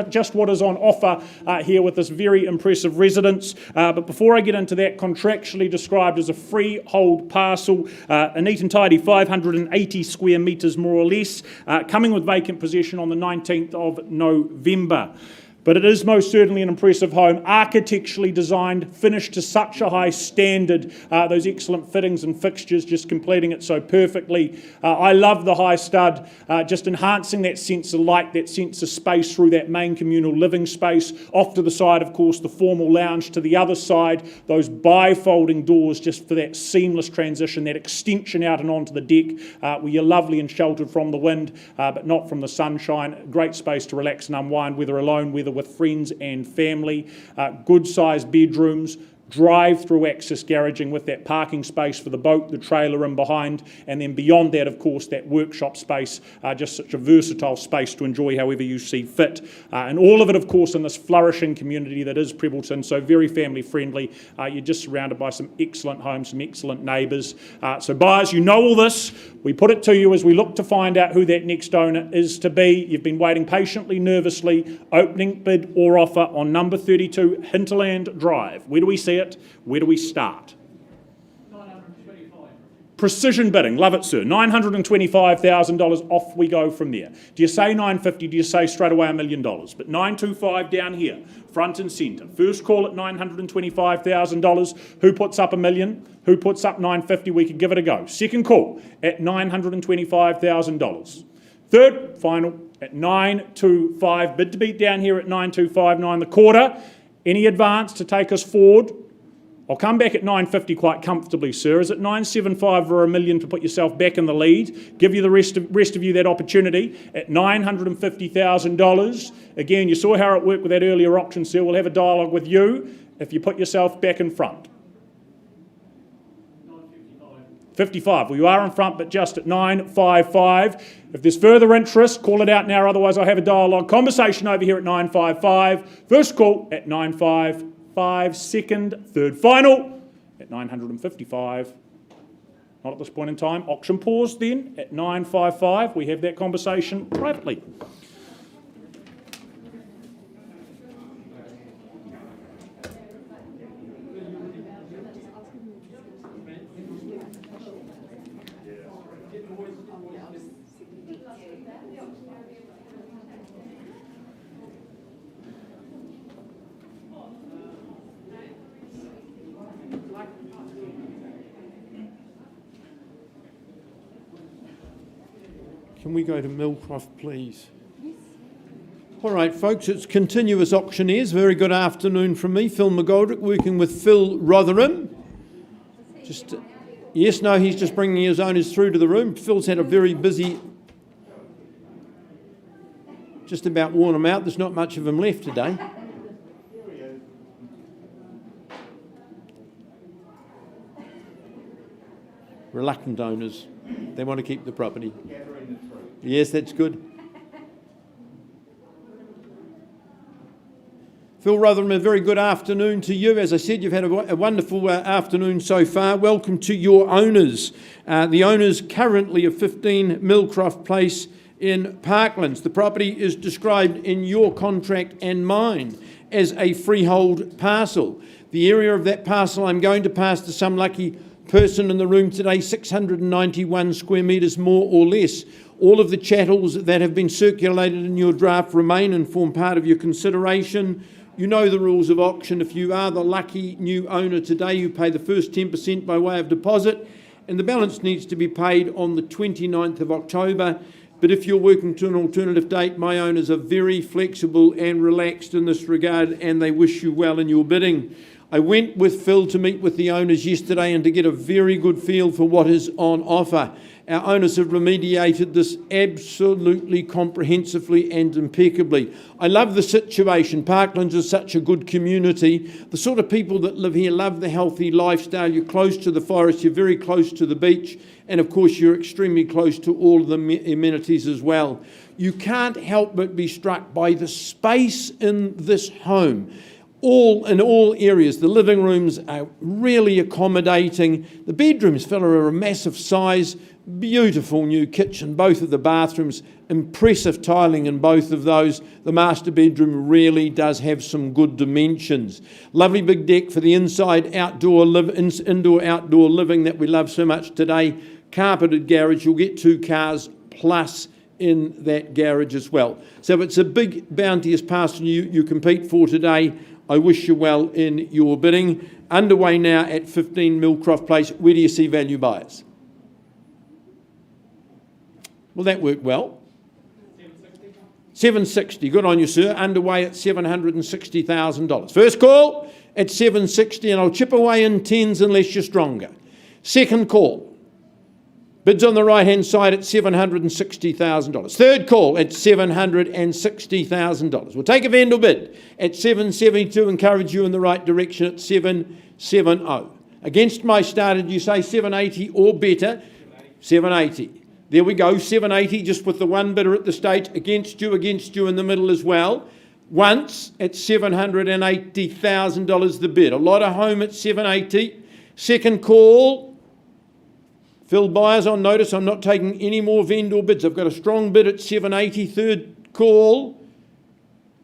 just what is on offer here with this very impressive residence. But before I get into that, contractually described as a freehold parcel, a neat and tidy 580 square metres more or less, coming with vacant possession on the 19th of November. But it is most certainly an impressive home, architecturally designed, finished to such a high standard, those excellent fittings and fixtures just completing it so perfectly. I love the high stud, just enhancing that sense of light, that sense of space through that main communal living space. Off to the side, of course, the formal lounge. To the other side, those bifolding doors just for that seamless transition, that extension out and onto the deck, where you're lovely and sheltered from the wind, but not from the sunshine. Great space to relax and unwind, whether alone, whether with friends and family. Good sized bedrooms, drive-through access garaging with that parking space for the boat, the trailer in behind, and then beyond that, of course, that workshop space, just such a versatile space to enjoy however you see fit. And all of it, of course, in this flourishing community that is Prebleton, so very family-friendly. You're just surrounded by some excellent homes, some excellent neighbours. So buyers, you know all this. We put it to you as we look to find out who that next owner is to be. You've been waiting patiently, nervously. Opening bid or offer on number 32 Hinterland Drive. Where do we see it? Where do we start? 925. Precision bidding, love it, sir. $925,000, off we go from there. Do you say 950? Do you say straight away $1 million? But 925 down here, front and centre. First call at $925,000. Who puts up $1 million? Who puts up 950? We could give it a go. Second call at $925,000. Third, final, at 925. Bid to beat down here at 9259 the quarter. Any advance to take us forward? I'll come back at 950 quite comfortably, sir. Is it 975 or $1 million to put yourself back in the lead? Give you the rest of you that opportunity at $950,000. Again, you saw how it worked with that earlier auction, sir. We'll have a dialogue with you if you put yourself back in front. 55. Well, you are in front, but just at 955. If there's further interest, call it out now. Otherwise, I'll have a dialogue conversation over here at 955. First call at 955. Second, third, final at 955. Not at this point in time. Auction pause then at 955. We have that conversation privately. Can we go to Millcroft, please? All right, folks, it's Continuous Auctioneers. Very good afternoon from me, Phil McGoldrick, working with Phil Rotherham. Yes, no, he's just bringing his owners through to the room. Phil's had a very busy, just about worn him out. There's not much of him left today. Reluctant owners. They want to keep the property. Yes, that's good. Phil Rotherham, a very good afternoon to you. As I said, you've had a wonderful afternoon so far. Welcome to your owners. The owners currently of 15 Millcroft Place in Parklands. The property is described in your contract and mine as a freehold parcel. The area of that parcel I'm going to pass to some lucky person in the room today, 691 square metres more or less. All of the chattels that have been circulated in your draft remain and form part of your consideration. You know the rules of auction. If you are the lucky new owner today, you pay the first 10% by way of deposit, and the balance needs to be paid on the 29th of October. But if you're working to an alternative date, my owners are very flexible and relaxed in this regard, and they wish you well in your bidding. I went with Phil to meet with the owners yesterday and to get a very good feel for what is on offer. Our owners have remediated this absolutely comprehensively and impeccably. I love the situation. Parklands is such a good community. The sort of people that live here love the healthy lifestyle. You're close to the forest, you're very close to the beach, and of course you're extremely close to all of the amenities as well. You can't help but be struck by the space in this home. In all areas. The living rooms are really accommodating. The bedrooms, fella, are a massive size. Beautiful new kitchen. Both of the bathrooms, impressive tiling in both of those. The master bedroom really does have some good dimensions. Lovely big deck for the indoor-outdoor living that we love so much today. Carpeted garage. You'll get 2 cars plus in that garage as well. So it's a big, bounteous parcel you compete for today. I wish you well in your bidding. Underway now at 15 Millcroft Place. Where do you see value buyers? Well, that worked well. 760. Good on you, sir. Underway at $760,000. First call at 760, and I'll chip away in tens unless you're stronger. Second call. Bids on the right-hand side at $760,000. Third call at $760,000. We'll take a vendor bid at $772. Encourage you in the right direction at $770. Against my started, you say $780 or better. $780. There we go, $780, just with the one bidder at the stage. Against you in the middle as well. Once at $780,000 the bid. A lot of home at $780. Second call. Phil, buyers on notice, I'm not taking any more vendor bids. I've got a strong bid at $780. Third call.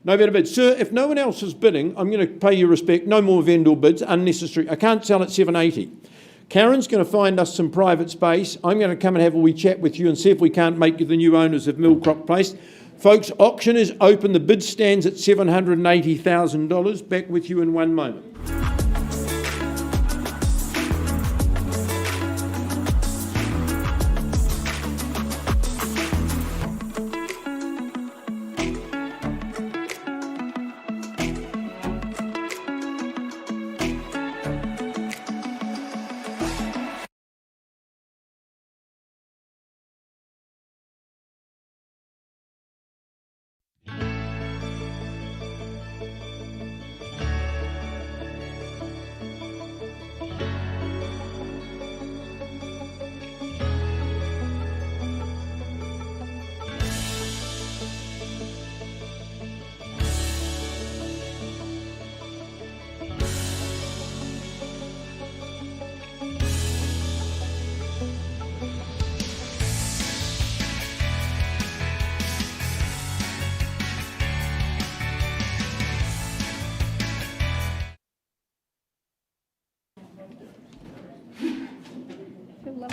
No better bid. Sir, if no one else is bidding, I'm going to pay you respect. No more vendor bids, unnecessary. I can't sell at $780. Karen's going to find us some private space. I'm going to come and have a wee chat with you and see if we can't make you the new owners of Millcroft Place. Folks, auction is open. The bid stands at $780,000. Back with you in one moment.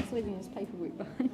He's leaving his paperwork behind.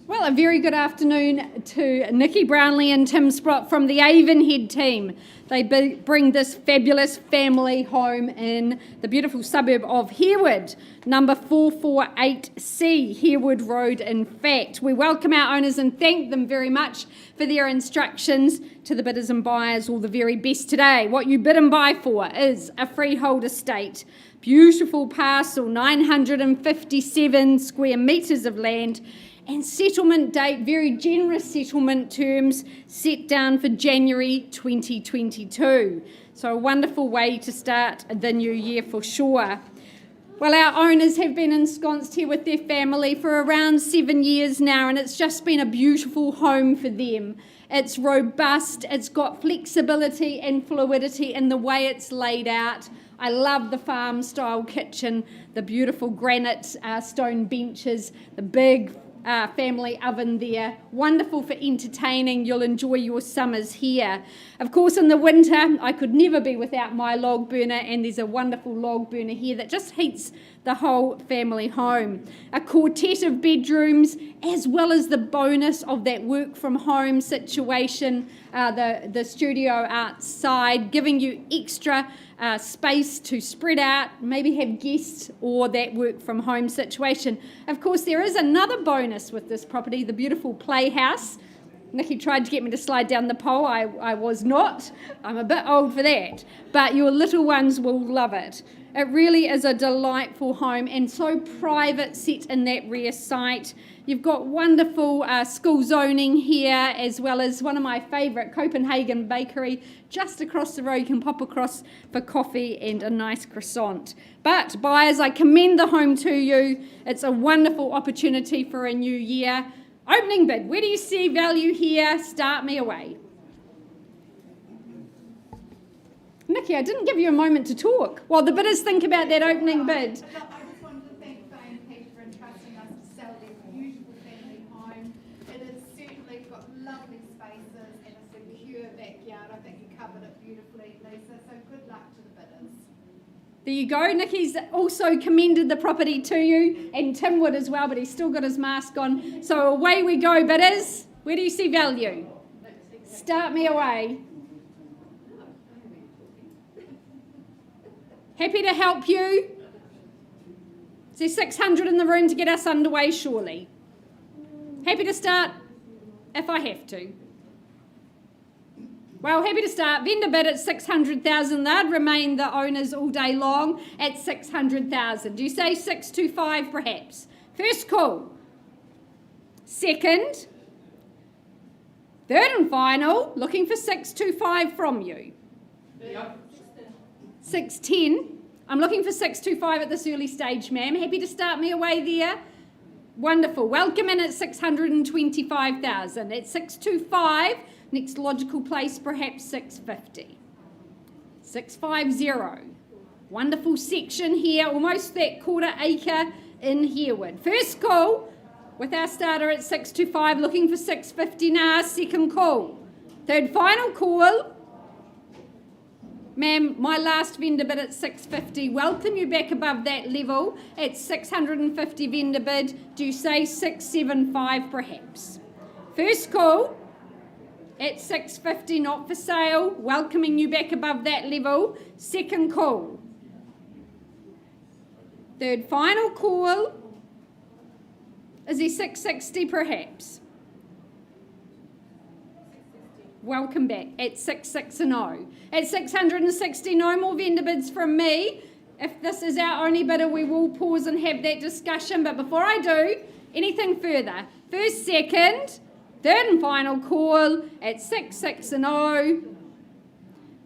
Well, a very good afternoon to Nikki Brownlee and Tim Sprott from the Avonhead team. They bring this fabulous family home in the beautiful suburb of Harewood, number 448C, Harewood Road, in fact. We welcome our owners and thank them very much for their instructions to the bidders and buyers. All the very best today. What you bid and buy for is a freehold estate. Beautiful parcel, 957 square metres of land, and settlement date, very generous settlement terms set down for January 2022. So a wonderful way to start the new year for sure. Well, our owners have been ensconced here with their family for around 7 years now, and it's just been a beautiful home for them. It's robust, it's got flexibility and fluidity in the way it's laid out. I love the farm style kitchen, the beautiful granite stone benches, the big family oven there. Wonderful for entertaining. You'll enjoy your summers here. Of course, in the winter, I could never be without my log burner, and there's a wonderful log burner here that just heats the whole family home. A quartet of bedrooms, as well as the bonus of that work from home situation, the studio outside, giving you extra space to spread out, maybe have guests or that work from home situation. Of course, there is another bonus with this property, the beautiful playhouse. Nikki tried to get me to slide down the pole. I was not. I'm a bit old for that. But your little ones will love it. It really is a delightful home and so private, set in that rear site. You've got wonderful school zoning here, as well as one of my favourite, Copenhagen Bakery, just across the road. You can pop across for coffee and a nice croissant. But buyers, I commend the home to you. It's a wonderful opportunity for a new year. Opening bid, where do you see value here? Start me away. Nikki, I didn't give you a moment to talk while the bidders think about that opening bid. I just wanted to thank Faye and Peter for entrusting us to sell their beautiful family home. It has certainly got lovely spaces and a secure backyard. I think you covered it beautifully, Lisa, so good luck to the bidders. There you go. Nikki's also commended the property to you, and Tim would as well, but he's still got his mask on. So away we go, bidders. Where do you see value? Start me away. Happy to help you. Is there 600 in the room to get us underway, surely? Happy to start if I have to. Well, happy to start. Vendor bid at 600,000. They'd remain the owners all day long at 600,000. Do you say 625 perhaps? First call. Second. Third and final. Looking for 625 from you. 610. I'm looking for 625 at this early stage, ma'am. Happy to start me away there. Wonderful. Welcome in at 625,000. At 625, next logical place, perhaps 650. 650. Wonderful section here, almost that quarter acre in Harewood. First call with our starter at 625, looking for 650 now. Second call. Third final call. Ma'am, my last vendor bid at 650. Welcome you back above that level at 650 vendor bid. Do you say 675 perhaps? First call at 650, not for sale. Welcoming you back above that level. Second call. Third final call. Is he 660 perhaps? Welcome back at 660. At 660, no more vendor bids from me. If this is our only bidder, we will pause and have that discussion. But before I do, anything further? First, second, third and final call at 660.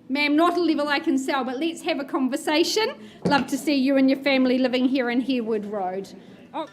Ma'am, not a level I can sell, but let's have a conversation. Love to see you and your family living here in Harewood Road. Oh.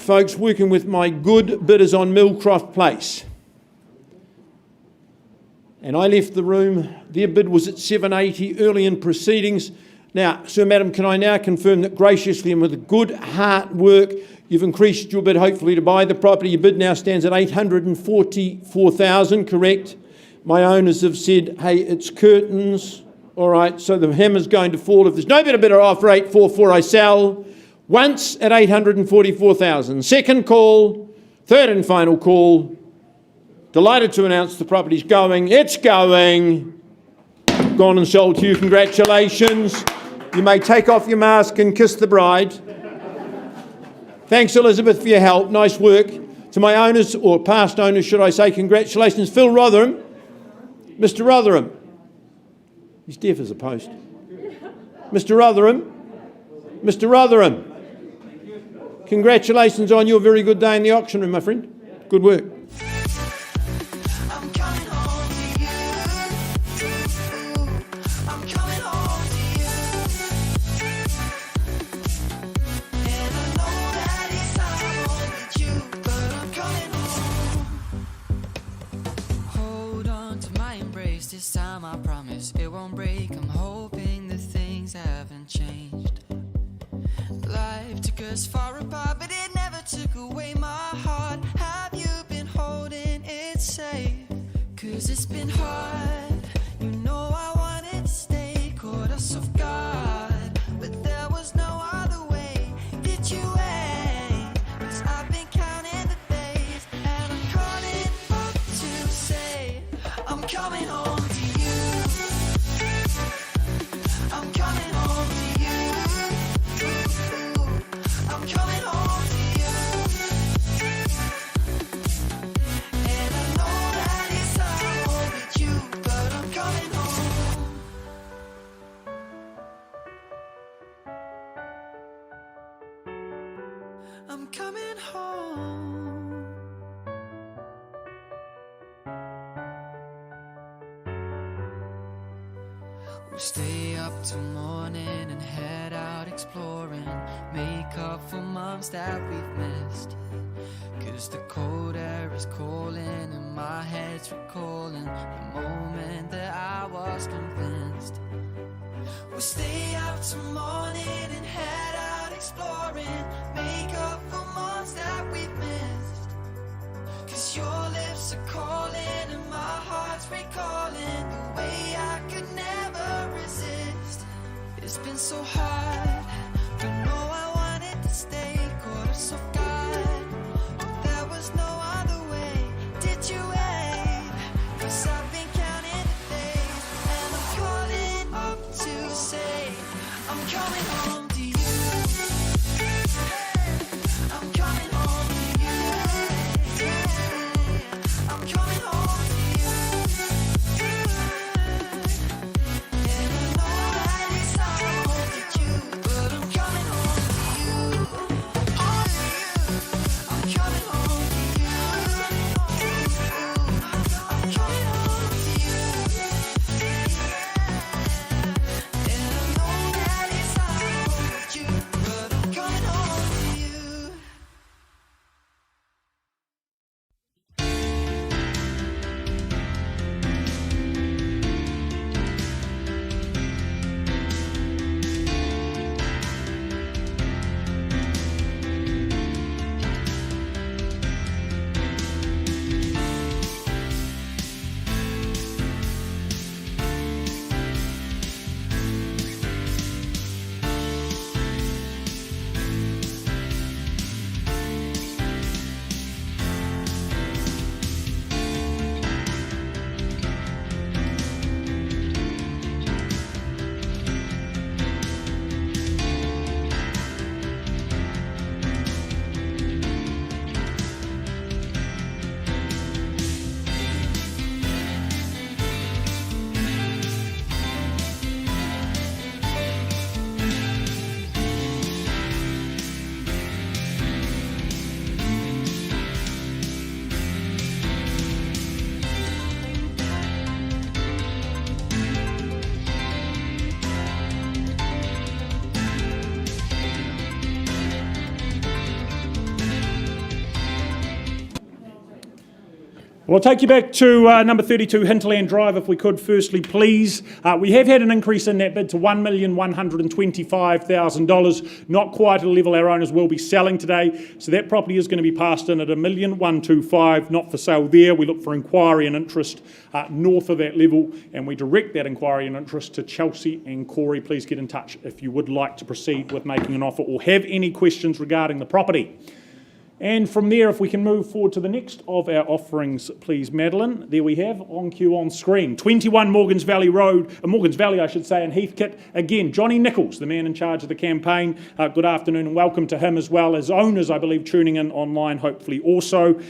folks, working with my good bidders on Millcroft Place. And I left the room. Their bid was at 780 early in proceedings. Now, Sir, Madam, can I now confirm that graciously and with good hard work, you've increased your bid hopefully to buy the property. Your bid now stands at 844,000, correct? My owners have said, hey, it's curtains. All right, so the hammer's going to fall. If there's no better bidder, offer 844, I sell. Once at 844,000. Second call, third and final call. Delighted to announce the property's going. It's going. Gone and sold to you. Congratulations. You may take off your mask and kiss the bride. Thanks, Elizabeth, for your help. Nice work. To my owners, or past owners, should I say, congratulations. Phil Rotherham. Mr. Rotherham. He's deaf as a post. Mr. Rotherham. Mr. Rotherham. Congratulations on your very good day in the auction room, my friend. Good work. I'm coming home to you. I'm coming home to you. And I know that it's hard with you, but I'm coming home. Hold on to my embrace this time, I promise it won't break. I'm hoping that things haven't changed. Life took us far apart, but it never took away my heart. Have you been holding it safe? 'Cause it's been hard. You know I wanted to stay, caught us off guard, but there was no other way. Did you wait? 'Cause I've been counting the days, and I'm calling up to say I'm coming home to you. I'm coming home to you. I'm coming home to you. And I know that it's hard with you, but I'm coming home. I'm coming home. We'll stay up till morning and head out exploring, make up for months that we've missed. 'Cause the cold air is calling and my head's recalling the moment that I was convinced. We'll stay up till morning and head out exploring, make up for months that we've missed. 'Cause your lips are calling and my heart's recalling the way I could never resist. It's been so hard, but no, I wanted to stay, caught us off guard, but there was no other way. Did you wait? 'Cause I've been counting the days, and I'm calling up to say I'm coming home to you. I'm coming home to you. I'm coming home to you. And I know that it's hard with you, but I'm coming home to you. Oh, I'm coming home to you. I'm coming home to you. And I know that it's hard Well, I'll take you back to number 32 Hinterland Drive, if we could, firstly, please. We have had an increase in that bid to $1,125,000, not quite at a level our owners will be selling today. So that property is going to be passed in at $1,125,000, not for sale there. We look for inquiry and interest north of that level, and we direct that inquiry and interest to Chelsea and Corey. Please get in touch if you would like to proceed with making an offer or have any questions regarding the property. And from there, if we can move forward to the next of our offerings, please, Madeline. There we have, on cue on screen. 21 Morgans Valley Road, Morgans Valley, I should say, in Heathcote. Again, Johnny Nichols, the man in charge of the campaign. Good afternoon and welcome to him, as well as owners, I believe, tuning in online, hopefully also.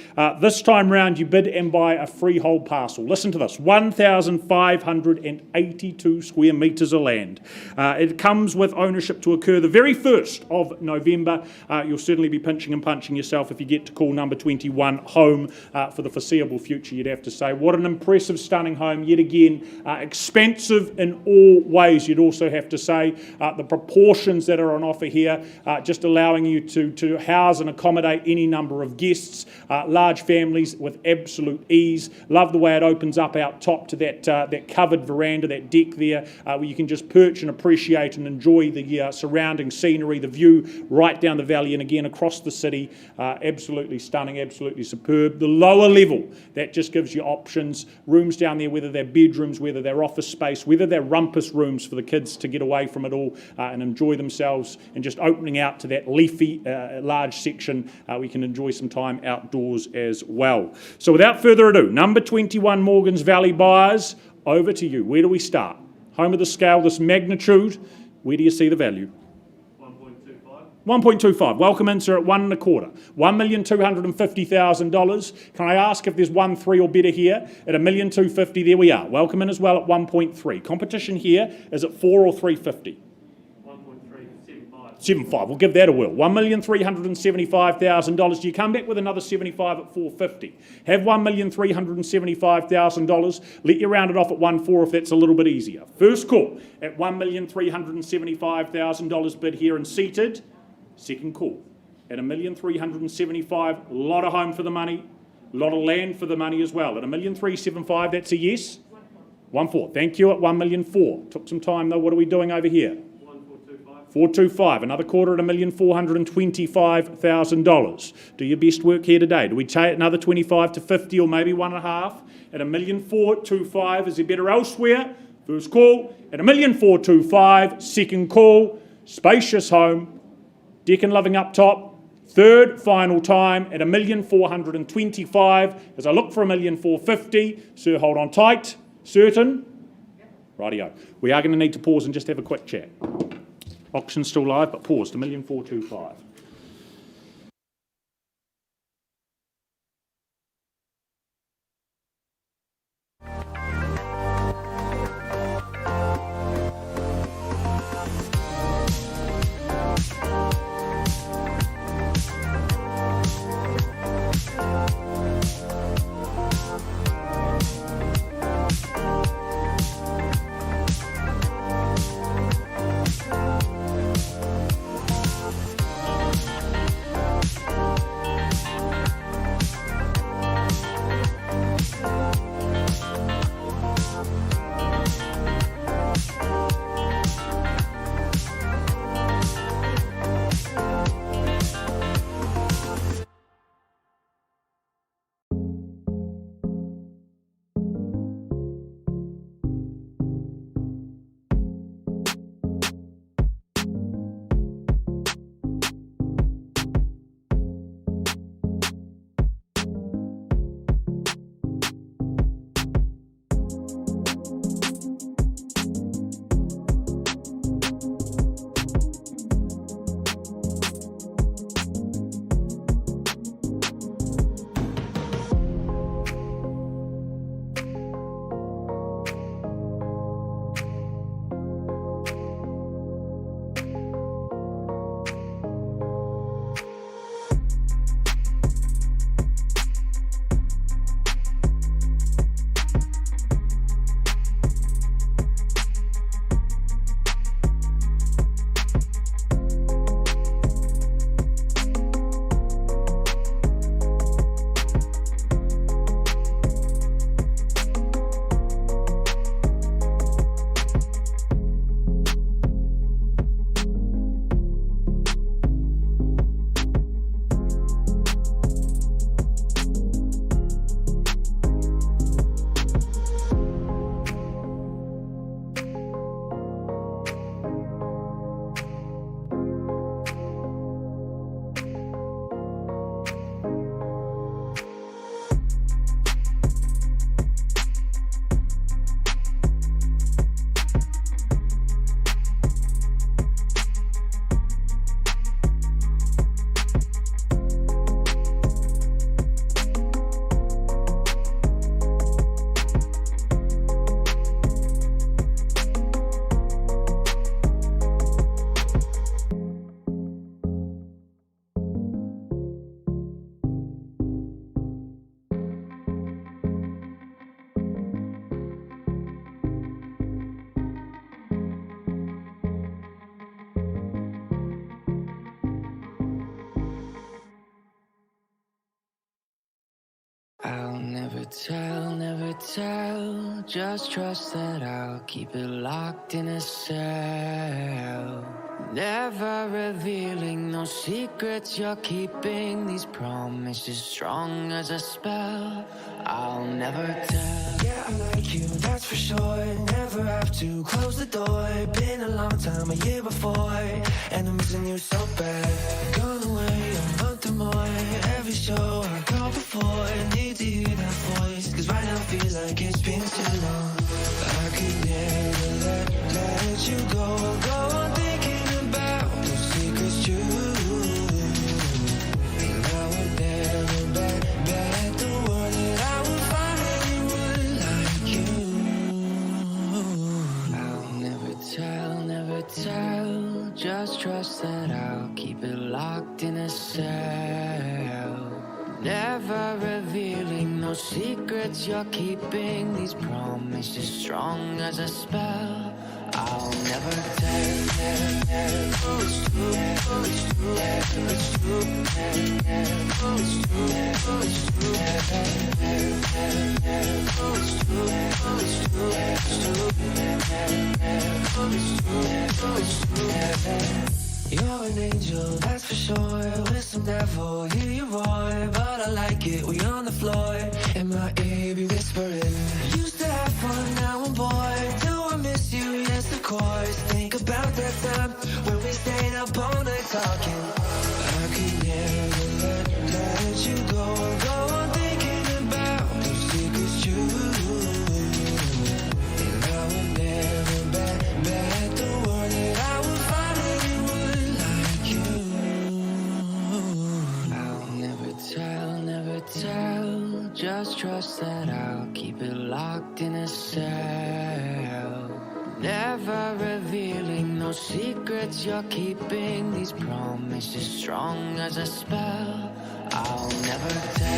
This time round, you bid and buy a freehold parcel. Listen to this, 1,582 square metres of land. It comes with ownership to occur the very 1st of November. You'll certainly be pinching and punching yourself if you get to call number 21 home for the foreseeable future, you'd have to say. What an impressive, stunning home, yet again, expensive in all ways, you'd also have to say. The proportions that are on offer here, just allowing you to house and accommodate any number of guests, large families with absolute ease. Love the way it opens up out top to that covered veranda, that deck there, where you can just perch and appreciate and enjoy the surrounding scenery, the view right down the valley and again across the city. Absolutely stunning, absolutely superb. The lower level, that just gives you options. Rooms down there, whether they're bedrooms, whether they're office space, whether they're rumpus rooms for the kids to get away from it all and enjoy themselves, and just opening out to that leafy large section, we can enjoy some time outdoors as well. So without further ado, number 21 Morgans Valley buyers, over to you. Where do we start? Home of the scale, this magnitude, where do you see the value? 1.25. Welcome in, sir, at 1.25. $1,250,000. Can I ask if there's 1.3 or better here? At $1,250,000, there we are. Welcome in as well at 1.3. Competition here is at 4 or 350. 75. We'll give that a whirl. $1,375,000. Do you come back with another 75 at 450? Have $1,375,000. Let you round it off at 1.4 if that's a little bit easier. First call at $1,375,000 bid here and seated. Second call at $1,375,000. A lot of home for the money, a lot of land for the money as well. At $1,375,000, that's a yes. 1.4. Thank you at $1,400,000. Took some time though. What are we doing over here? 425. Another quarter at $1,425,000. Do your best work here today. Do we take another 25 to 50 or maybe 1.5 at $1,425,000? Is there better elsewhere? First call at $1,425,000. Second call. Spacious home. Deck and living up top. Third final time at $1,425,000. As I look for $1,450,000. Sir, hold on tight. Certain? Rightio. We are going to need to pause and just have a quick chat. Auction's still live, but paused, $1,425,000. I'll never tell, just trust that I'll keep it locked in a cell. Never revealing no secrets you're keeping, these promises strong as a spell. I'll never tell. Yeah, I like you, that's for sure. Never have to close the door. Been a long time, a year before, and I'm missing you so bad. Gone away a month or more. Every show I go before, need to hear that voice, cause right now feels like it's been too long. I could never let you go on thinking about those secrets true. And I would never bet the world that I would find anyone like you. I'll never tell, just trust that I'll keep it locked in a cell. Never revealing no secrets you're keeping, these promises strong as a spell. I'll never tell. You're an angel, that's for sure. With some devil, hear you roar. But I like it, we on the floor. In my ear, be whispering. Used to have fun, now I'm bored. Do I miss you? Yes, of course. Think about that time when we stayed up all night talking. I could never let you go on thinking about those secrets true. And I would never bet the world that I would find anyone like you. I'll never tell, just trust that I'll keep it locked in a cell. Never revealing no secrets you're keeping, these promises strong as a spell. I'll never tell.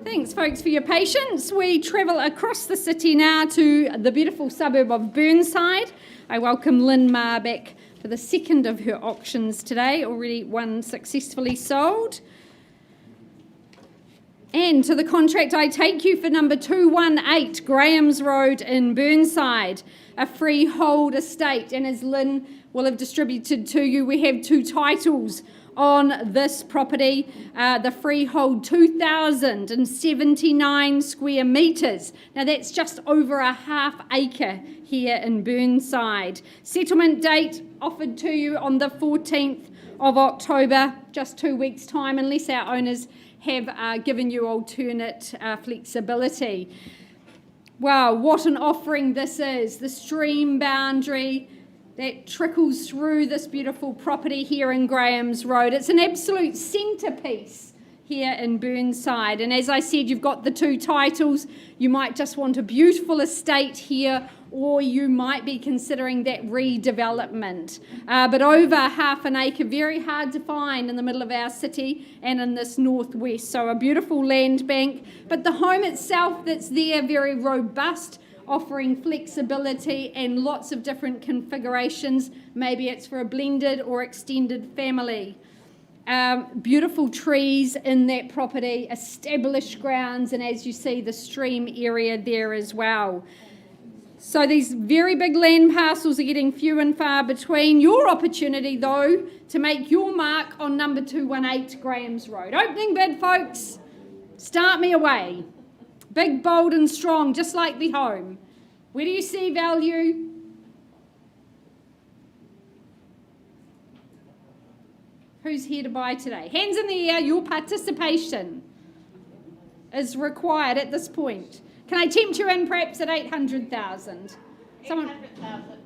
Thanks, folks, for your patience. We travel across the city now to the beautiful suburb of Burnside. I welcome Lynn Marr back for the second of her auctions today, already one successfully sold. And to the contract I take you for number 218 Graham's Road in Burnside, a freehold estate. And as Lynn will have distributed to you, we have two titles on this property. The freehold 2,079 square metres. Now that's just over a half acre here in Burnside. Settlement date offered to you on the 14th of October, just 2 weeks' time, unless our owners have given you alternate flexibility. Wow, what an offering this is. The stream boundary that trickles through this beautiful property here in Graham's Road. It's an absolute centrepiece here in Burnside. And as I said, you've got the two titles. You might just want a beautiful estate here, or you might be considering that redevelopment. But over half an acre, very hard to find in the middle of our city and in this northwest. So a beautiful land bank. But the home itself that's there, very robust, offering flexibility and lots of different configurations. Maybe it's for a blended or extended family. Beautiful trees in that property, established grounds, and as you see, the stream area there as well. So these very big land parcels are getting few and far between. Your opportunity, though, to make your mark on number 218 Graham's Road. Opening bid, folks. Start me away. Big, bold and strong, just like the home. Where do you see value? Who's here to buy today? Hands in the air, your participation is required at this point. Can I tempt you in perhaps at 800,000? 800,000.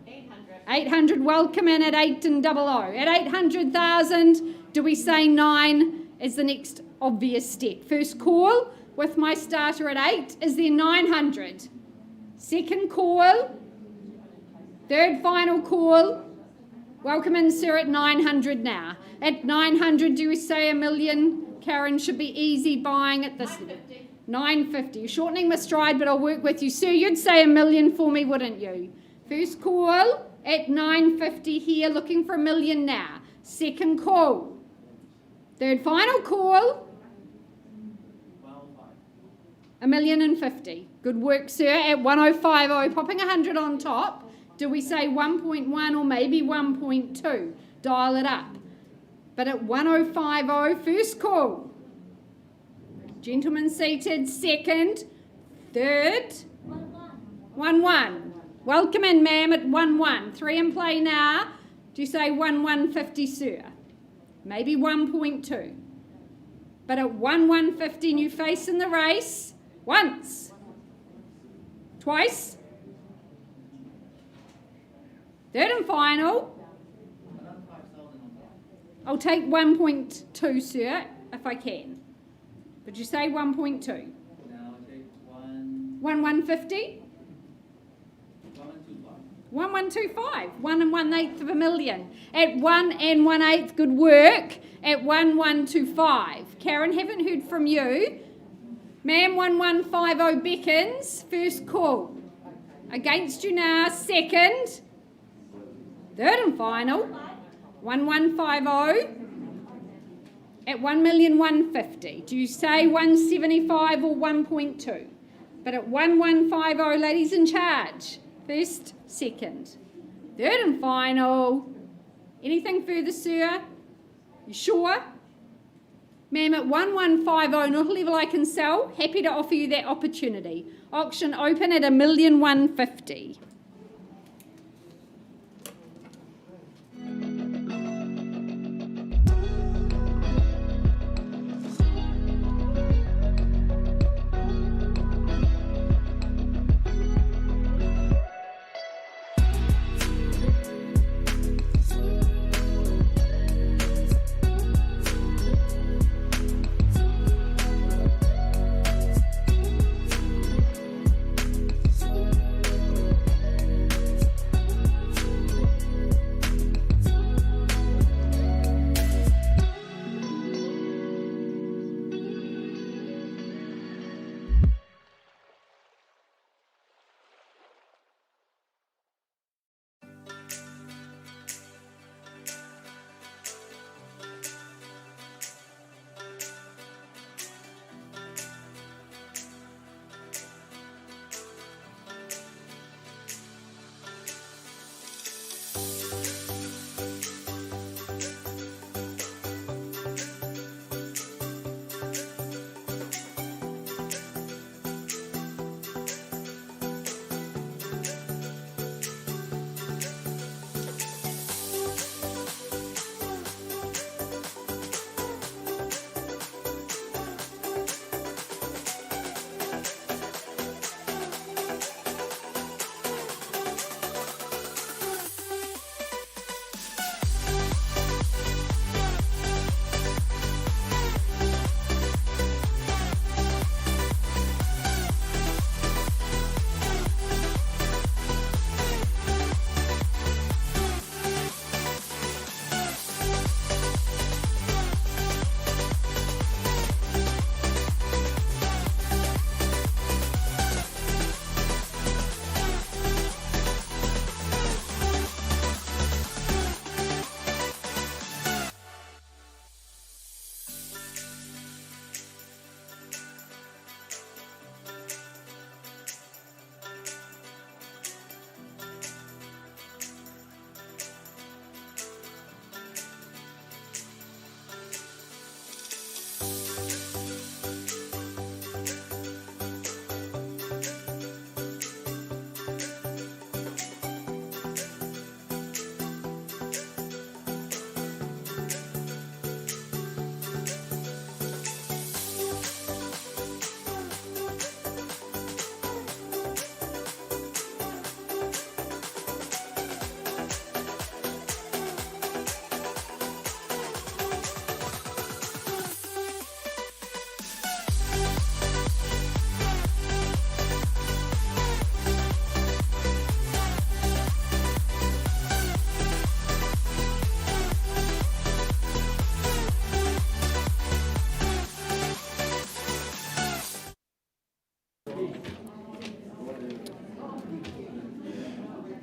800, welcome in at 8 and 00. At 800,000, do we say 9 as the next obvious step? First call with my starter at 8, is there 900? Second call, third final call, Welcome in, sir, at 900 now. At 900, do we say $1 million? Karen, should be easy buying at this. 950. You're shortening my stride, but I'll work with you. Sir, you'd say $1 million for me, wouldn't you? First call at 950 here, looking for $1 million now. Second call. Third final call. $1,050,000. Good work, sir. At 1050, popping 100 on top. Do we say 1.1 or maybe 1.2? Dial it up. But at 1050, first call. Gentleman seated, second, third, 1-1. Welcome in, ma'am, at 1-1. 3 in play now. Do you say 1,150, sir? Maybe 1.2. But at 1,150, new face in the race. Once. Twice. Third and final. I'll take 1.2, sir, if I can. Would you say 1.2? No, I'll take 1,150? 1,125. 1 1/8 of a million. At 1 1/8, good work. At 1,125. Karen, haven't heard from you. Ma'am, 1150 beckons. First call. Against you now. Second. Third and final. 1150. At 1,150,000. Do you say 175 or 1.2? But at 1150, ladies in charge. First, second. Third and final. Anything further, sir? You sure? Ma'am, at 1150, not a level I can sell. Happy to offer you that opportunity. Auction open at 1,150,000.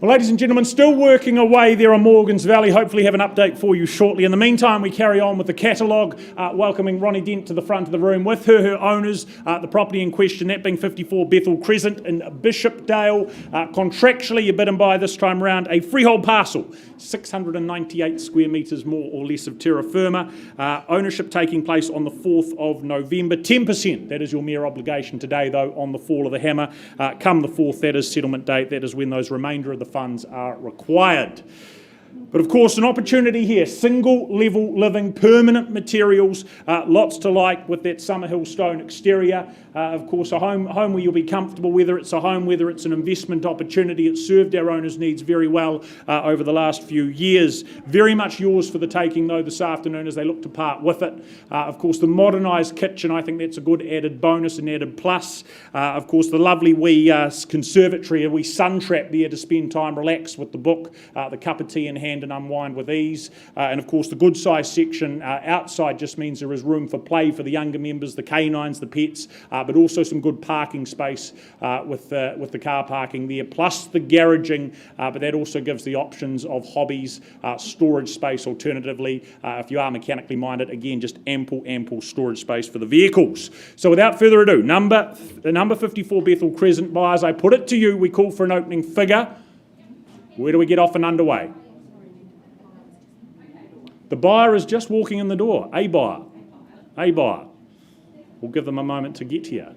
Well, ladies and gentlemen, still working away there on Morgan's Valley. Hopefully have an update for you shortly. In the meantime, we carry on with the catalogue, welcoming Ronnie Dent to the front of the room with her owners. The property in question, that being 54 Bethel Crescent in Bishopdale. Contractually, you're bidden by this time round a freehold parcel, 698 square metres more or less of terra firma. Ownership taking place on the 4th of November. 10%, that is your mere obligation today, though, on the fall of the hammer. Come the 4th, that is settlement date. That is when those remainder of the funds are required. But of course, an opportunity here, single level living, permanent materials, lots to like with that Summerhill stone exterior. Of course, a home where you'll be comfortable, whether it's a home, whether it's an investment opportunity. It's served our owners' needs very well over the last few years. Very much yours for the taking, though, this afternoon as they look to part with it. Of course, the modernised kitchen, I think that's a good added bonus and added plus. Of course, the lovely wee conservatory, a wee sun trap there to spend time, relax with the book, the cup of tea in hand and unwind with ease. And of course, the good size section outside just means there is room for play for the younger members, the canines, the pets, but also some good parking space with the car parking there, plus the garaging, but that also gives the options of hobbies, storage space alternatively. If you are mechanically minded, again, just ample storage space for the vehicles. So without further ado, number 54 Bethel Crescent, buyers, I put it to you, we call for an opening figure. Where do we get off and underway? The buyer is just walking in the door. A buyer. We'll give them a moment to get here.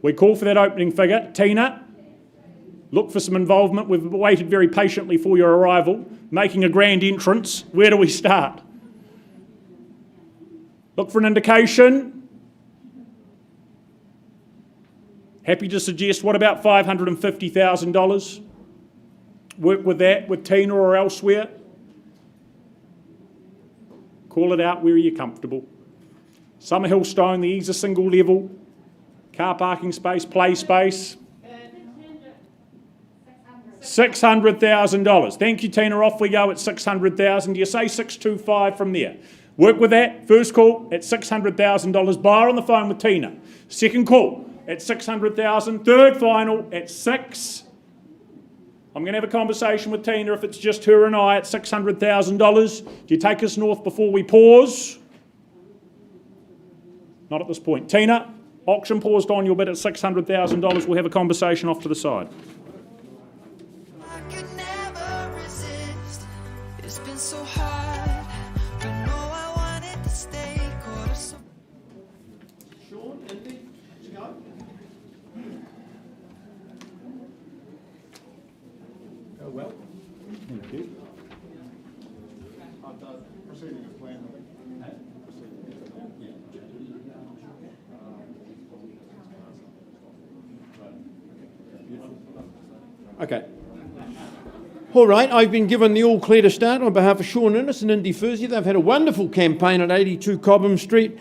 We call for that opening figure. Tina, look for some involvement. We've waited very patiently for your arrival, making a grand entrance. Where do we start? Look for an indication. Happy to suggest, what about $550,000? Work with that with Tina or elsewhere. Call it out, where are you comfortable? Summerhill stone, the ease a single level, car parking space, play space. $600,000. Thank you, Tina. Off we go at $600,000. Do you say 625 from there? Work with that. First call at $600,000. Buyer on the phone with Tina. Second call at $600,000. Third final at $6. I'm going to have a conversation with Tina if it's just her and I at $600,000. Do you take us north before we pause? Not at this point. Tina, auction paused on your bid at $600,000. We'll have a conversation off to the side. I could never resist. It's been so hard, but no, I wanted to stay. Sean, Indy, let's go. Go well. Thank you. Proceeding as planned. Okay. All right, I've been given the all clear to start on behalf of Sean Innes and Indy Furzy. They've had a wonderful campaign at 82 Cobham Street.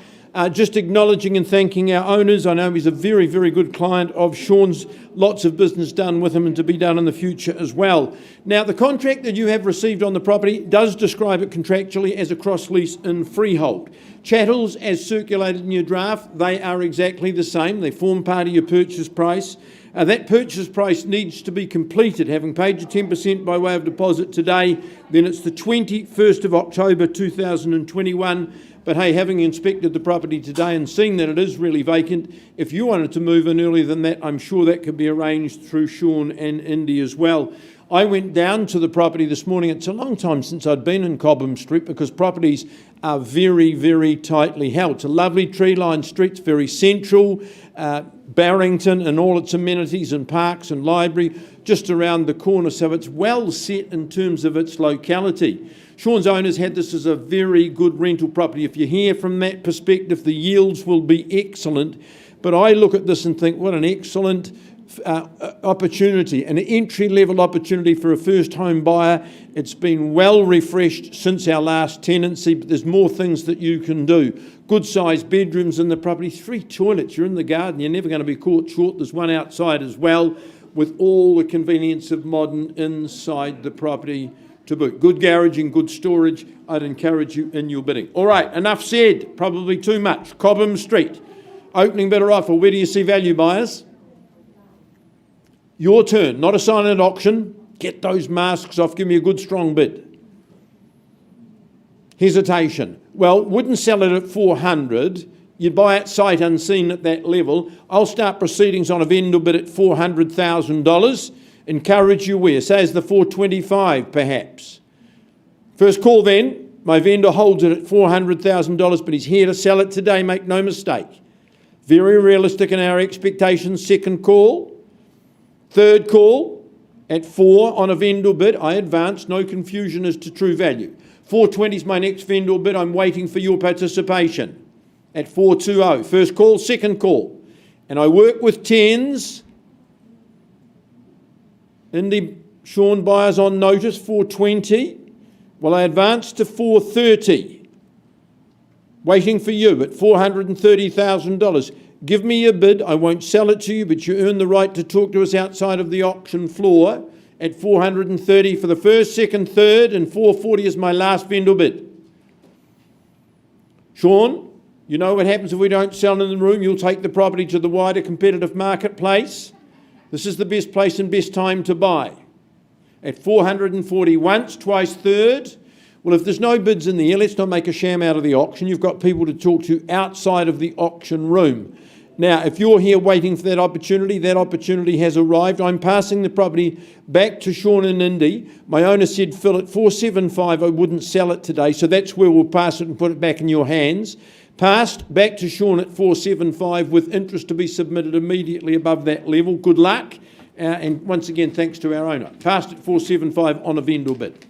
Just acknowledging and thanking our owners. I know he's a very, very good client of Sean's. Lots of business done with him and to be done in the future as well. Now, the contract that you have received on the property does describe it contractually as a cross lease in freehold. Chattels, as circulated in your draft, they are exactly the same. They form part of your purchase price. That purchase price needs to be completed. Having paid your 10% by way of deposit today, then it's the 21st of October 2021. But hey, having inspected the property today and seeing that it is really vacant, if you wanted to move in earlier than that, I'm sure that could be arranged through Sean and Indy as well. I went down to the property this morning. It's a long time since I'd been in Cobham Street because properties are very, very tightly held. It's a lovely tree-lined street. It's very central. Barrington and all its amenities and parks and library just around the corner. So it's well set in terms of its locality. Sean's owners had this as a very good rental property. If you hear from that perspective, the yields will be excellent. But I look at this and think, what an excellent opportunity, an entry-level opportunity for a first home buyer. It's been well refreshed since our last tenancy, but there's more things that you can do. Good-sized bedrooms in the property, 3 toilets. You're in the garden, you're never going to be caught short. There's one outside as well, with all the convenience of modern inside the property to boot. Good garage and good storage. I'd encourage you in your bidding. All right, enough said, probably too much. Cobham Street, opening bidder offer. Where do you see value, buyers? Your turn, not a silent auction. get those masks off, give me a good strong bid. Hesitation. Well, wouldn't sell it at 400. You'd buy it sight unseen at that level. I'll start proceedings on a vendor bid at $400,000. Encourage you where? Say as the 425 perhaps. First call then. My vendor holds it at $400,000, but he's here to sell it today, make no mistake. Very realistic in our expectations. Second call. Third call at 4 on a vendor bid. I advance, no confusion as to true value. 420 is my next vendor bid. I'm waiting for your participation at 420. First call, second call. And I work with 10s. Indy Sean buyers on notice, 420. Well, I advance to 430. Waiting for you at $430,000. Give me your bid. I won't sell it to you, but you earn the right to talk to us outside of the auction floor at 430 for the first, second, third, and 440 is my last vendor bid. Sean, you know what happens if we don't sell in the room? You'll take the property to the wider competitive marketplace. This is the best place and best time to buy. At 440 once, twice, third. Well, if there's no bids in the air, let's not make a sham out of the auction. You've got people to talk to outside of the auction room. Now, if you're here waiting for that opportunity has arrived. I'm passing the property back to Sean and Indy. My owner said, Phil, at 475, I wouldn't sell it today, so that's where we'll pass it and put it back in your hands. Passed back to Sean at 475 with interest to be submitted immediately above that level. Good luck. And once again, thanks to our owner. Passed at 475 on a vendor bid.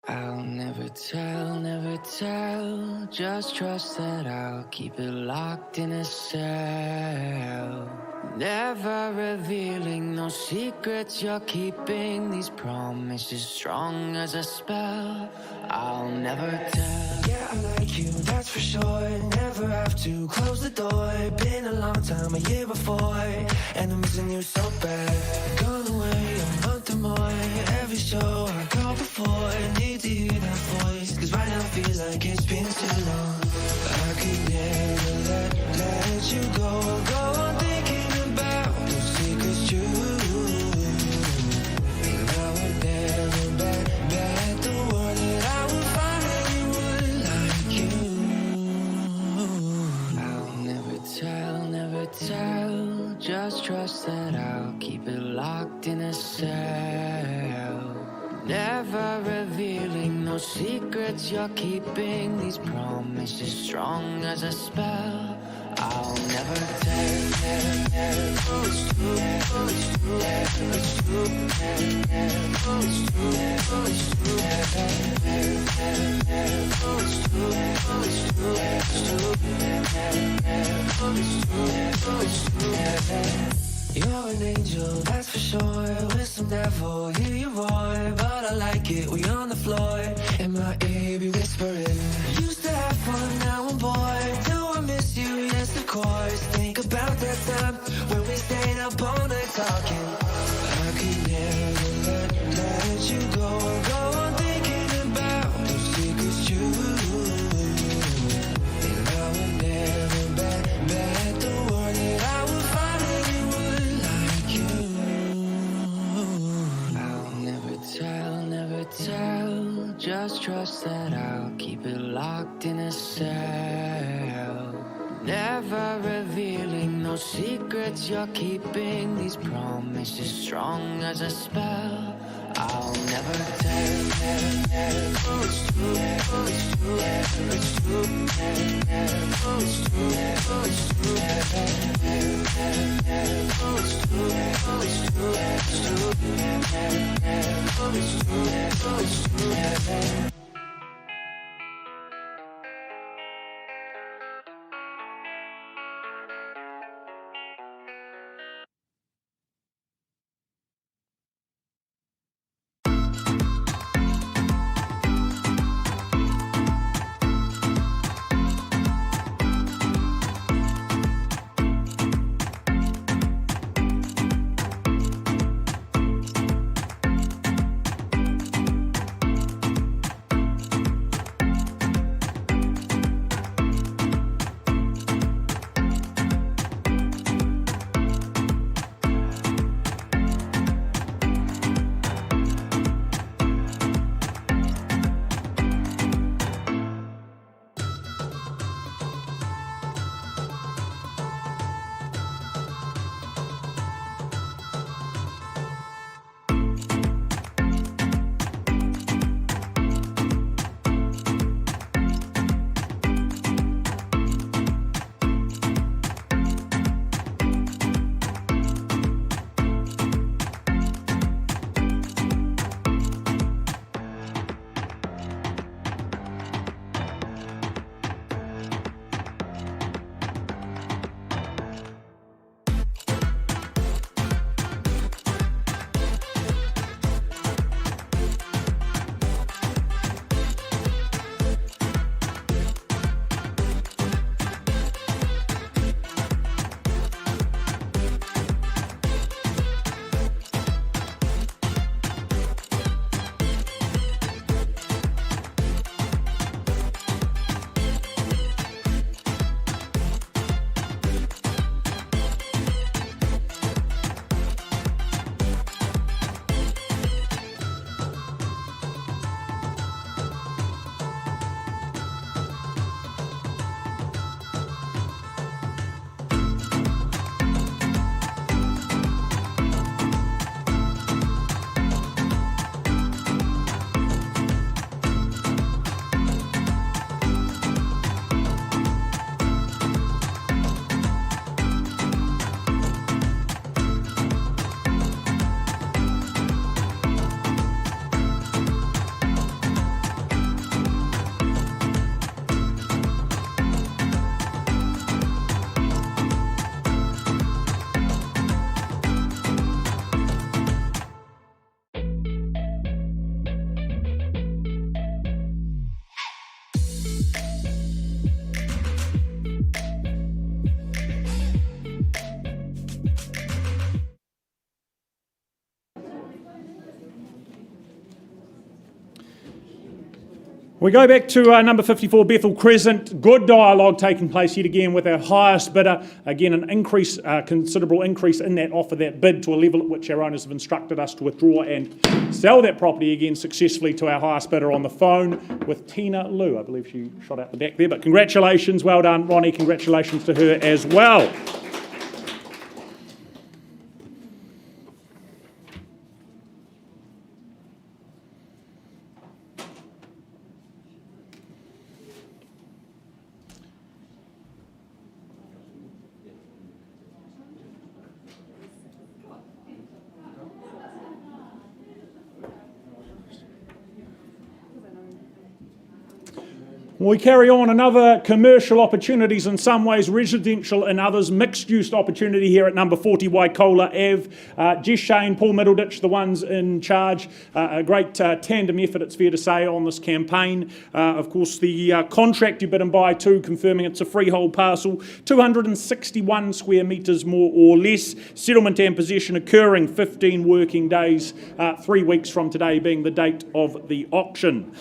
I'll never tell, just trust that I'll keep it locked in a cell. Never revealing no secrets you're keeping, these promises strong as a spell. I'll never tell. Yeah, I like you, that's for sure. Never have to close the door. Been a long time, a year before, and I'm missing you so bad. Gone away a month or more. Every show I go before, need to hear that voice, cause right now feels like it's been too long. I could never let you go on thinking about those secrets true. And I would never bet the world that I would find anyone like you. I'll never tell, just trust that I'll keep it locked in a cell. Never revealing no secrets you're keeping, these promises strong as a spell. I'll never tell. You're an angel, that's for sure. With some devil, hear you roar. But I like it, we on the floor. In my ear, be whispering. Used to have fun, now I'm bored. Do I miss you? Yes, of course. Think about that time when we stayed up all night talking. I could never let you go on thinking about those secrets true. And I would never bet the world that I would find anyone like you. I'll never tell, just trust that I'll keep it locked in a cell. Never revealing no secrets you're keeping, these promises strong as a spell. I'll never tell. We go back to number 54, Bethel Crescent. Good dialogue taking place yet again with our highest bidder. Again, an increase, considerable increase in that offer, that bid, to a level at which our owners have instructed us to withdraw and sell that property again successfully to our highest bidder on the phone with Tina Liu. I believe she shot out the back there, but congratulations, well done, Ronnie. Congratulations to her as well. We carry on, another commercial opportunities, in some ways residential, in others mixed-use opportunity here at number 40 Waikola Ave. Jess Shane, Paul Middleditch, the ones in charge. A great tandem effort, it's fair to say, on this campaign. Of course, the contract you bid and buy to, confirming it's a freehold parcel, 261 square metres more or less. Settlement and possession occurring 15 working days, 3 weeks from today being the date of the auction.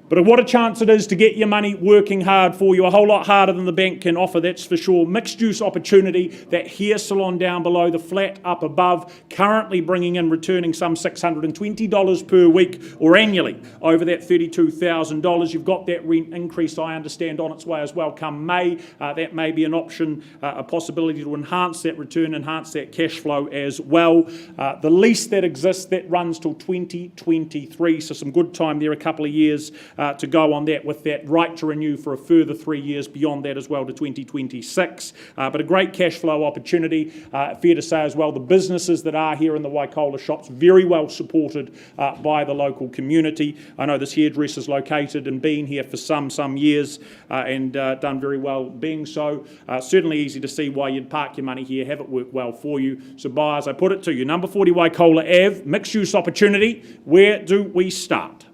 But what a chance it is to get your money working hard for you, a whole lot harder than the bank can offer, that's for sure. Mixed use opportunity, that hair salon down below, the flat up above, currently bringing in, returning some $620 per week or annually over that $32,000. You've got that rent increase, I understand, on its way as well come May. That may be an option, a possibility to enhance that return, enhance that cash flow as well. The lease that exists, that runs till 2023, so some good time there, a couple of years to go on that, with that right to renew for a further 3 years beyond that as well to 2026. But a great cash flow opportunity. Fair to say as well, the businesses that are here in the Waikola shops, very well supported by the local community. I know this hairdresser's located and been here for some years and done very well being so. Certainly easy to see why you'd park your money here, have it work well for you. So buyers, I put it to you, number 40 Waikola Ave, mixed use opportunity. Where do we start?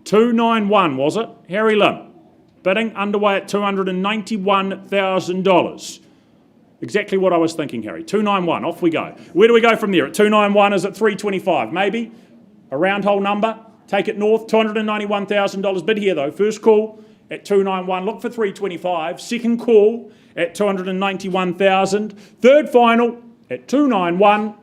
291, was it? Harry Lim, bidding underway at $291,000. Exactly what I was thinking, Harry. 291, off we go. Where do we go from there? At 291, is it 325? Maybe? A round hole number? Take it north, $291,000 bid here though. First call at 291, look for 325. Second call at 291,000. Third final at 291.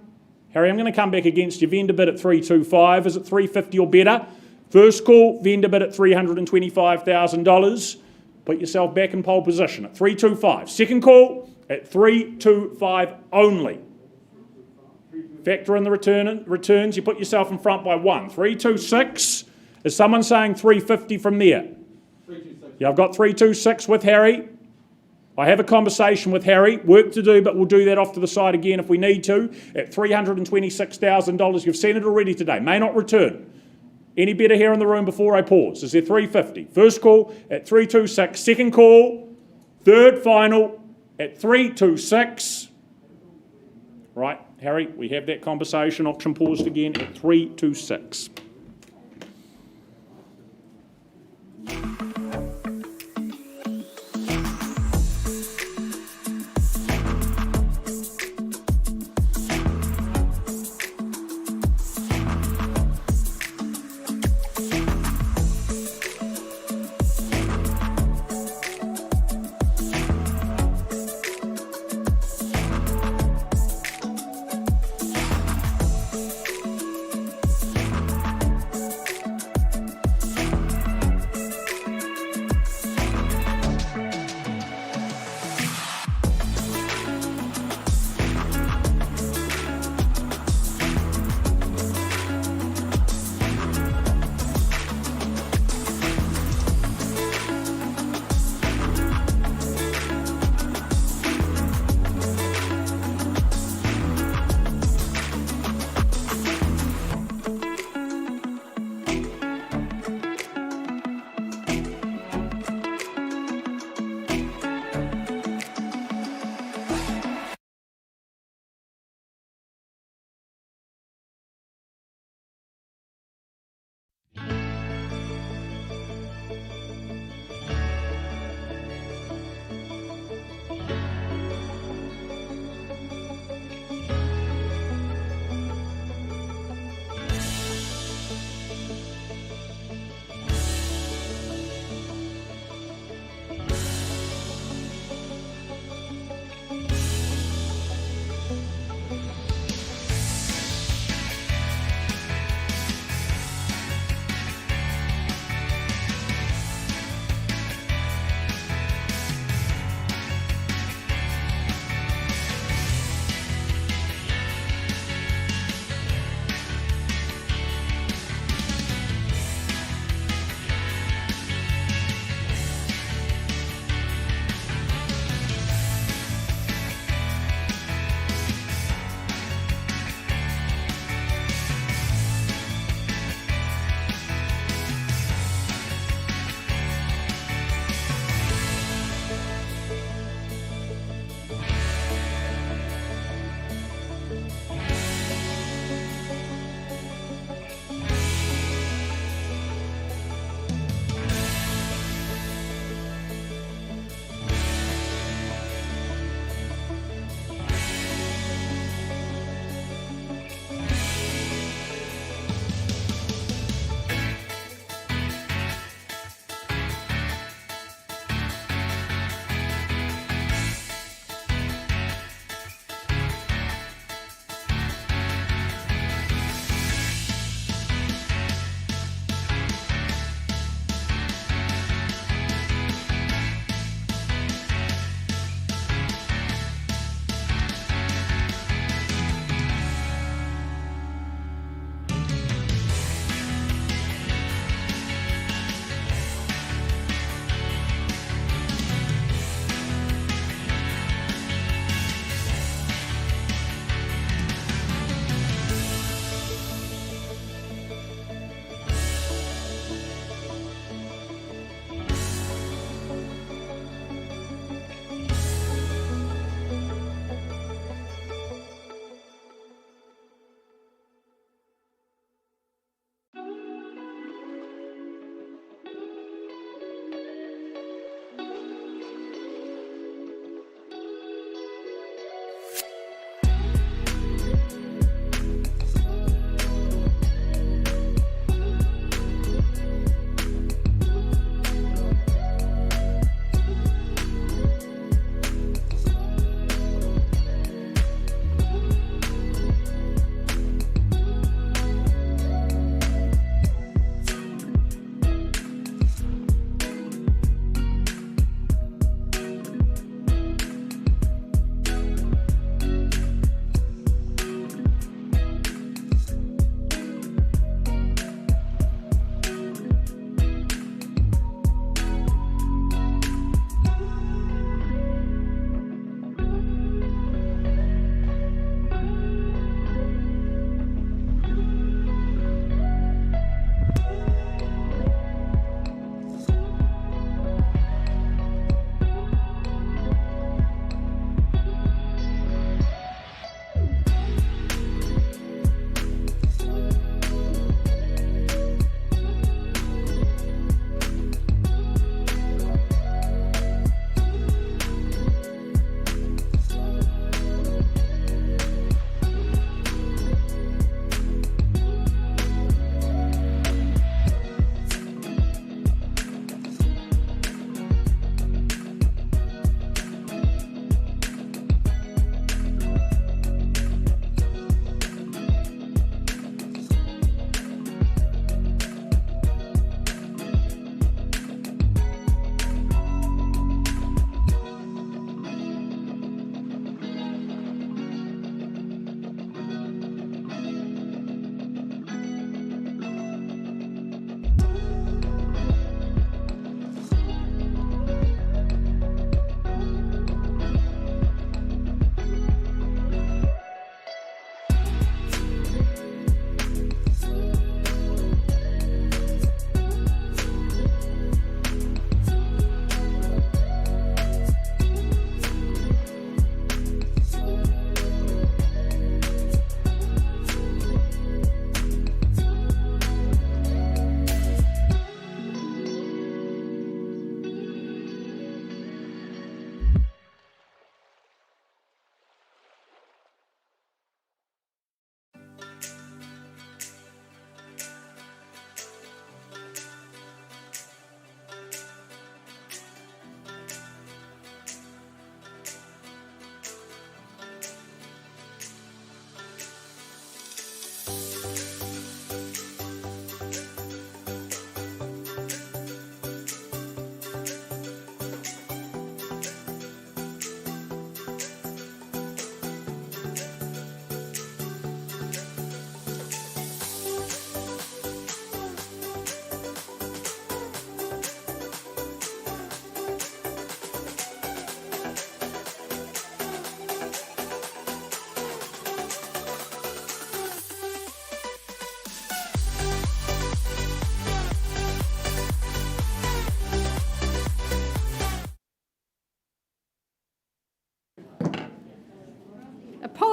Harry, I'm going to come back against you. Vendor bid at 325. Is it 350 or better? First call, vendor bid at $325,000. Put yourself back in pole position at 325. Second call at 325 only. Factor in the returns. You put yourself in front by one. 326. Is someone saying 350 from there? 326. Yeah, I've got 326 with Harry. I have a conversation with Harry. Work to do, but we'll do that off to the side again if we need to. At $326,000. You've seen it already today. May not return. Any better here in the room before I pause? Is there 350? First call at 326. Second call, third final at 326. Right, Harry, we have that conversation. Auction paused again at 326.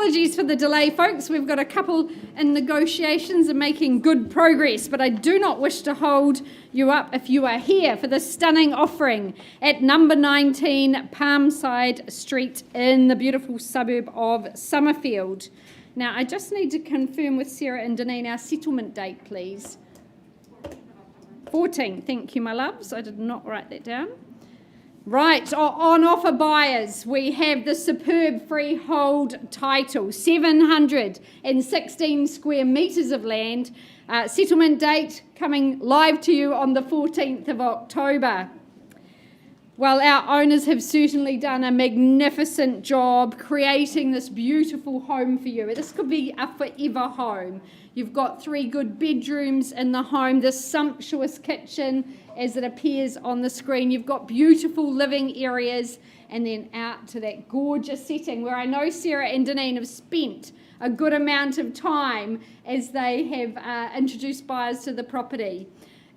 apologies for the delay, folks. We've got a couple in negotiations and making good progress, but I do not wish to hold you up if you are here for this stunning offering at number 19 Palmside Street in the beautiful suburb of Summerfield. Now, I just need to confirm with Sarah and Deneen our settlement date, please. 14, thank you, my loves. I did not write that down. Right, on offer buyers, we have the superb freehold title, 716 square metres of land. Settlement date coming live to you on the 14th of October. Well, our owners have certainly done a magnificent job creating this beautiful home for you. This could be a forever home. You've got 3 good bedrooms in the home, this sumptuous kitchen as it appears on the screen. You've got beautiful living areas and then out to that gorgeous setting where I know Sarah and Deneen have spent a good amount of time as they have introduced buyers to the property.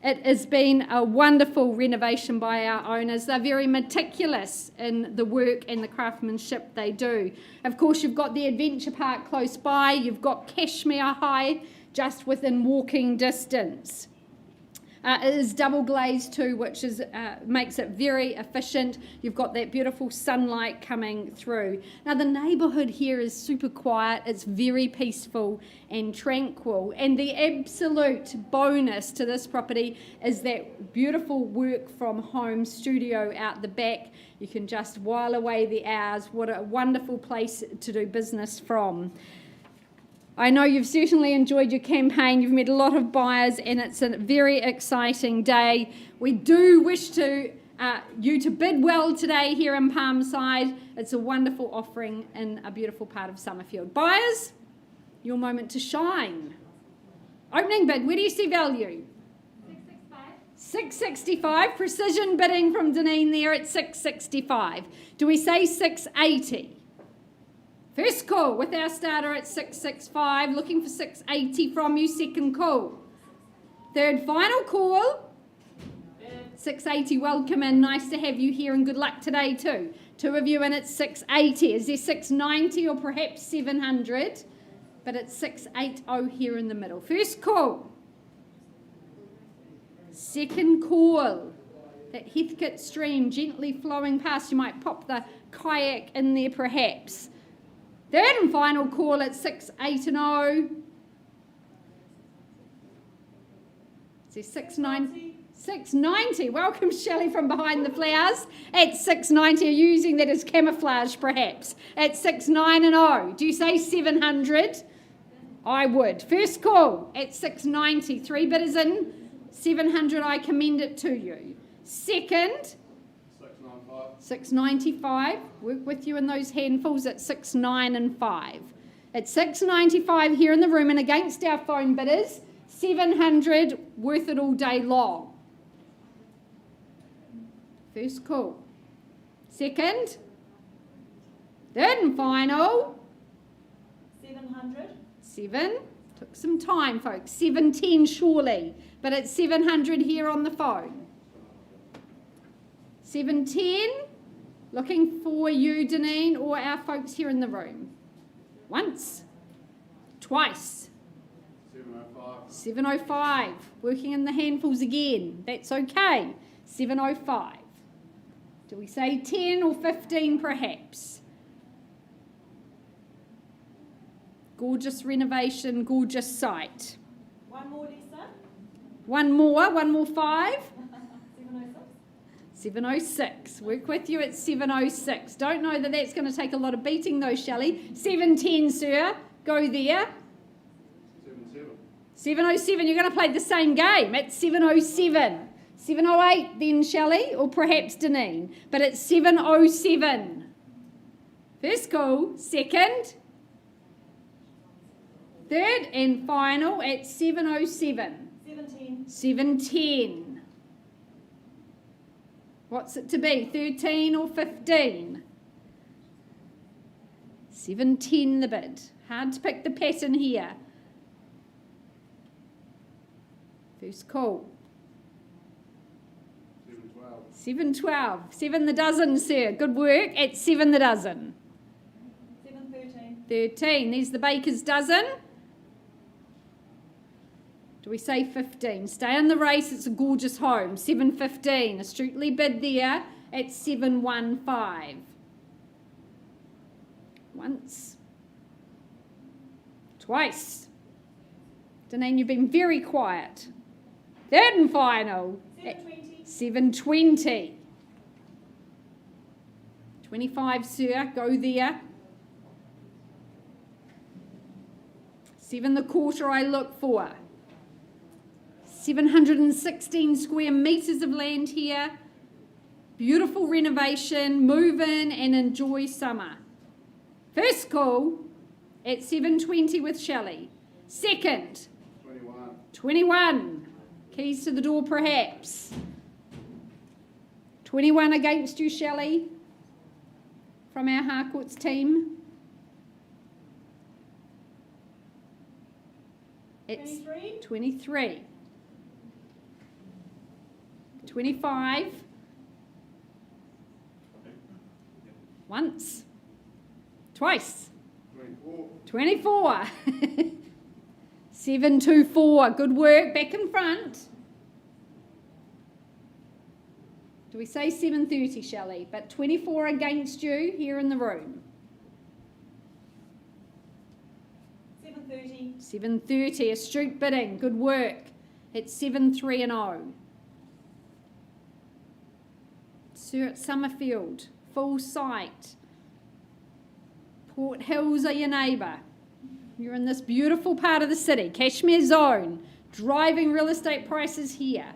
It has been a wonderful renovation by our owners. They're very meticulous in the work and the craftsmanship they do. Of course, you've got the Adventure Park close by. You've got Cashmere High just within walking distance. It is double glazed too, which is makes it very efficient. You've got that beautiful sunlight coming through. Now the neighbourhood here is super quiet. It's very peaceful and tranquil. And the absolute bonus to this property is that beautiful work from home studio out the back. You can just while away the hours. What a wonderful place to do business from. I know you've certainly enjoyed your campaign. You've met a lot of buyers and it's a very exciting day. We do wish to you to bid well today here in Palmside. It's a wonderful offering in a beautiful part of Summerfield. Buyers, your moment to shine. Opening bid, where do you see value? 665. Precision bidding from Deneen there at 665. Do we say 680? First call with our starter at 665, looking for 680 from you, second call. Third final call, 680, welcome in, nice to have you here and good luck today too. 2 of you in at 680, is there 690 or perhaps 700? But it's 680 here in the middle. First call, second call, that Heathcote stream gently flowing past, you might pop the kayak in there perhaps. Third and final call at 680. Is there 690? Welcome, Shelley from behind the flowers. At 690, are you using that as camouflage perhaps? At 690. Do you say 700? I would. First call at 690. 3 bidders in. 700, I commend it to you. Second. 695. Work with you in those handfuls at 695. At 695 here in the room and against our phone bidders, 700, worth it all day long. First call. Second. Third and final. 700. 7. Took some time, folks. 710 surely, but it's 700 here on the phone. 710. Looking for you, Deneen, or our folks here in the room. Once. Twice. 705. 705. Working in the handfuls again. That's okay. 705. Do we say 10 or 15 perhaps? Gorgeous renovation, gorgeous site. One more, Lisa. One more 5. 706. 706. Work with you at 706. Don't know that that's going to take a lot of beating though, Shelley. 710, sir. Go there. 707. You're going to play the same game at 707. 708 then, Shelley, or perhaps Deneen. But it's 707. First call. Second. Third and final at 707. 710. 710. What's it to be, 13 or 15? 710 the bid. Hard to pick the pattern here. First call. 712. 712. 7 the dozen, sir. Good work at 7 the dozen. 713. 13. There's the baker's dozen. Do we say 15? Stay in the race. It's a gorgeous home. 7.15. Astutely bid there at 7.15. Once. Twice. Deneen, you've been very quiet. Third and final. 720. 7.20. 25, sir. Go there. 7.25 I look for. 716 square metres of land here. Beautiful renovation. Move in and enjoy summer. First call at 7.20 with Shelley. Second. 21. 21. Keys to the door perhaps. 21 against you, Shelley, from our Harcourts team. It's 23. 23. 25. Once. Twice. 24. 24. 724. Good work. Back in front. Do we say 730, Shelley? But 24 against you here in the room. 730. 730. Astute bidding. Good work. It's 7-3 and 0. Sir at Summerfield. Full sight. Port Hills are your neighbour. You're in this beautiful part of the city. Cashmere Zone. Driving real estate prices here.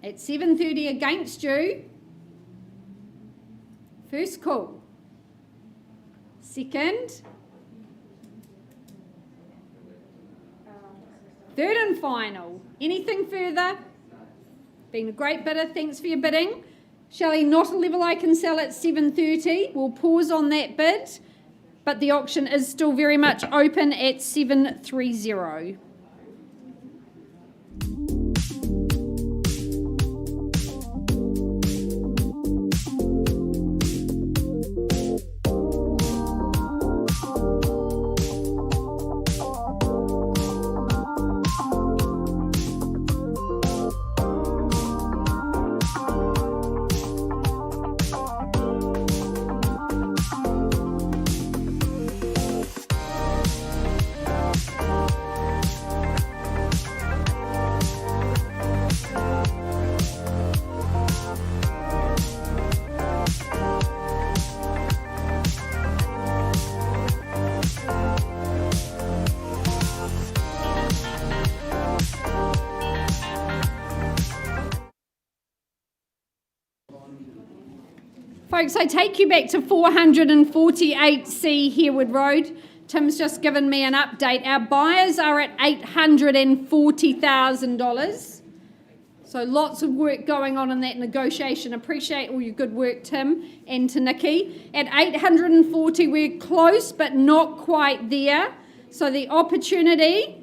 At 7.30 against you. First call. Second. Third and final. Anything further? Been a great bidder. Thanks for your bidding. Shelley, not a level I can sell at 7.30. We'll pause on that bid, but the auction is still very much open at 7.30. Folks, I take you back to 448C Harewood Road. Tim's just given me an update. Our buyers are at $840,000. So lots of work going on in that negotiation. Appreciate all your good work, Tim, and to Nikki. At 840, we're close, but not quite there. So the opportunity,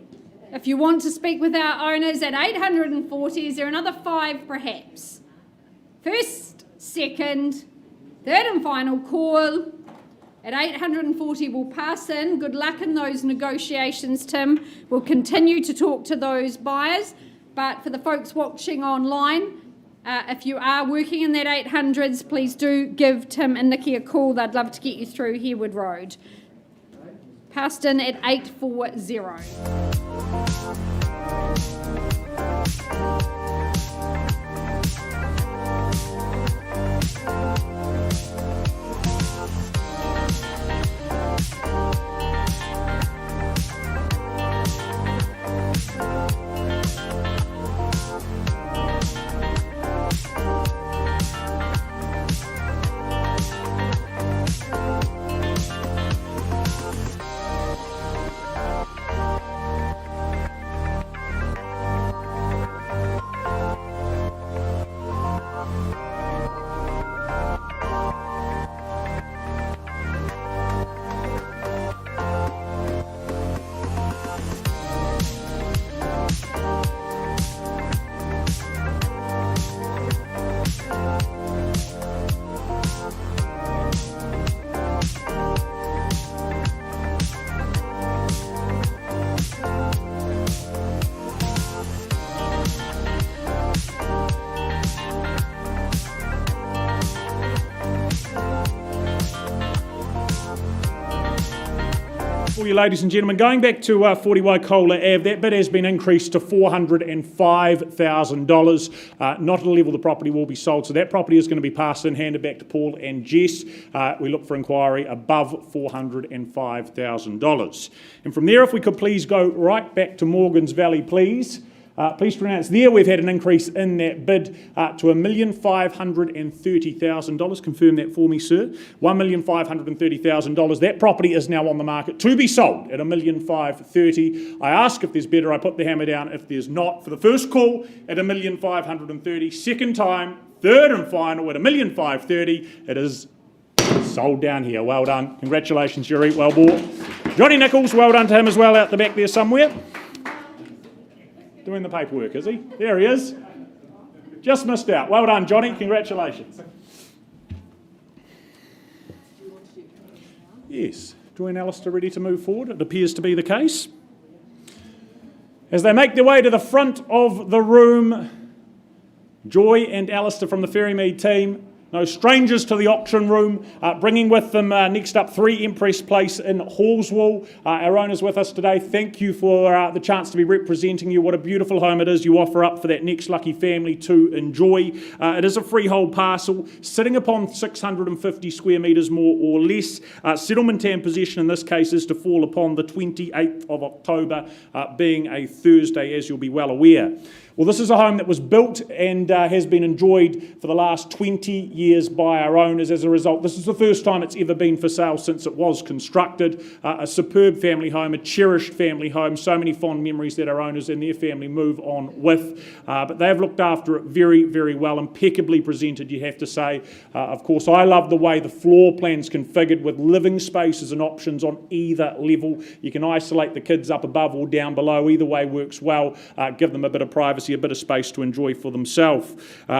if you want to speak with our owners at 840, is there another 5 perhaps? First, second, third and final call. At 840, we'll pass in. Good luck in those negotiations, Tim. We'll continue to talk to those buyers. But for the folks watching online, if you are working in that 800s, please do give Tim and Nikki a call. They'd love to get you through Harewood Road. Passed in at 840. you, ladies and gentlemen. Going back to 40 Waikola Ave, that bid has been increased to $405,000. Not at a level the property will be sold, so that property is going to be passed in, handed back to Paul and Jess. We look for inquiry above $405,000. And from there, if we could please go right back to Morgan's Valley, please. Please pronounce there, we've had an increase in that bid to $1,530,000. Confirm that for me, sir. $1,530,000. That property is now on the market to be sold at $1,530,000. I ask if there's better, I put the hammer down. If there's not, for the first call at $1,530,000. Second time, third and final at $1,530,000. It is sold down here. Well done. Congratulations, Jerry. Well bought. Johnny Nichols, well done to him as well out the back there somewhere. Doing the paperwork, is he? There he is. Just missed out. Well done, Johnny. Congratulations. Yes. Joy and Alistair ready to move forward? It appears to be the case. As they make their way to the front of the room, Joy and Alistair from the Ferrymead team, no strangers to the auction room, bringing with them next up 3 Empress Place in Hallswell. Our owners with us today. Thank you for the chance to be representing you. What a beautiful home it is you offer up for that next lucky family to enjoy. It is a freehold parcel sitting upon 650 square metres more or less. Settlement and possession in this case is to fall upon the 28th of October, being a Thursday, as you'll be well aware. Well, this is a home that was built and has been enjoyed for the last 20 years by our owners. As a result, this is the first time it's ever been for sale since it was constructed. A superb family home, a cherished family home, so many fond memories that our owners and their family move on with. But they have looked after it very, very well, impeccably presented, you have to say. Of course, I love the way the floor plan's configured with living spaces and options on either level. You can isolate the kids up above or down below. Either way works well. Give them a bit of privacy, a bit of space to enjoy for themselves.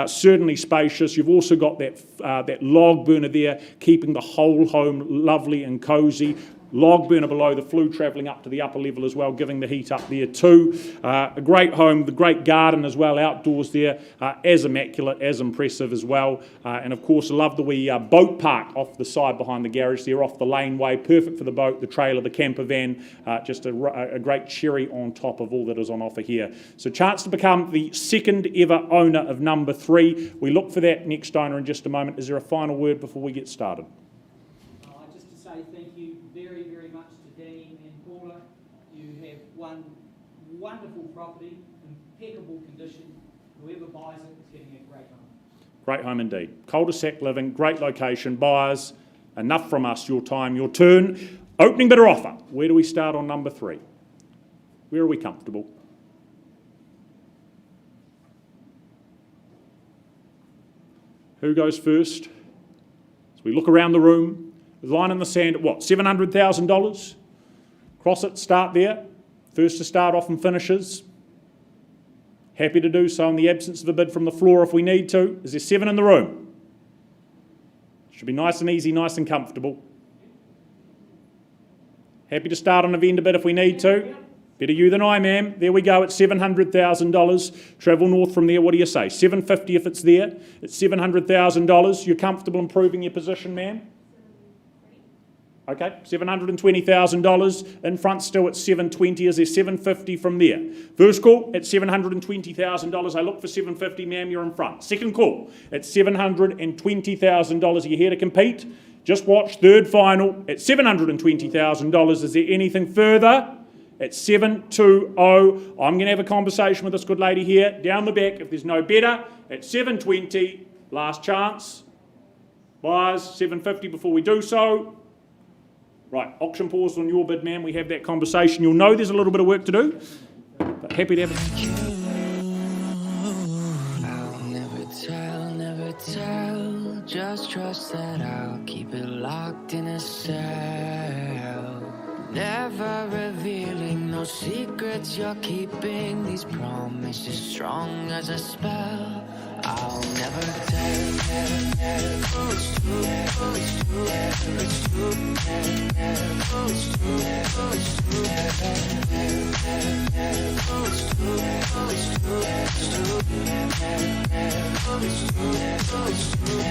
Certainly spacious. You've also got that log burner there, keeping the whole home lovely and cosy. Log burner below, the flue travelling up to the upper level as well, giving the heat up there too. A great home, the great garden as well, outdoors there, as immaculate, as impressive as well. And of course, I love the wee boat park off the side behind the garage there, off the laneway, perfect for the boat, the trailer, the camper van, just a great cherry on top of all that is on offer here. So chance to become the second ever owner of number 3. We look for that next owner in just a moment. Is there a final word before we get started? Just to say thank you very, very much to Dean and Paula. You have one wonderful property, impeccable condition. Whoever buys it is getting a great home. Great home indeed. Cul-de-sac living, great location. Buyers, enough from us. Your time, your turn. Opening bidder offer. Where do we start on number 3? Where are we comfortable? Who goes first? As we look around the room, the line in the sand at what, $700,000? Cross it, start there. First to start often finishes. Happy to do so in the absence of a bid from the floor if we need to. Is there 7 in the room? Should be nice and easy, nice and comfortable. Happy to start on a vendor bid if we need to. Better you than I, ma'am. There we go at $700,000. Travel north from there, what do you say? $750 if it's there. It's $700,000. You're comfortable improving your position, ma'am? Okay, $720,000. In front still at $720. Is there $750 from there? First call at $720,000. I look for $750, ma'am, you're in front. Second call at $720,000. Are you here to compete? Just watch. Third final at $720,000. Is there anything further? At 720. I'm going to have a conversation with this good lady here down the back. If there's no better, at 720, last chance. Buyers, 750 before we do so. Right, auction pause on your bid, ma'am. We have that conversation. You'll know there's a little bit of work to do, but happy to have it. I'll never tell. Just trust that I'll keep it locked in a cell. Never revealing no secrets you're keeping. These promises strong as a spell. I'll never tell. Oh, it's true. Oh, it's true. It's true. Oh, it's true. Oh, it's true. Oh, it's true. Oh, it's true. It's true. Oh, it's true. Oh, it's true.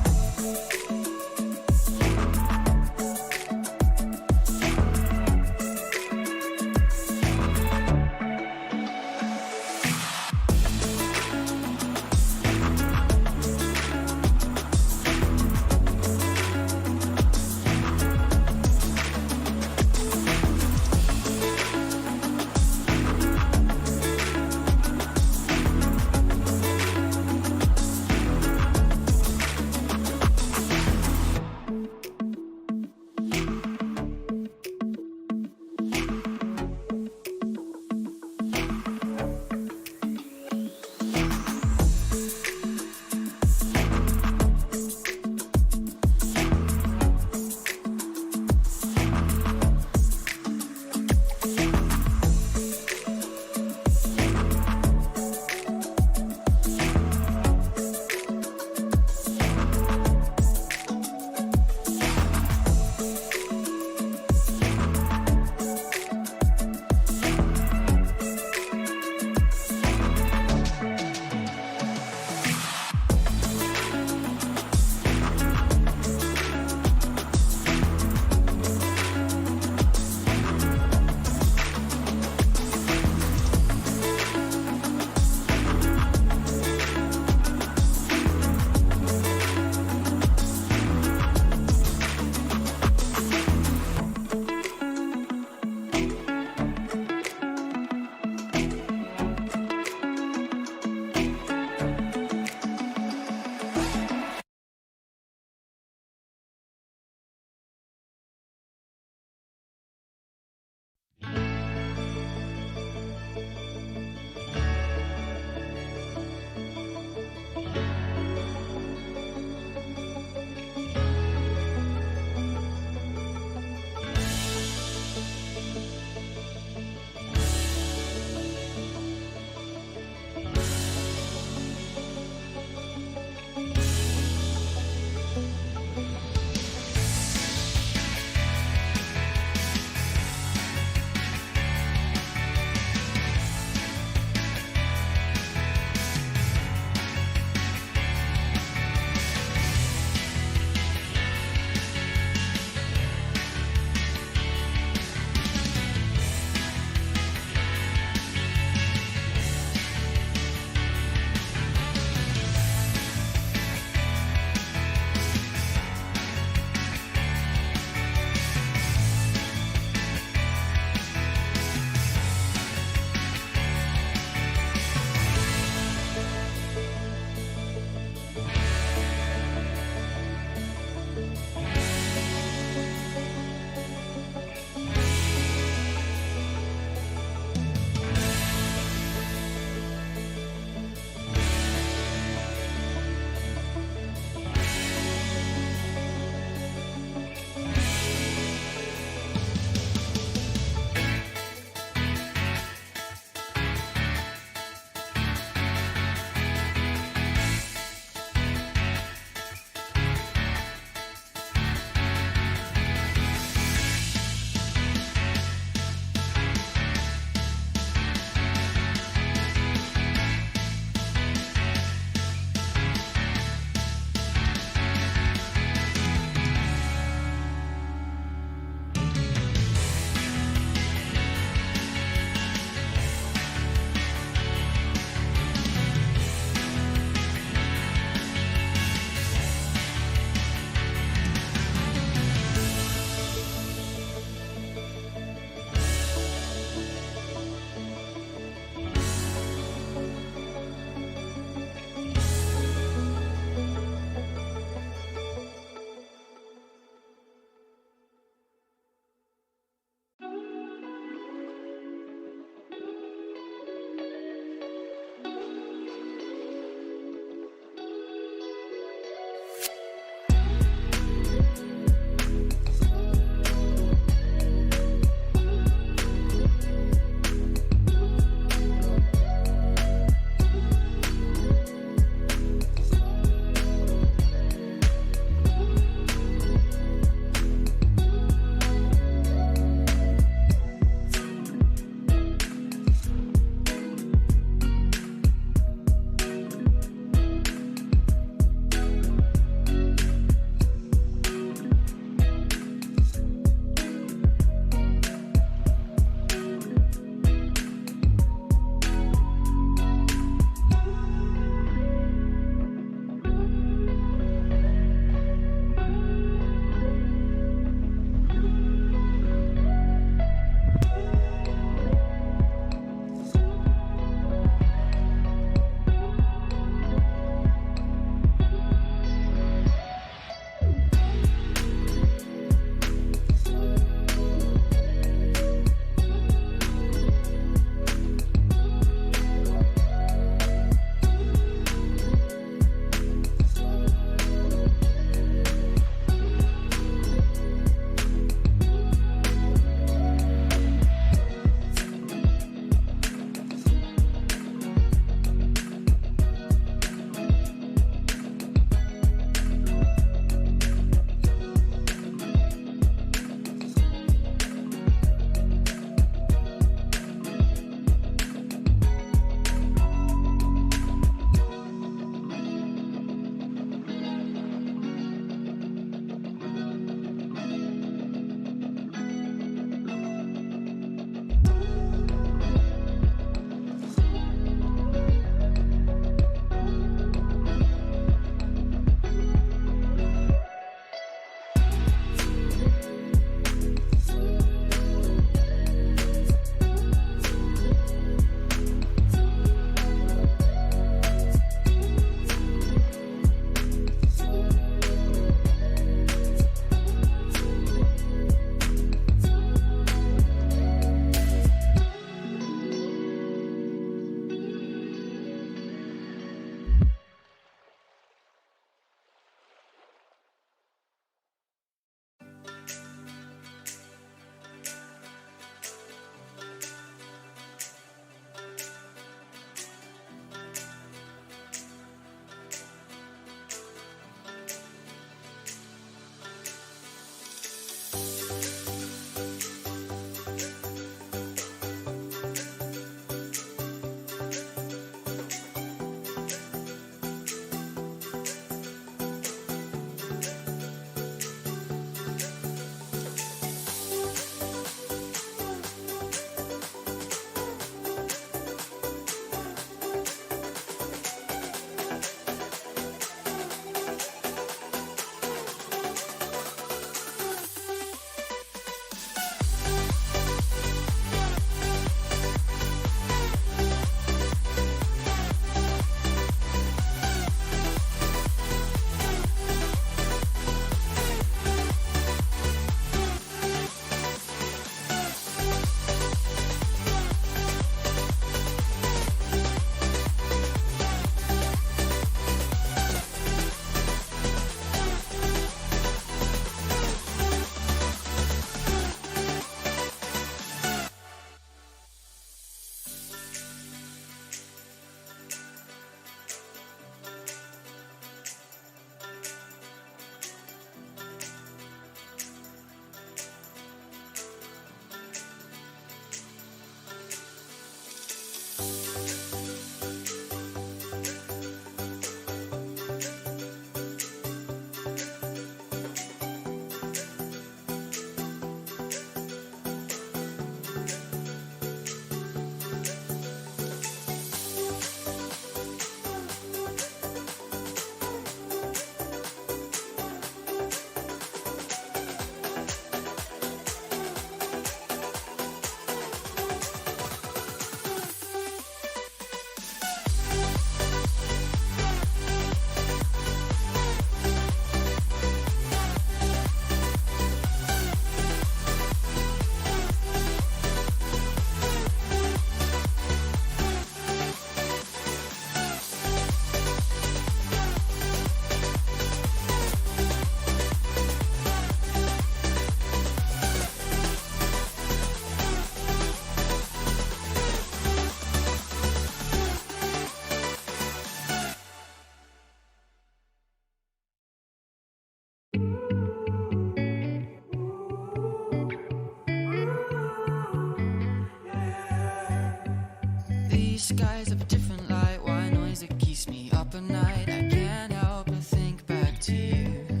these skies have a different light. Why noise that keeps me up at night? I can't help but think back to you.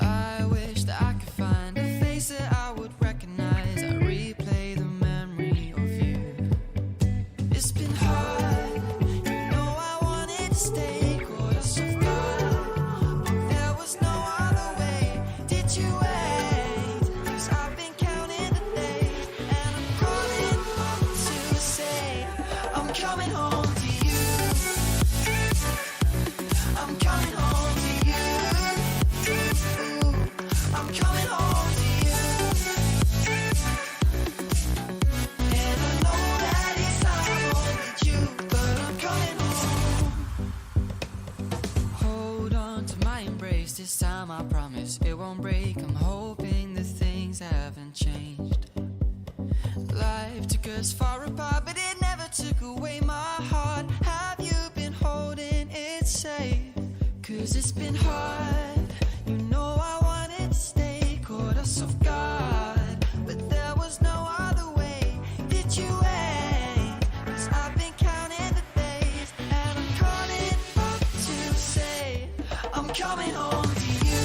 I wish that I could find a face that I would recognize. I replay the memory of you. It's been hard, you know I wanted to stay, caught us off guard, but there was no other way. Did you wait? 'Cause I've been counting the days, and I'm calling up to say I'm coming home to you. I'm coming home to you. I'm coming home to you. And I know that it's not with you, but I'm coming home. Hold on to my embrace, this time I promise it won't break. I'm hoping that things haven't changed. Life took us far apart, but it never took away my heart. Have you been holding it safe? 'Cause it's been hard, you know I wanted to stay, caught us off guard, but there was no other way. Did you wait? 'Cause I've been counting the days, and I'm calling up to say I'm coming home to you.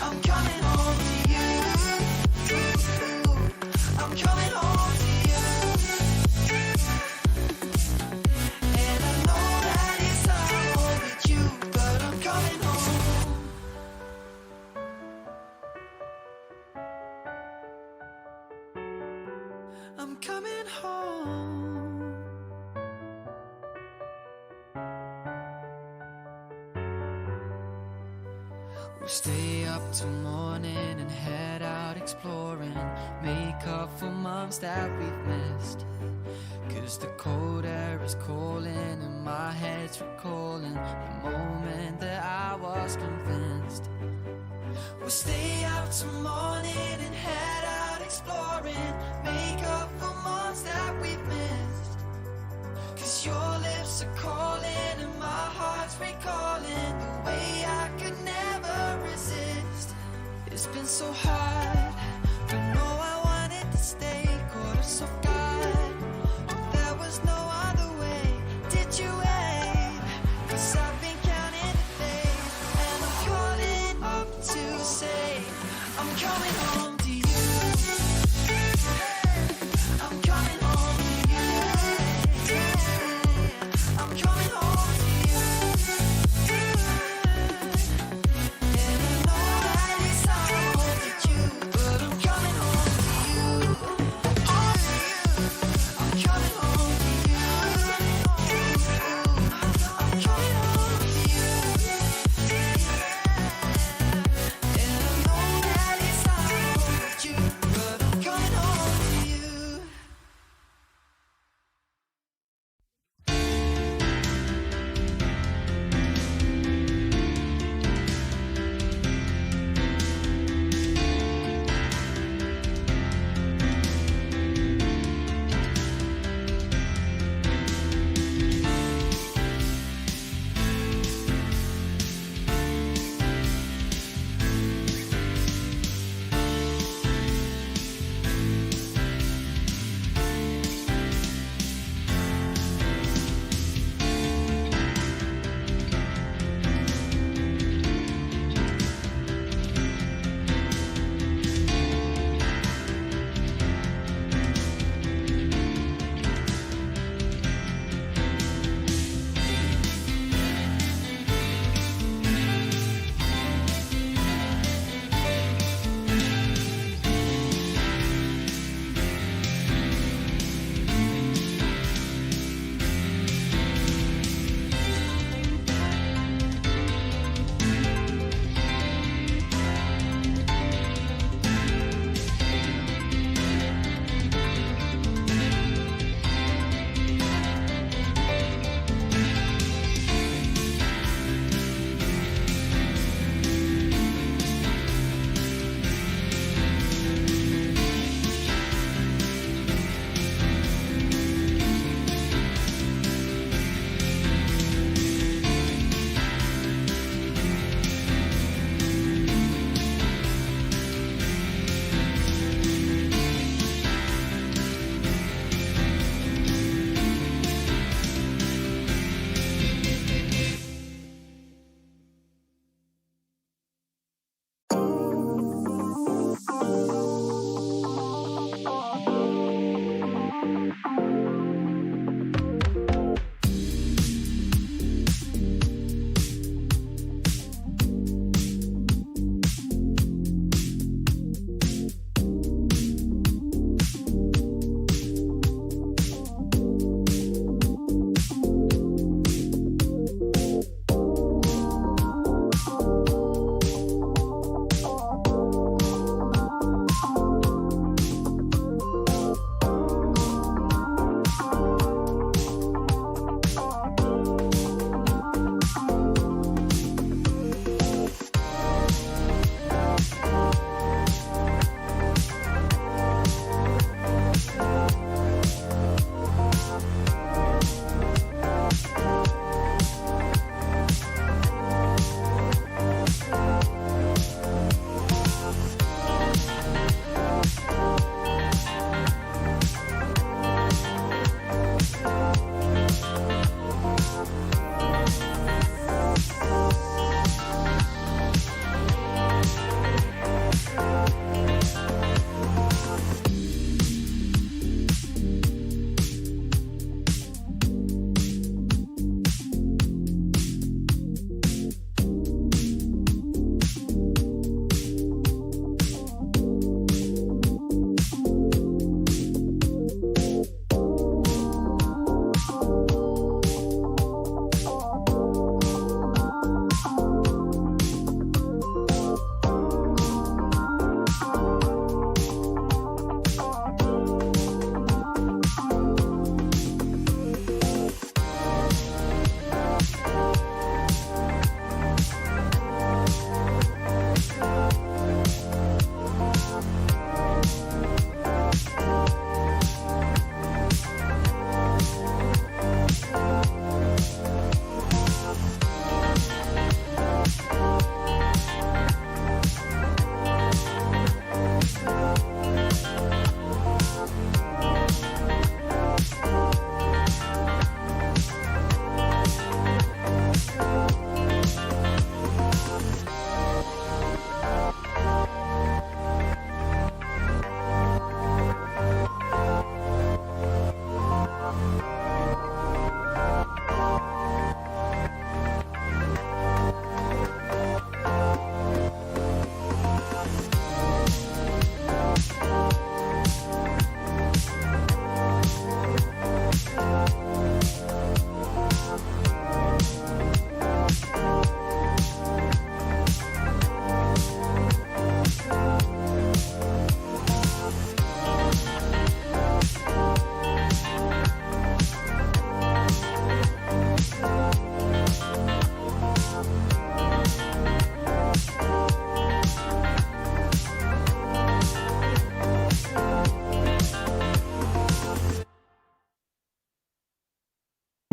I'm coming home to you. I'm coming home to you. And I know that it's not with you, but I'm coming home. I'm coming home. We'll stay up till morning and head out exploring, make up for months that we've missed. 'Cause the cold air is calling and my head's recalling the moment that I was convinced. We'll stay out till morning and head out exploring, make up for months that we've missed. 'Cause your lips are calling and my heart's recalling the way I could never resist. It's been so hard, but no, I wanted to stay, caught us off guard, but there was no other way. Did you wait? 'Cause I've been counting the days, and I'm calling up to say I'm coming home to you. I'm coming home to you. I'm coming home to you. And I know that it's not with you,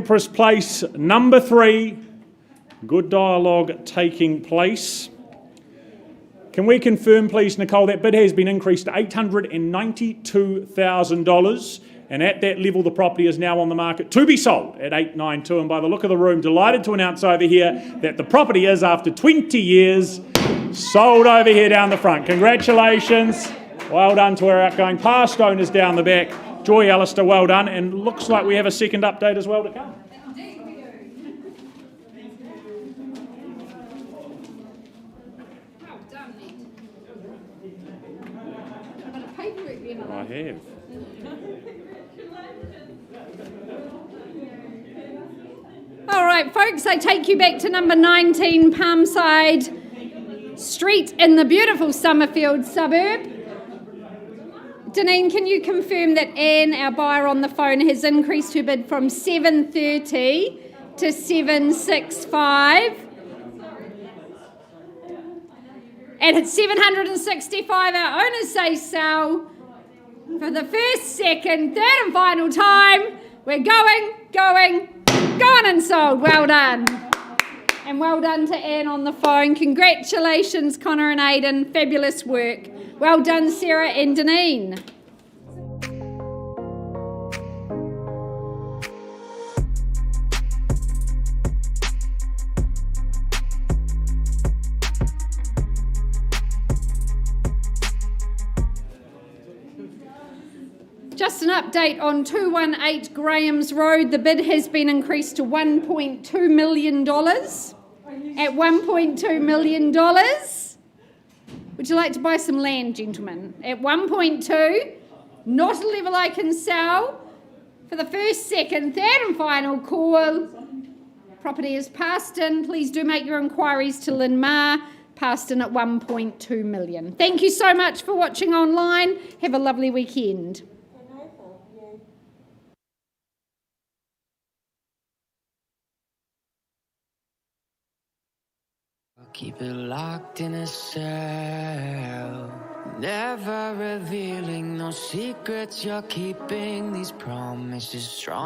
Empress Place, number 3. Good dialogue taking place. Can we confirm, please, Nicole, that bid has been increased to $892,000, and at that level the property is now on the market to be sold at $892,000. And by the look of the room, delighted to announce over here that the property is, after 20 years, sold over here down the front. Congratulations. Well done to our outgoing past owners down the back. Joy Alistair, well done. And looks like we have a second update as well to come. I have. All right, folks, I take you back to number 19 Palmside Street in the beautiful Summerfield suburb. Deneen, can you confirm that Anne, our buyer on the phone, has increased her bid from $730,000 to $765,000? And at $765,000, our owners say sell. For the first, second, third and final time, we're going and sold. Well done. And well done to Anne on the phone. Congratulations, Connor and Aidan. Fabulous work. Well done, Sarah and Deneen. Just an update on 218 Graham's Road. The bid has been increased to $1.2 million. At $1.2 million. Would you like to buy some land, gentlemen? At 1.2, not a level I can sell. For the first, second, third and final call. Property is passed in. Please do make your inquiries to Lynn Ma. Passed in at 1.2 million. Thank you so much for watching online. Have a lovely weekend. Keep it locked in a cell, never revealing no secrets you're keeping. These promises strong.